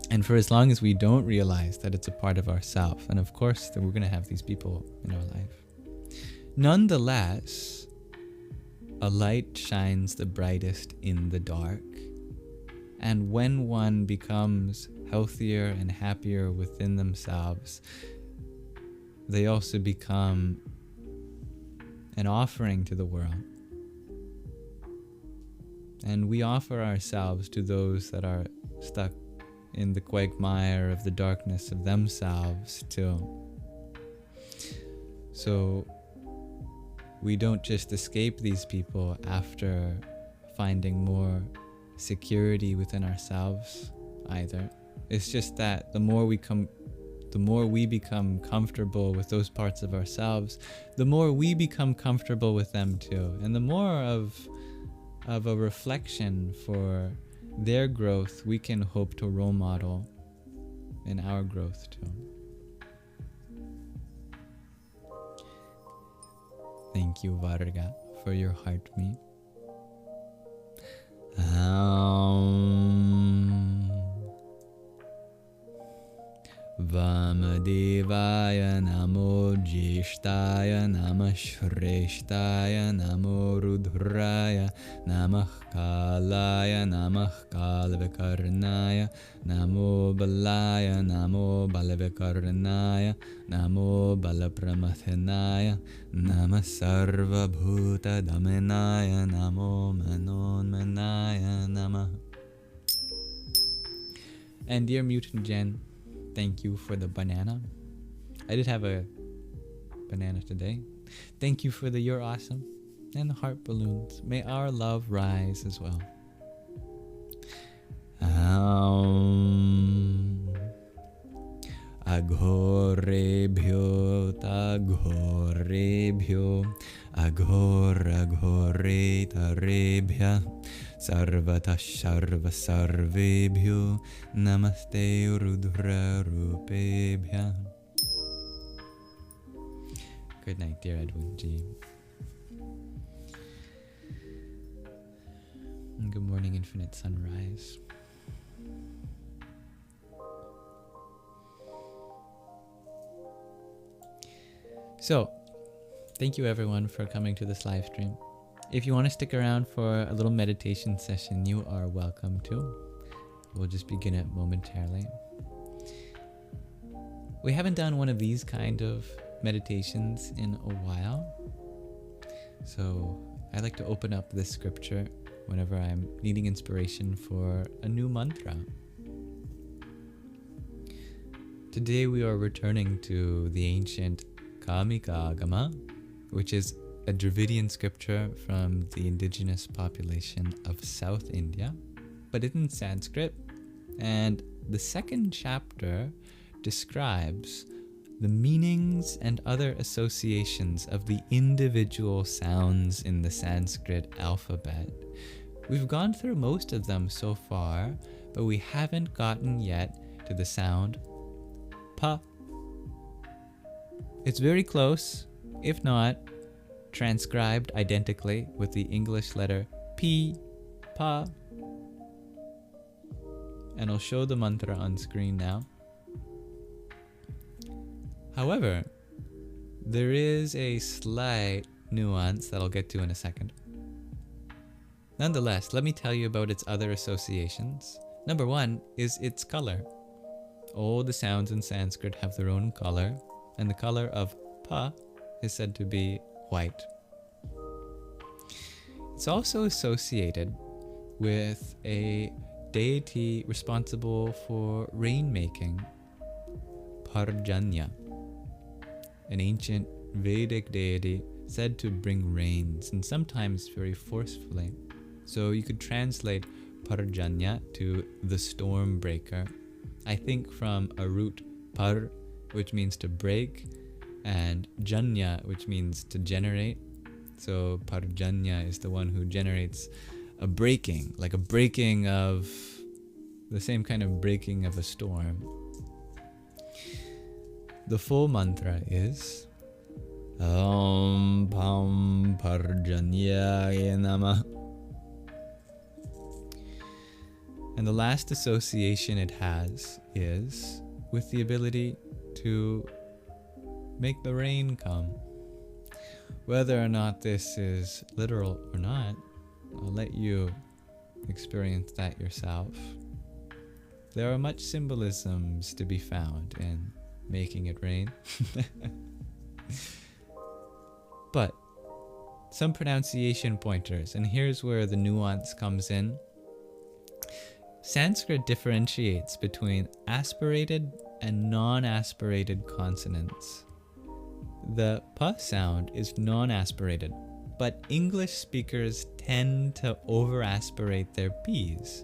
And for as long as we don't realize that it's a part of ourselves, and of course that we're going to have these people in our life, nonetheless, a light shines the brightest in the dark. And when one becomes healthier and happier within themselves, they also become an offering to the world. And we offer ourselves to those that are stuck in the quagmire of the darkness of themselves too. So we don't just escape these people after finding more security within ourselves either. It's just that the more we become comfortable with those parts of ourselves, the more we become comfortable with them too. And the more of a reflection for their growth we can hope to role model in our growth too. Thank you, Varga, for your heartbeat. Vamadevaya namo Jyeshtaya namah Shreshtaya namo Rudraya namah Kalaya namah Kalvakarnaya namo Balaya namo Balavakarnaya namo Balapramathanaya namah Sarva Bhuta Damanaya namo Manonmanaya namah. And dear Mutant Jen, thank you for the banana. I did have a banana today. Thank you for the "You're awesome" and the heart balloons. May our love rise as well. Aghorebhyo taghorebhyo aghore tarebhya sarvatah sarva sarvebhyo namaste rudra rupebhya. Good night, dear Edwin G. And good morning, Infinite Sunrise. So, thank you everyone for coming to this live stream. If you want to stick around for a little meditation session, you are welcome to. We'll just begin it momentarily. We haven't done one of these kind of meditations in a while. So I like to open up this scripture whenever I'm needing inspiration for a new mantra. Today we are returning to the ancient Kamika Agama, which is a Dravidian scripture from the indigenous population of South India, but it's in Sanskrit. And the second chapter describes the meanings and other associations of the individual sounds in the Sanskrit alphabet. We've gone through most of them so far, but we haven't gotten yet to the sound pa. It's very close, if not transcribed identically with the English letter P, pa. And I'll show the mantra on screen now. However, there is a slight nuance that I'll get to in a second. Nonetheless, let me tell you about its other associations. Number one is its color. All the sounds in Sanskrit have their own color, and the color of pa is said to be white. It's also associated with a deity responsible for rainmaking, Parjanya, an ancient Vedic deity said to bring rains, and sometimes very forcefully. So you could translate Parjanya to the storm breaker. I think from a root par, which means to break, and janya, which means to generate. So Parjanya is the one who generates a breaking, like a breaking of the same kind of breaking of a storm. The full mantra is Om Pam Parjanyaya Namah. And the last association it has is with the ability to make the rain come. Whether or not this is literal or not, I'll let you experience that yourself. There are much symbolisms to be found in making it rain. But some pronunciation pointers, and here's where the nuance comes in. Sanskrit differentiates between aspirated and non-aspirated consonants. The pa sound is non-aspirated, but English speakers tend to over-aspirate their p's.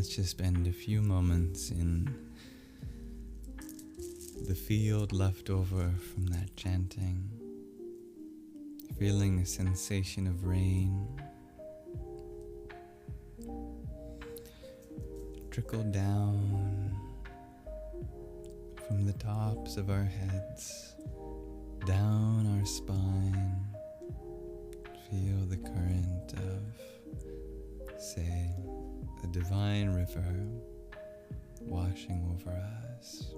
let's just spend a few moments in the field left over from that chanting, feeling a sensation of rain trickle down from the tops of our heads, down our spine. Feel the current of, say, a divine river washing over us.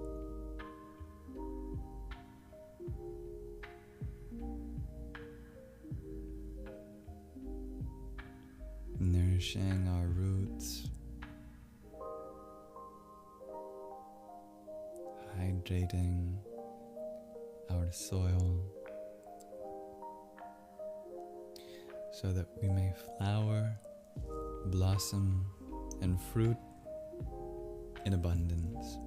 Nourishing our roots, hydrating our soil so that we may flower, blossom, and fruit in abundance.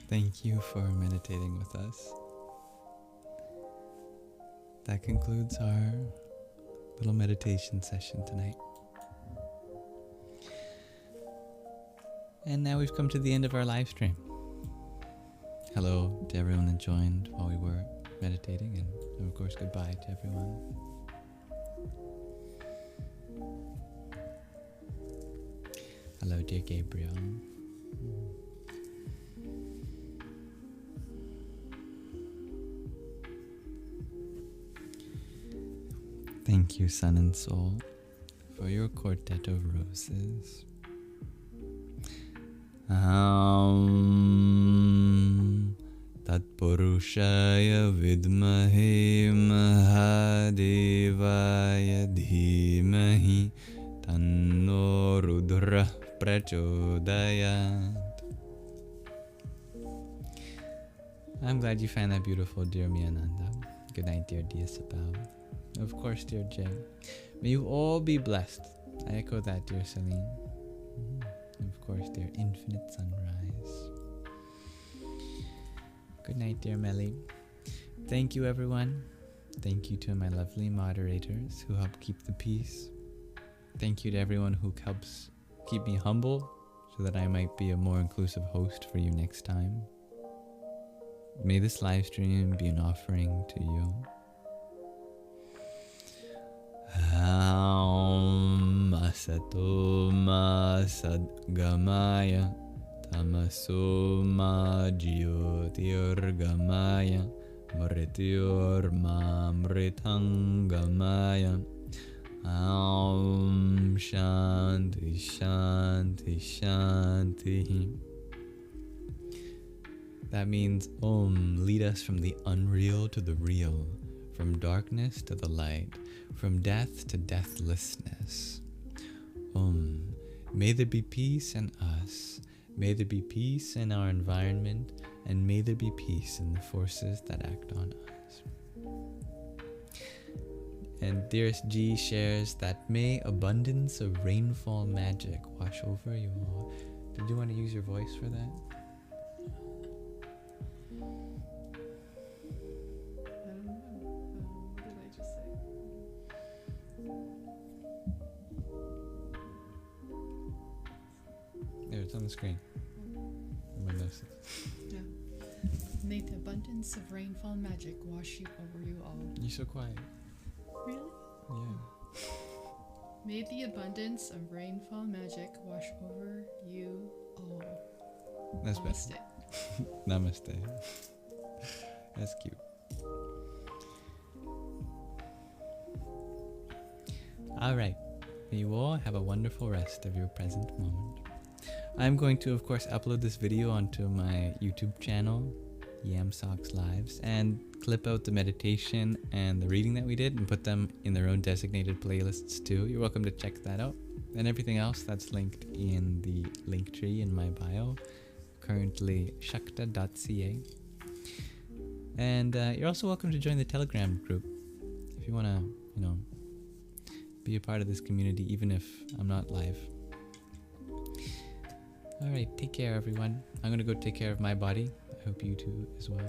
Thank you for meditating with us. That concludes our little meditation session tonight. And now we've come to the end of our live stream. Hello to everyone that joined while we were meditating, and of course goodbye to everyone. Hello, dear Gabriel. Thank you, Sun and Soul, for your quartet of roses. Tatpurushaya vidmahe mahadevaya dhimahi tanno rudra prachodayat. I'm glad you find that beautiful, dear Miananda. Good night, dear Diasabal. Of course, dear Jay. May you all be blessed. I echo that, dear Celine. Of course, dear Infinite Sunrise. Good night, dear Melly. Thank you, everyone. Thank you to my lovely moderators who help keep the peace. Thank you to everyone who helps keep me humble so that I might be a more inclusive host for you next time. May this live stream be an offering to you. Asato ma sadgamaya tamaso ma jyotirgamaya mrityor ma mritangamaya. Shanti shanti shanti. That means lead us from the unreal to the real, from darkness to the light, from death to deathlessness. May there be peace in us, may there be peace in our environment, and may there be peace in the forces that act on us. And Dearest G shares that may abundance of rainfall magic wash over you all. Did you want to use your voice for that? I don't know. What did I just say? There, it's on the screen. Everyone knows it. Yeah. May the abundance of rainfall magic wash over you all. You're so quiet. Really? Yeah. May the abundance of rainfall magic wash over you all. That's better. Namaste. Namaste. That's cute. All right. May you all have a wonderful rest of your present moment. I'm going to, of course, upload this video onto my YouTube channel, Yam Socks Lives, and clip out the meditation and the reading that we did and put them in their own designated playlists too. You're welcome to check that out. And everything else that's linked in the link tree in my bio, currently shakta.ca. And you're also welcome to join the Telegram group if you want to, be a part of this community, even if I'm not live. All right, take care, everyone. I'm going to go take care of my body. I hope you too as well.